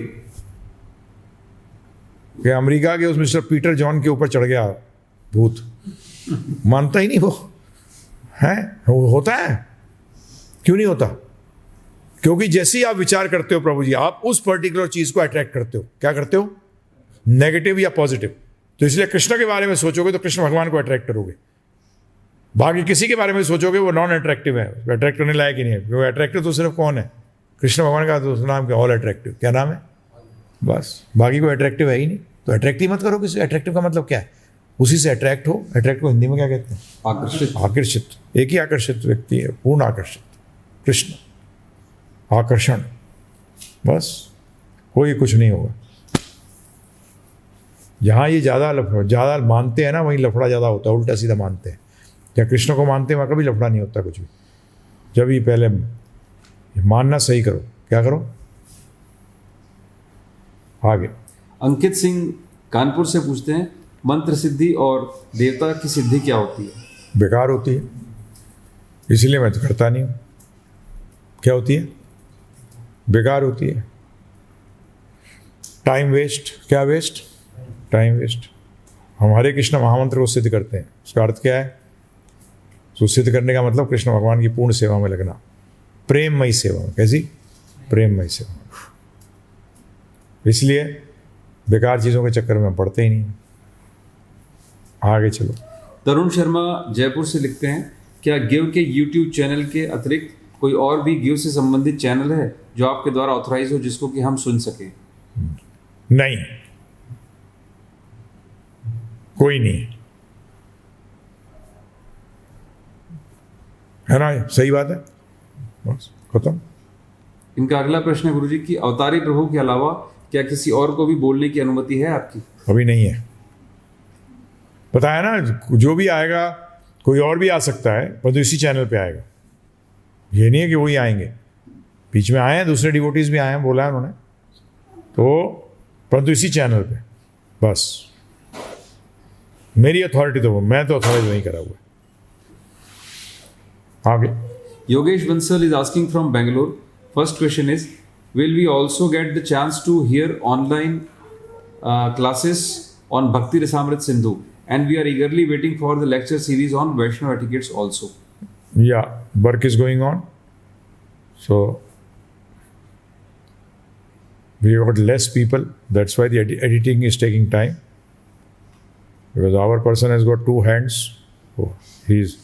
Speaker 1: कि अमेरिका के उस मिस्टर पीटर जॉन के ऊपर चढ़ गया भूत? मानता ही नहीं वो है। होता है? क्यों नहीं होता? क्योंकि जैसे ही आप विचार करते हो प्रभु जी, आप उस पर्टिकुलर चीज को अट्रैक्ट करते हो। क्या करते हो? नेगेटिव या पॉजिटिव। तो इसलिए कृष्ण के बारे में सोचोगे तो कृष्ण भगवान को अट्रैक्ट करोगे। बाकी किसी के बारे में सोचोगे वो नॉन अट्रैक्टिव है, अट्रैक्ट करने लायक ही नहीं है। क्योंकि अट्रैक्टिव तो सिर्फ कौन है? कृष्ण भगवान का तो नाम क्या? All attractive. क्या नाम है? बस, बाकी कोई अट्रैक्टिव है ही नहीं। तो अट्रैक्ट ही मत करो किसी। अट्रैक्टिव का मतलब क्या है? उसी से अट्रैक्ट हो। अट्रैक्ट को हिंदी में क्या कहते हैं?
Speaker 4: आकर्षित।
Speaker 1: आकर्षित। एक ही आकर्षित व्यक्ति है, पूर्ण आकर्षित, कृष्ण। आकर्षण, बस, कोई कुछ नहीं होगा। जहाँ ये ज़्यादा मानते हैं ना, वहीं लफड़ा ज़्यादा होता है। उल्टा सीधा मानते हैं। क्या कृष्ण को मानते हैं वहाँ कभी लफड़ा नहीं होता कुछ भी। जब ही पहले मानना सही करो। क्या करो? आगे
Speaker 4: अंकित सिंह कानपुर से पूछते हैं, मंत्र सिद्धि और देवता की सिद्धि क्या होती है?
Speaker 1: बेकार होती है, इसलिए मैं तो करता नहीं हूँ। क्या होती है? बेकार होती है। Time waste. क्या वेस्ट? Time waste. हम हरे कृष्ण महामंत्र को सिद्ध करते हैं, उसका अर्थ क्या है? तो सिद्ध करने का मतलब कृष्ण भगवान की पूर्ण सेवा में लगना, प्रेममयी सेवा में। कैसी? प्रेममयी सेवा। इसलिए बेकार चीज़ों के चक्कर में हम पड़ते ही नहीं। आगे चलो।
Speaker 4: तरुण शर्मा जयपुर से लिखते हैं, क्या गिव के यूट्यूब चैनल के अतिरिक्त कोई और भी गिव से संबंधित चैनल है जो आपके द्वारा ऑथराइज हो, जिसको कि हम सुन सकें?
Speaker 1: नहीं, कोई नहीं है ना, सही बात है, बस खत्म।
Speaker 4: इनका अगला प्रश्न है गुरुजी कि अवतारी प्रभु के अलावा क्या किसी और को भी बोलने की अनुमति है आपकी?
Speaker 1: अभी नहीं है, बताया ना, जो भी आएगा कोई और भी आ सकता है, पर तो इसी चैनल पे आएगा। ये नहीं है कि वही आएंगे, बीच में आए हैं दूसरे डिवोटीज भी आए हैं, बोला है उन्होंने, तो परंतु इसी चैनल पे बस। मेरी अथॉरिटी तो मैं तो अथॉराइज नहीं करा हुआ। आगे
Speaker 4: Yogesh Bansal is asking from Bangalore. First question is, will we also get the chance to hear online classes on Bhakti Rasamrit Sindhu? And we are eagerly waiting for the lecture series on Vaishnava etiquettes also.
Speaker 1: Yeah, work is going on. So we have got less people. That's why the editing is taking time. Because our person has got 2 hands. So he's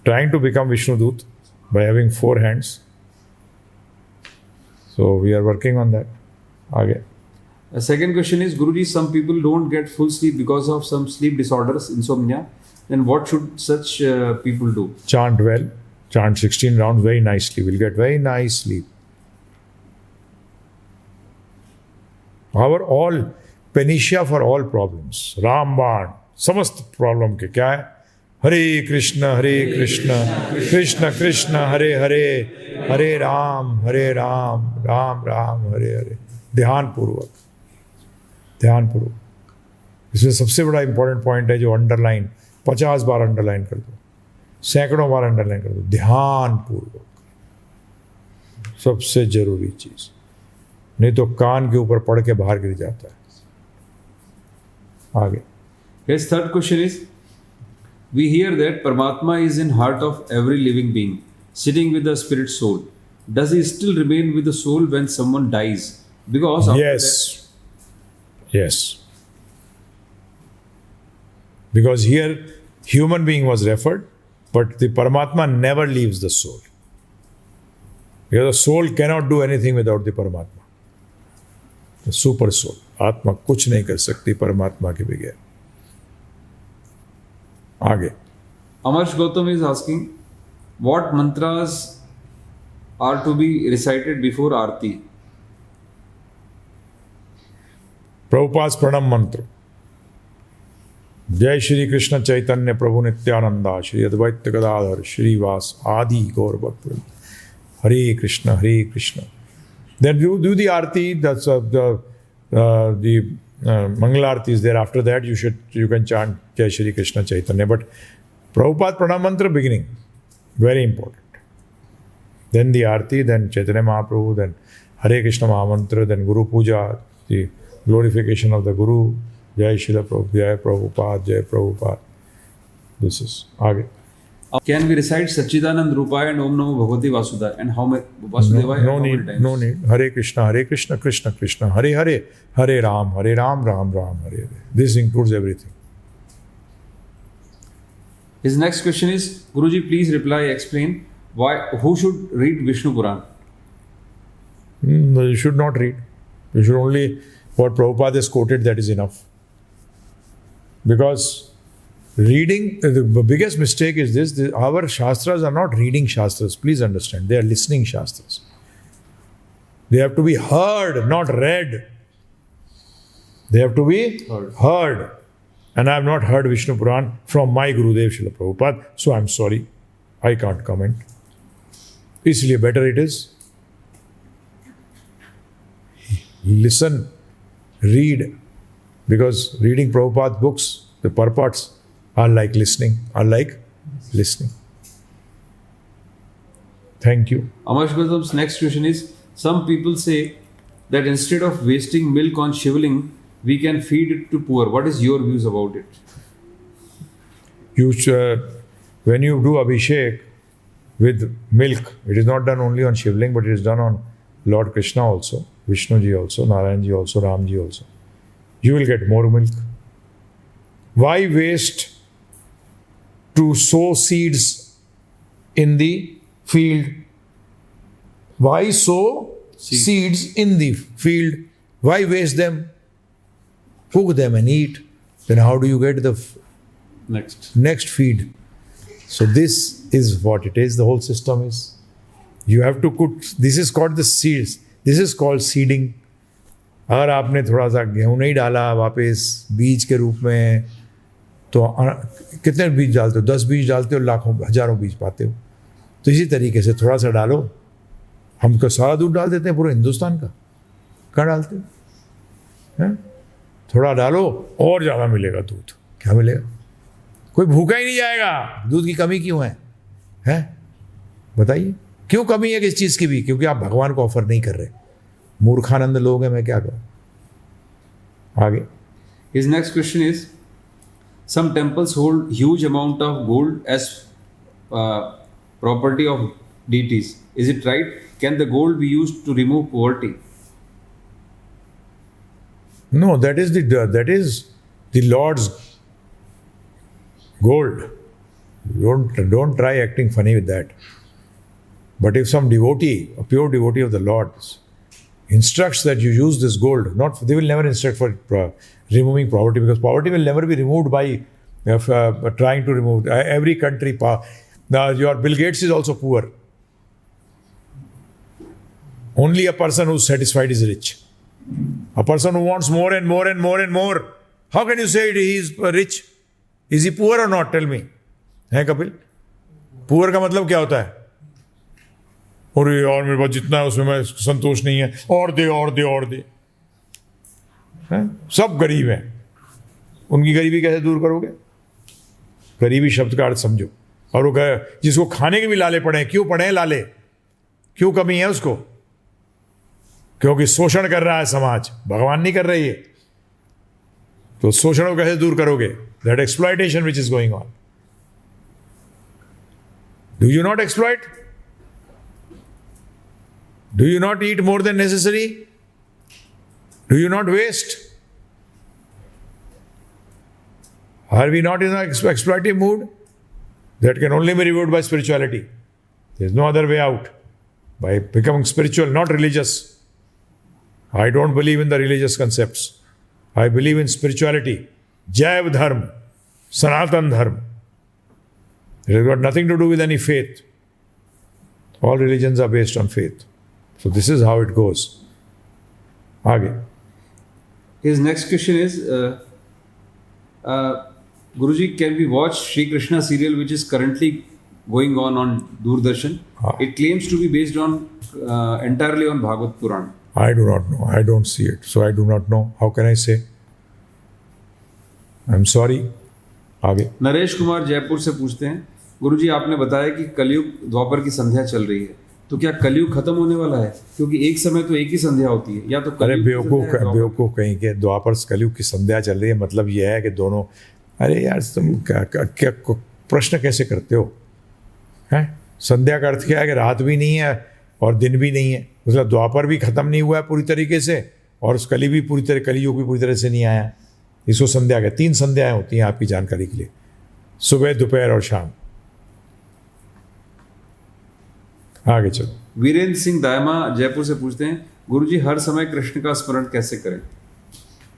Speaker 1: trying to become Vishnu Dut by having 4 hands. So we are working on that. Aage.
Speaker 4: The second question is, Guruji, some people don't get full sleep because of some sleep disorders, insomnia. Then what should such people do?
Speaker 1: Chant well. Chant 16 rounds very nicely. We'll get very nice sleep. Our all panacea for all problems. Rambaan. समस्त problem के क्या है? हरे कृष्ण कृष्ण कृष्ण हरे हरे, हरे राम राम राम हरे हरे। ध्यान पूर्वक। इसमें सबसे बड़ा important point है जो अंडरलाइन 50 बार अंडरलाइन कर दो, सैकड़ों बार अंडरलाइन कर दो, ध्यान पूर्वक, सबसे जरूरी चीज। नहीं तो कान के ऊपर पड़ के बाहर गिर जाता है। आगे।
Speaker 4: His third question is, we hear that Paramatma is in heart of every living being, sitting with the spirit soul. Does he still remain with the soul when someone dies? Because after
Speaker 1: Yes. Because here human being was referred, but the Paramatma never leaves the soul. Because the soul cannot do anything without the Paramatma. The super soul. आत्मा कुछ नहीं कर सकती परमात्मा के बगैर। आगे।
Speaker 4: Amarsh Gautam is asking, what mantras are to be recited before Aarti?
Speaker 1: Prabhupada प्रणम मंत्र। जय श्री कृष्ण चैतन्य प्रभु नित्यानंदा, श्री अद्वैत गदाधर श्रीवास आदि गौर भक्तवृंद, हरे कृष्ण हरे Krishna. Then you do the aarti, that's the Mangal Aarti is there. After that, you can chant Jai Shri Krishna Chaitanya. But Prabhupada Pranam Mantra beginning, very important. Then the Aarti, then Chaitanya Mahaprabhu, then Hare Krishna Mahamantra, then Guru Puja, the glorification of the Guru, Jai Shri Prabhupada, Jai Prabhupada. This is Aage.
Speaker 4: Can we recite Satchidanand Rupaya and Om Namo Bhagavate Vasudevaya and how many Vasudevaya?
Speaker 1: No need. Hare Krishna Krishna Krishna, Hare Hare, Hare Ram Ram Ram Hare Hare. This includes everything.
Speaker 4: His next question is, Guruji, please explain who should read Vishnu Puran?
Speaker 1: No, you should not read. You should only, what Prabhupada has quoted, that is enough. Because reading, the biggest mistake is this, our Shastras are not reading Shastras, please understand, they are listening Shastras. They have to be heard, not read. They have to be heard. And I have not heard Vishnu Puran from my Gurudev Srila Prabhupada, so I am sorry, I can't comment. Isliye better it is, listen, read, because reading Prabhupada's books, the purports, are like listening. Thank you.
Speaker 4: Amash Gautam's next question is, some people say that instead of wasting milk on Shivling, we can feed it to poor. What is your views about it?
Speaker 1: When you do Abhishek with milk, it is not done only on Shivling, but it is done on Lord Krishna also, Vishnu ji also, Narayan ji also, Ram ji also. You will get more milk. Why waste to sow seeds in the field. Why sow seeds in the field? Why waste them? Cook them and eat. Then how do you get the next feed? So this is what it is. The whole system is. You have to cook. This is called the seeds. This is called seeding. अगर आपने थोड़ा सा गेहूँ नहीं डाला वापस बीज के रूप में, तो कितने बीज डालते हो? 10 बीज डालते हो, लाखों हजारों बीज पाते हो. तो इसी तरीके से थोड़ा सा डालो. हम तो सारा दूध डाल देते हैं पूरे हिंदुस्तान का. कहाँ डालते हो? हैं? थोड़ा डालो और ज़्यादा मिलेगा दूध. क्या मिलेगा? कोई भूखा ही नहीं जाएगा. दूध की कमी क्यों है? हैं? बताइए क्यों कमी है किस चीज़ की भी? क्योंकि आप भगवान को ऑफर नहीं कर रहे. मूर्खानंद लोग हैं, मैं क्या करूं. आगे.
Speaker 4: His next question is, some temples hold huge amount of gold as property of deities. Is it right? Can the gold be used to remove poverty?
Speaker 1: No, that is the Lord's gold. Don't try acting funny with that. But if some devotee, a pure devotee of the Lord, instructs that you use this gold, they will never instruct for removing poverty, because poverty will never be removed by trying to remove. Every country, your Bill Gates is also poor. Only a person who's satisfied is rich. A person who wants more and more and more and more, how can you say he is rich? Is he poor or not? Tell me. है Kapil? Poor का मतलब क्या होता है? और मेरे पास जितना है उसमें मैं संतोष नहीं है, और दे. सब गरीब हैं. उनकी गरीबी कैसे दूर करोगे? गरीबी शब्द का अर्थ समझो. और वो कहे जिसको खाने के भी लाले पड़े, क्यों पड़े हैं लाले? क्यों कमी है उसको? क्योंकि शोषण कर रहा है समाज. भगवान नहीं कर रही है. तो शोषण को कैसे दूर करोगे? That exploitation which is going on. Do you not exploit? Do you not eat more than necessary? Do you not waste? Are we not in an exploitative mood? That can only be removed by spirituality. There is no other way out. By becoming spiritual, not religious. I don't believe in the religious concepts. I believe in spirituality. Jaiv Dharma, Sanatan Dharma. It has got nothing to do with any faith. All religions are based on faith. So this is how it goes. आगे.
Speaker 4: His next question is, Guruji, can we watch Shri Krishna serial which is currently going on Doordarshan? It claims to be based on entirely on Bhagavad Puran.
Speaker 1: I do not know. I don't see it. So I do not know. How can I say? I'm sorry. आगे.
Speaker 4: नरेश कुमार जयपुर से पूछते हैं, गुरुजी आपने बताया कि कलयुग द्वापर की संध्या चल रही है, तो क्या कलयुग खत्म होने वाला है? क्योंकि एक समय तो एक ही संध्या होती है. या तो
Speaker 1: अरे बेवकूफ कहीं के द्वापर कलयुग की संध्या चल रही है, मतलब यह है कि दोनों. अरे यार तुम क्या प्रश्न कैसे करते हो? हैं? संध्या का अर्थ क्या है कि रात भी नहीं है और दिन भी नहीं है. मतलब द्वापर भी खत्म नहीं हुआ है पूरी तरीके से, और कलयुग भी पूरी तरह से नहीं आया. इसको संध्या के 3 संध्याएं होती हैं आपकी जानकारी के लिए, सुबह, दोपहर और शाम. आगे चलो.
Speaker 4: वीरेंद्र सिंह दायमा जयपुर से पूछते हैं, गुरुजी हर समय कृष्ण का स्मरण कैसे करें?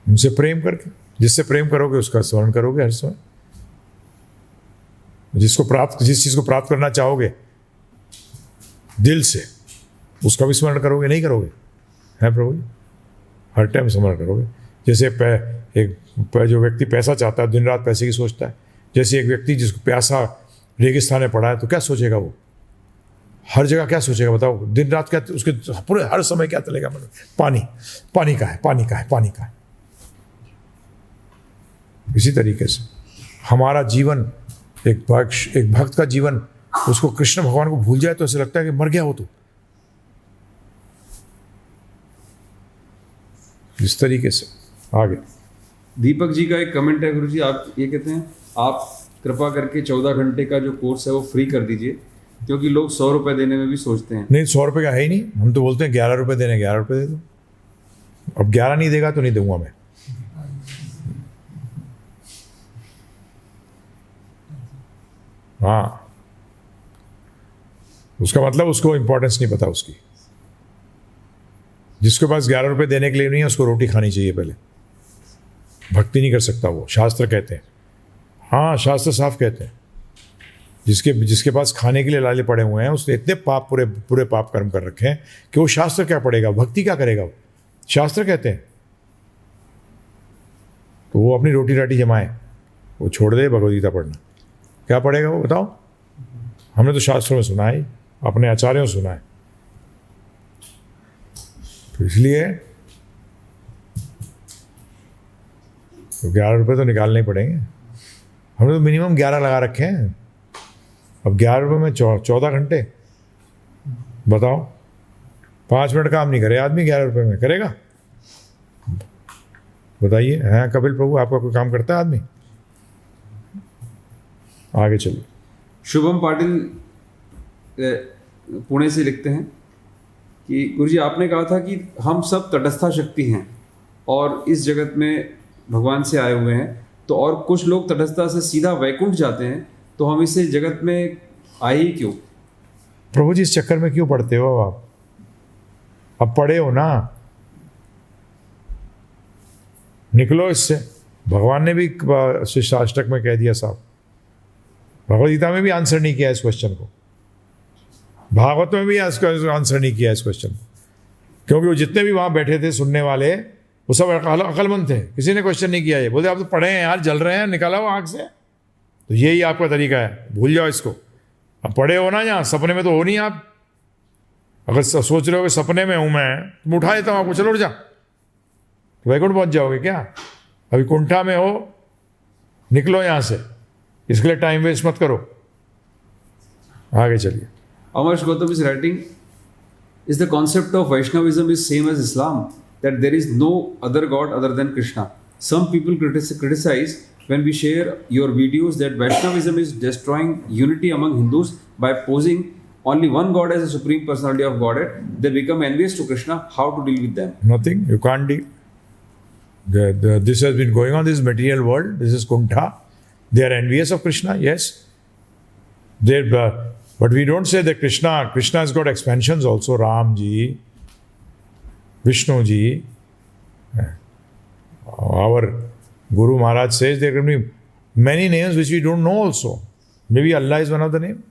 Speaker 1: उनसे प्रेम करके. जिससे प्रेम करोगे उसका स्मरण करोगे हर समय. जिस चीज को प्राप्त करना चाहोगे दिल से, उसका भी स्मरण करोगे. नहीं करोगे? है प्रभु जी? हर टाइम स्मरण करोगे. जैसे जो व्यक्ति पैसा चाहता है दिन रात पैसे की सोचता है, जैसे एक व्यक्ति जिसको प्यासा रेगिस्तान में पड़ा है तो क्या सोचेगा वो? हर जगह क्या सोचेगा बताओ? दिन रात क्या उसके पूरे हर समय क्या चलेगा? मतलब पानी का है. इसी तरीके से हमारा जीवन, एक भक्त का जीवन, उसको कृष्ण भगवान को भूल जाए तो ऐसा लगता है कि मर गया हो. तो इस तरीके से आगे.
Speaker 4: दीपक जी का एक कमेंट है, गुरुजी आप ये कहते हैं, आप कृपा करके 14 घंटे का जो कोर्स है वो फ्री कर दीजिए, क्योंकि लोग 100 रुपए देने में भी सोचते हैं.
Speaker 1: नहीं, 100 रुपये का है ही नहीं. हम तो बोलते हैं 11 रुपये देने. 11 रुपये दे दो. अब 11 नहीं देगा तो नहीं दूंगा मैं. हाँ, उसका मतलब उसको इंपॉर्टेंस नहीं पता उसकी। जिसके पास 11 रुपए देने के लिए नहीं है उसको रोटी खानी चाहिए पहले। भक्ति नहीं कर सकता वो, शास्त्र कहते हैं। हाँ, शास्त्र साफ कहते हैं जिसके पास खाने के लिए लाले पड़े हुए हैं उसने इतने पाप पूरे पाप कर्म कर रखे हैं कि वो शास्त्र क्या पढ़ेगा, भक्ति क्या करेगा वो। शास्त्र कहते हैं तो वो अपनी रोटी राटी जमाए, वो छोड़ दे भगवदगीता पढ़ना। क्या पढ़ेगा वो बताओ? हमने तो शास्त्रों में सुना है, अपने आचार्यों से सुना है। तो इसलिए तो 11 रुपये तो निकालने ही पड़ेंगे। हमने तो मिनिमम 11 लगा रखे हैं। अब 11 रुपये में 14 घंटे, बताओ 5 मिनट काम नहीं करे आदमी 11 रुपये में करेगा? बताइए। हैं कपिल प्रभु, आपका कोई काम करता है आदमी? आगे चलिए।
Speaker 4: शुभम पाटिल पुणे से लिखते हैं कि गुरुजी आपने कहा था कि हम सब तटस्था शक्ति हैं और इस जगत में भगवान से आए हुए हैं, तो और कुछ लोग तटस्थता से सीधा वैकुंठ जाते हैं, तो हम इस जगत में आए ही क्यों?
Speaker 1: प्रभु जी इस चक्कर में क्यों पढ़ते हो आप? अब पढ़े हो ना, निकलो इससे। भगवान ने भी शिष्टाष्टक में कह दिया साहब, भगवदगीता में भी आंसर नहीं किया इस क्वेश्चन को, भागवत में भी आंसर नहीं किया इस क्वेश्चन को, क्योंकि वो जितने भी वहां बैठे थे सुनने वाले वो सब अकलमंद थे, किसी ने क्वेश्चन नहीं किया। ये बोलते आप तो पढ़े हैं यार, जल रहे हैं, निकालो आग से। तो यही आपका तरीका है, भूल जाओ इसको। अब पढ़े हो ना, यहाँ सपने में तो हो नहीं आप। अगर सोच रहे हो कि सपने में हूं मैं, तो उठा देता हूं आपको, चलो उठ जा, तो वैकुंठ पहुंच जाओगे क्या? अभी कुंठा में हो, निकलो यहां से, इसके लिए टाइम वेस्ट मत करो। आगे चलिए।
Speaker 4: Amarsh Gautam is writing, is the concept of Vaishnavism is same as Islam, that there is no other god other than Krishna. Some people criticize when we share your videos that Vaishnavism is destroying unity among Hindus by posing only one god as a supreme personality of Godhead. They become envious to Krishna. How to deal with them?
Speaker 1: Nothing, you can't deal. This has been going on, this material world, this is Kuntha. They are envious of Krishna, yes. But we don't say that Krishna has got expansions also, Ram ji, Vishnu ji. Our Guru Maharaj says there can be many names which we don't know also. Maybe Allah is one of the names.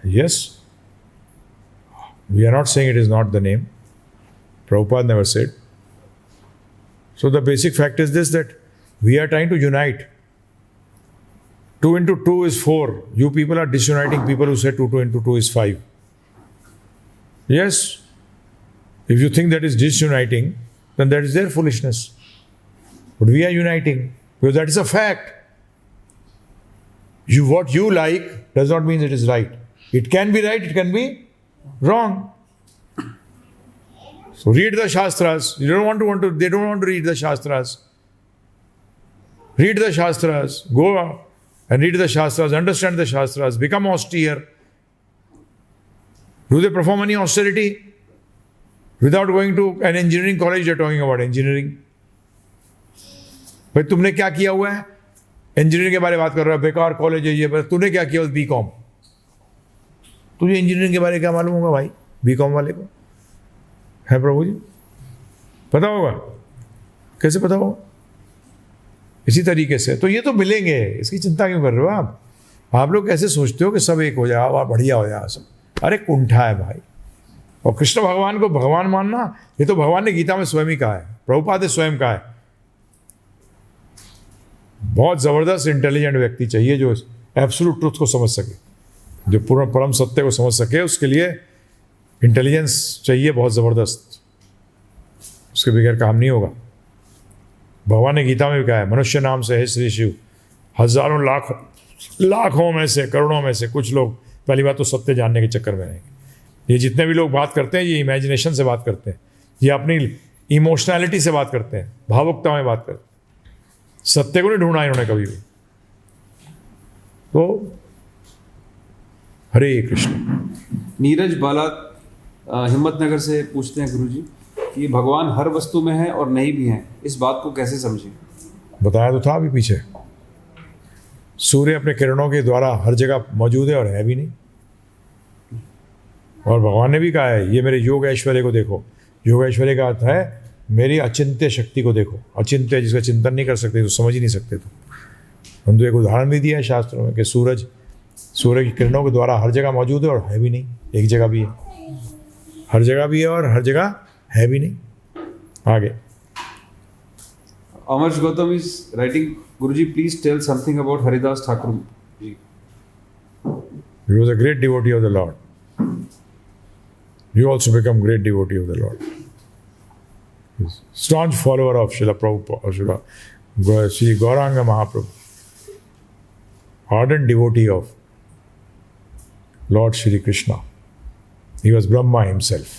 Speaker 1: Yes. We are not saying it is not the name. Prabhupada never said. So the basic fact is this, that we are trying to unite. 2 into 2 is 4. You people are disuniting people who say 2 into 2 is 5. Yes. If you think that is disuniting, then that is their foolishness. But we are uniting, because that is a fact. What you like does not mean it is right. It can be right, it can be wrong. So read the Shastras. They don't want to read the Shastras. Read the Shastras. Go and read the Shastras, understand the Shastras, become austere. Do they perform any austerity? Without going to an engineering college, they're talking about engineering. भाई तुमने क्या किया हुआ है? Engineering के बारे में बात कर रहा है, बेकार कॉलेज है ये। तूने क्या किया? बीकॉम। तुझे इंजीनियरिंग के बारे में क्या मालूम होगा भाई, बीकॉम वाले को? है प्रभु जी, पता होगा? कैसे पता होगा? इसी तरीके से तो ये तो मिलेंगे, इसकी चिंता क्यों कर रहे हो आप लोग कैसे सोचते हो कि सब एक हो जाए, बढ़िया हो जाए सब? अरे कुंठा है भाई। और कृष्ण भगवान को भगवान मानना, ये तो भगवान ने गीता में स्वयं ही कहा है, प्रभुपाद ने स्वयं कहा है। बहुत जबरदस्त इंटेलिजेंट व्यक्ति चाहिए जो एब्सोल्यूट ट्रुथ को समझ सके, जो पूर्ण परम सत्य को समझ सके। उसके लिए इंटेलिजेंस चाहिए बहुत ज़बरदस्त, उसके बगैर काम नहीं होगा। भगवान ने गीता में भी कहा है, मनुष्य नाम से है श्री शिव, हजारों लाखों में से, करोड़ों में से कुछ लोग पहली बात तो सत्य जानने के चक्कर में रहेंगे। ये जितने भी लोग बात करते हैं, ये इमेजिनेशन से बात करते हैं, ये अपनी इमोशनैलिटी से बात करते हैं, भावुकता में बात करते हैं। सत्य को नहीं ढूंढा इन्होंने कभी भी। तो हरे कृष्ण।
Speaker 4: नीरज बाला हिम्मतनगर से पूछते हैं गुरुजी कि भगवान हर वस्तु में है और नहीं भी है, इस बात को कैसे समझें?
Speaker 1: बताया तो था अभी पीछे, सूर्य अपने किरणों के द्वारा हर जगह मौजूद है और है भी नहीं। और भगवान ने भी कहा है, ये मेरे योग ऐश्वर्य को देखो। योग ऐश्वर्य का अर्थ है मेरी अचिंत्य शक्ति को देखो। अचिंत्य जिसका चिंतन नहीं कर सकते, तो समझ ही नहीं सकते। तो हम तो एक उदाहरण भी दिया है शास्त्रों में कि सूर्य की किरणों के द्वारा हर जगह मौजूद है और है भी नहीं। एक जगह भी है, हर जगह भी है और हर जगह है भी नहीं। आगे
Speaker 4: Amarsh Gautam is writing, Guruji, please tell something about Haridas Thakur ji.
Speaker 1: He was a great devotee of the Lord. You also become great devotee of the Lord. He's staunch follower of Srila Prabhupada, Sri Gauranga Mahaprabhu. Ardent devotee of Lord Shri Krishna. He was Brahma himself.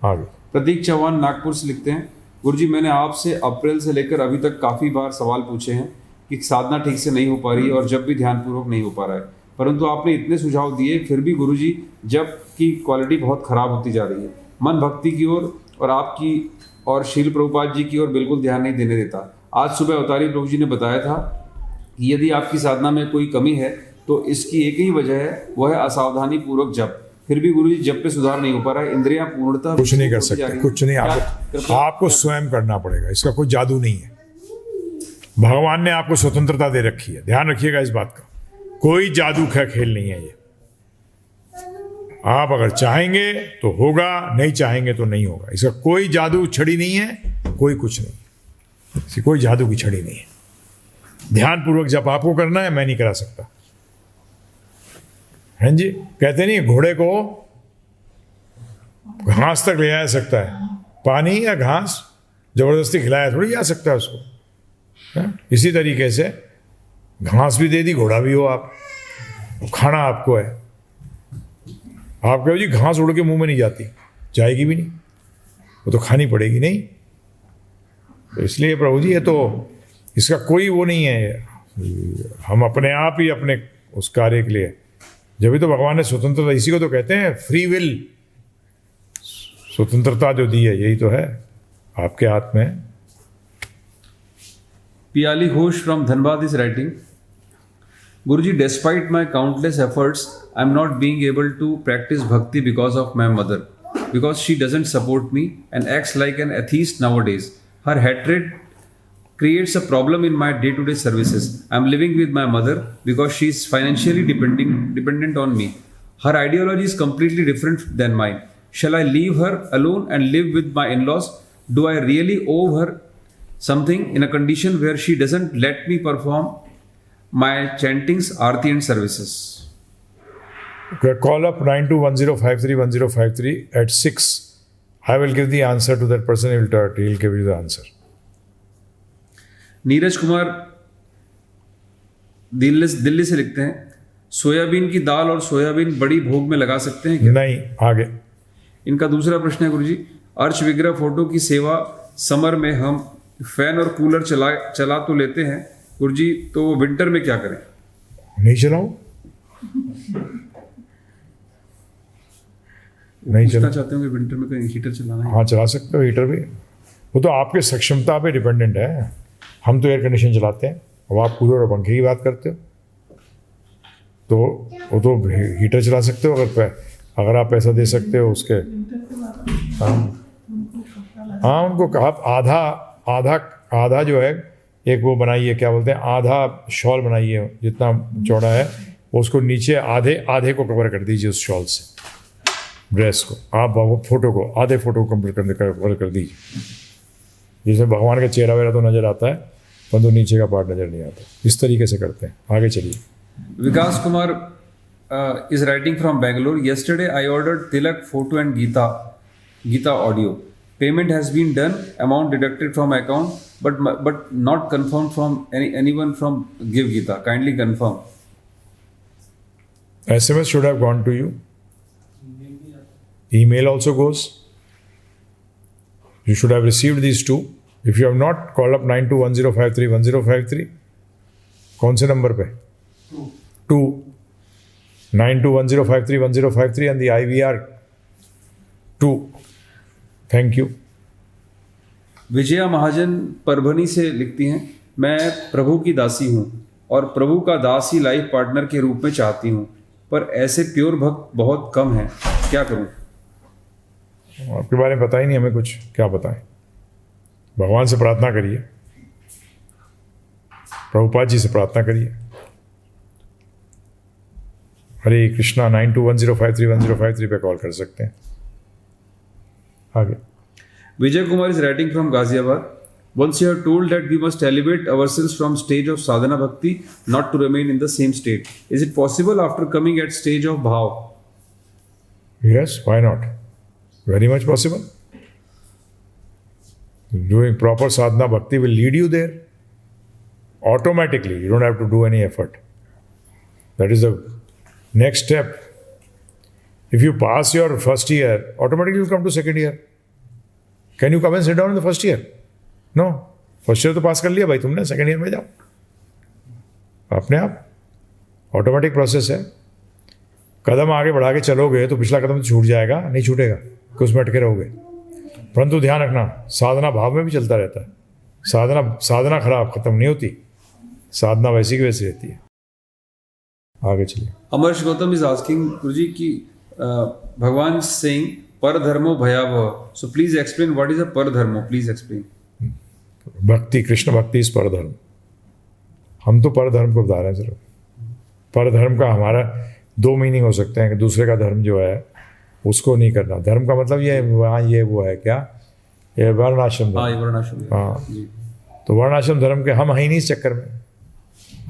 Speaker 1: आगे
Speaker 4: प्रतीक चौहान नागपुर से लिखते हैं, गुरुजी मैंने आपसे अप्रैल से लेकर अभी तक काफ़ी बार सवाल पूछे हैं कि साधना ठीक से नहीं हो पा रही है और जब भी ध्यानपूर्वक नहीं हो पा रहा है, परंतु आपने इतने सुझाव दिए फिर भी गुरुजी जब की क्वालिटी बहुत ख़राब होती जा रही है। मन भक्ति की ओर और आपकी और शील प्रभुपाद जी की ओर बिल्कुल ध्यान नहीं देने देता। आज सुबह अवतारी प्रभु जी ने बताया था कि यदि आपकी साधना में कोई कमी है तो इसकी एक ही वजह है, वह है असावधानी पूर्वक जप। फिर भी गुरुजी जब पे सुधार नहीं हो पा रहा है, इंद्रियां पूर्णतः
Speaker 1: कुछ नहीं कर सकते, कुछ नहीं। आपको स्वयं करना पड़ेगा, इसका कोई जादू नहीं है। भगवान ने आपको स्वतंत्रता दे रखी है, ध्यान रखिएगा इस बात का। कोई जादू का खेल नहीं है ये। आप अगर चाहेंगे तो होगा, नहीं चाहेंगे तो नहीं होगा। इसका कोई जादू छड़ी नहीं है, कोई कुछ नहीं, इसकी कोई जादू की छड़ी नहीं है। ध्यानपूर्वक जब आपको करना है, मैं नहीं करा सकता। हैं जी, कहते नहीं घोड़े को घास तक ले जा सकता है, पानी या घास जबरदस्ती खिलाया थोड़ी जा सकता है उसको। है? इसी तरीके से घास भी दे दी, घोड़ा भी हो आप, खाना आपको है। आप कहो जी घास उड़ के मुंह में नहीं जाती, जाएगी भी नहीं, वो तो खानी पड़ेगी नहीं। तो इसलिए प्रभु जी ये तो इसका कोई वो नहीं है। हम अपने आप ही अपने उस कार्य के लिए, जब भी तो भगवान ने स्वतंत्रता, इसी को तो कहते हैं फ्री विल, स्वतंत्रता जो दी है यही तो है, आपके हाथ में।
Speaker 4: Piyali Ghosh from Dhanbad is writing, Guruji, despite my countless efforts, I am not being able to practice bhakti because of my mother, because she doesn't support me and acts like an atheist nowadays. Her hatred creates a problem in my day-to-day services. I am living with my mother because she is financially dependent on me. Her ideology is completely different than mine. Shall I leave her alone and live with my in-laws? Do I really owe her something in a condition where she doesn't let me perform my chantings, aarti and services?
Speaker 1: Call up 9210531053 at 6. I will give the answer to that person. He'll give you the answer.
Speaker 4: Neeraj Kumar Delhi से लिखते हैं, soybean की दाल और soybean बड़ी भोग में लगा सकते हैं क्या?
Speaker 1: नहीं। आगे
Speaker 4: इनका दूसरा प्रश्न है, गुरुजी, अर्च विग्रह फोटो की सेवा समर में हम फैन और कूलर चला तो लेते हैं गुरुजी, तो विंटर में क्या करें?
Speaker 1: नहीं चलाओ, नहीं चला
Speaker 4: चाहते हो कि विंटर में कहीं हीटर चलाना है?
Speaker 1: हाँ, चला सकते हो हीटर भी, वो तो आपके सक्षमता पे डिपेंडेंट है। हम तो एयर कंडीशन चलाते हैं, अब आप कूलर और पंखे की बात करते हो, तो वो तो हीटर चला सकते हो अगर आप पैसा दे सकते हो उसके। हाँ, उनको आप आधा जो है, एक वो बनाइए, क्या बोलते हैं, आधा शॉल बनाइए जितना चौड़ा है, उसको नीचे आधे को कवर कर दीजिए उस शॉल से, ड्रेस को। आप वो फोटो को आधे फोटो को कवर कर दीजिए, जिसमें भगवान का चेहरा वेरा तो नजर आता है, परंतु नीचे का पार्ट नजर नहीं आता। इस तरीके से करते हैं। आगे चलिए।
Speaker 4: विकास Kumar is writing from Bangalore. Yesterday I ordered Tilak photo and Gita audio. Payment has been done, amount deducted from account, but not confirmed from anyone from Give Gita. Kindly confirm.
Speaker 1: SMS should have gone to you. Email also goes. You should have received these two. If you have not, call up 9210531053. कौन से number पे? 2 9210531053 and the IVR 2. Thank you.
Speaker 4: Vijaya महाजन परभनी से लिखती हैं, मैं प्रभु की दासी हूँ और प्रभु का दास ही लाइफ पार्टनर के रूप में चाहती हूँ, पर ऐसे प्योर भक्त बहुत कम हैं, क्या करूँ?
Speaker 1: आपके बारे में पता ही नहीं हमें कुछ, क्या बताएं। भगवान से प्रार्थना करिए, प्रभुपाद जी से प्रार्थना करिए। हरे कृष्णा 9210531053 पे कॉल कर सकते हैं। आगे
Speaker 4: Vijay Kumar is writing from Ghaziabad. Once you have told that we must elevate ourselves from stage of sadhana bhakti, not to remain in the same state. Is it possible after coming at stage of bhav?
Speaker 1: Yes, why not? Very much possible. Doing proper sadhana bhakti will lead you there automatically. You don't have to do any effort. That is the next step. If you pass your first year, automatically you come to second year. Can you come and sit down in the first year? No. First year तो पास कर लिया भाई तुमने, second year में जाओ। अपने आप automatic process है। कदम आगे बढ़ा के चलोगे तो पिछला कदम तो छूट जाएगा, नहीं छूटेगा कि उसमें अटके रहोगे। परंतु ध्यान रखना, साधना भाव में भी चलता रहता है। साधना खराब खत्म नहीं होती, साधना वैसी की वैसी रहती है। आगे चलिए।
Speaker 4: Amarsh Gautam is asking Guruji ki Bhagwan is saying par dharmo bhayavah. So please explain what is a par dharmo. Please explain.
Speaker 1: भक्ति, कृष्ण भक्ति इस पर धर्म। हम तो पर धर्म को बता रहे हैं सिर्फ। पर धर्म का हमारा दो मीनिंग हो सकते हैं कि दूसरे का धर्म जो है उसको नहीं करना। धर्म का मतलब ये वहाँ ये वो है क्या, ये वर्णाश्रम धर्म। हाँ, तो वर्णाश्रम धर्म के हम हैं ही नहीं इस चक्कर में।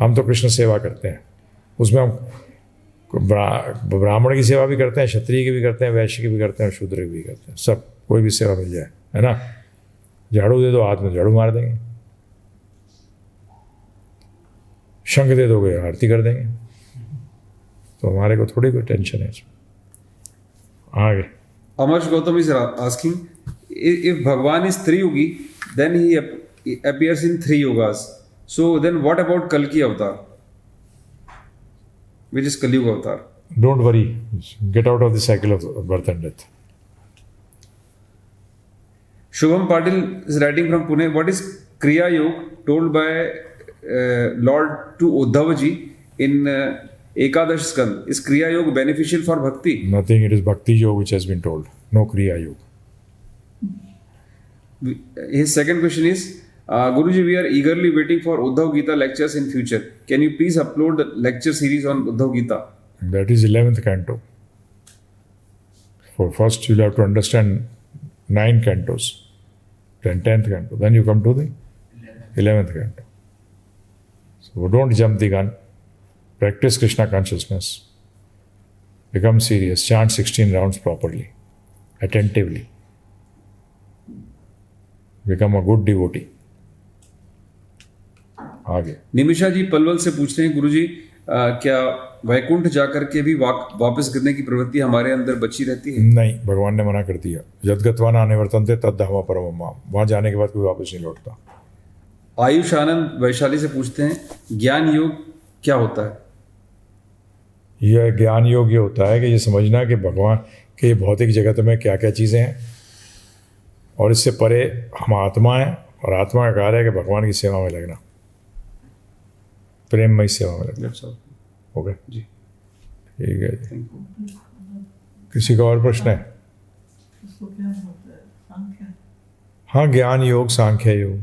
Speaker 1: हम तो कृष्ण सेवा करते हैं, उसमें हम ब्राह्मण की सेवा भी करते हैं, क्षत्रिय की भी करते हैं, वैश्य की भी करते हैं, शूद्र की भी करते हैं। सब कोई भी सेवा मिल जाए, है ना। झाड़ू दे दो, हाथ में झाड़ू मार देंगे। शंख दे दोगे, आरती कर देंगे। तो हमारे को थोड़ी कोई टेंशन है इसमें। आगे
Speaker 4: Amarsh Gautam is asking if Bhagwan is Triyugi, then he appears in three yogas. So then what about Kalki avatar, which is Kali Yuga avatar?
Speaker 1: Don't worry, get out of the cycle of birth and death.
Speaker 4: Shubham Patil is writing from Pune. What is Kriya Yoga told by Lord to Uddhava ji in Ekadash Skand? Is Kriya Yoga beneficial for bhakti?
Speaker 1: Nothing, it is bhakti yoga which has been told, no kriya yoga.
Speaker 4: His second question is, Guruji, we are eagerly waiting for Uddhav Gita lectures in future. Can you please upload the lecture series on Uddhav Gita?
Speaker 1: That is 11th canto. For first you'll have to understand 9 cantos, then 10th canto, then you come to the 11th canto. So don't jump the gun. Practice Krishna consciousness. Become serious. Chant 16 rounds properly, attentively. Become a good devotee. आगे
Speaker 4: निमिषा जी पलवल से पूछ रहे हैं, गुरुजी क्या वैकुंठ जाकर के भी वापस गिरने की प्रवृत्ति हमारे अंदर बची रहती है?
Speaker 1: नहीं, भगवान ने मना कर दिया। यद्गत्वा न निवर्तन्ते तद्धाम परमं माम। वहाँ जाने के बाद कोई वापस नहीं लौटता।
Speaker 4: आयुष आनंद वैशाली से पूछते हैं, ज्ञान योग क्या होता है?
Speaker 1: यह ज्ञान योग ये होता है कि ये समझना कि भगवान के ये भौतिक जगत में क्या क्या चीज़ें हैं और इससे परे हम आत्मा हैं, और आत्मा का कार्य है कि भगवान की सेवा में लगना, प्रेममय सेवा में लगना। हो गया
Speaker 4: जी,
Speaker 1: ठीक है जी। किसी का और प्रश्न है?
Speaker 2: उसको क्या होता है? सांख्य?
Speaker 1: हाँ, ज्ञान योग, सांख्य योग।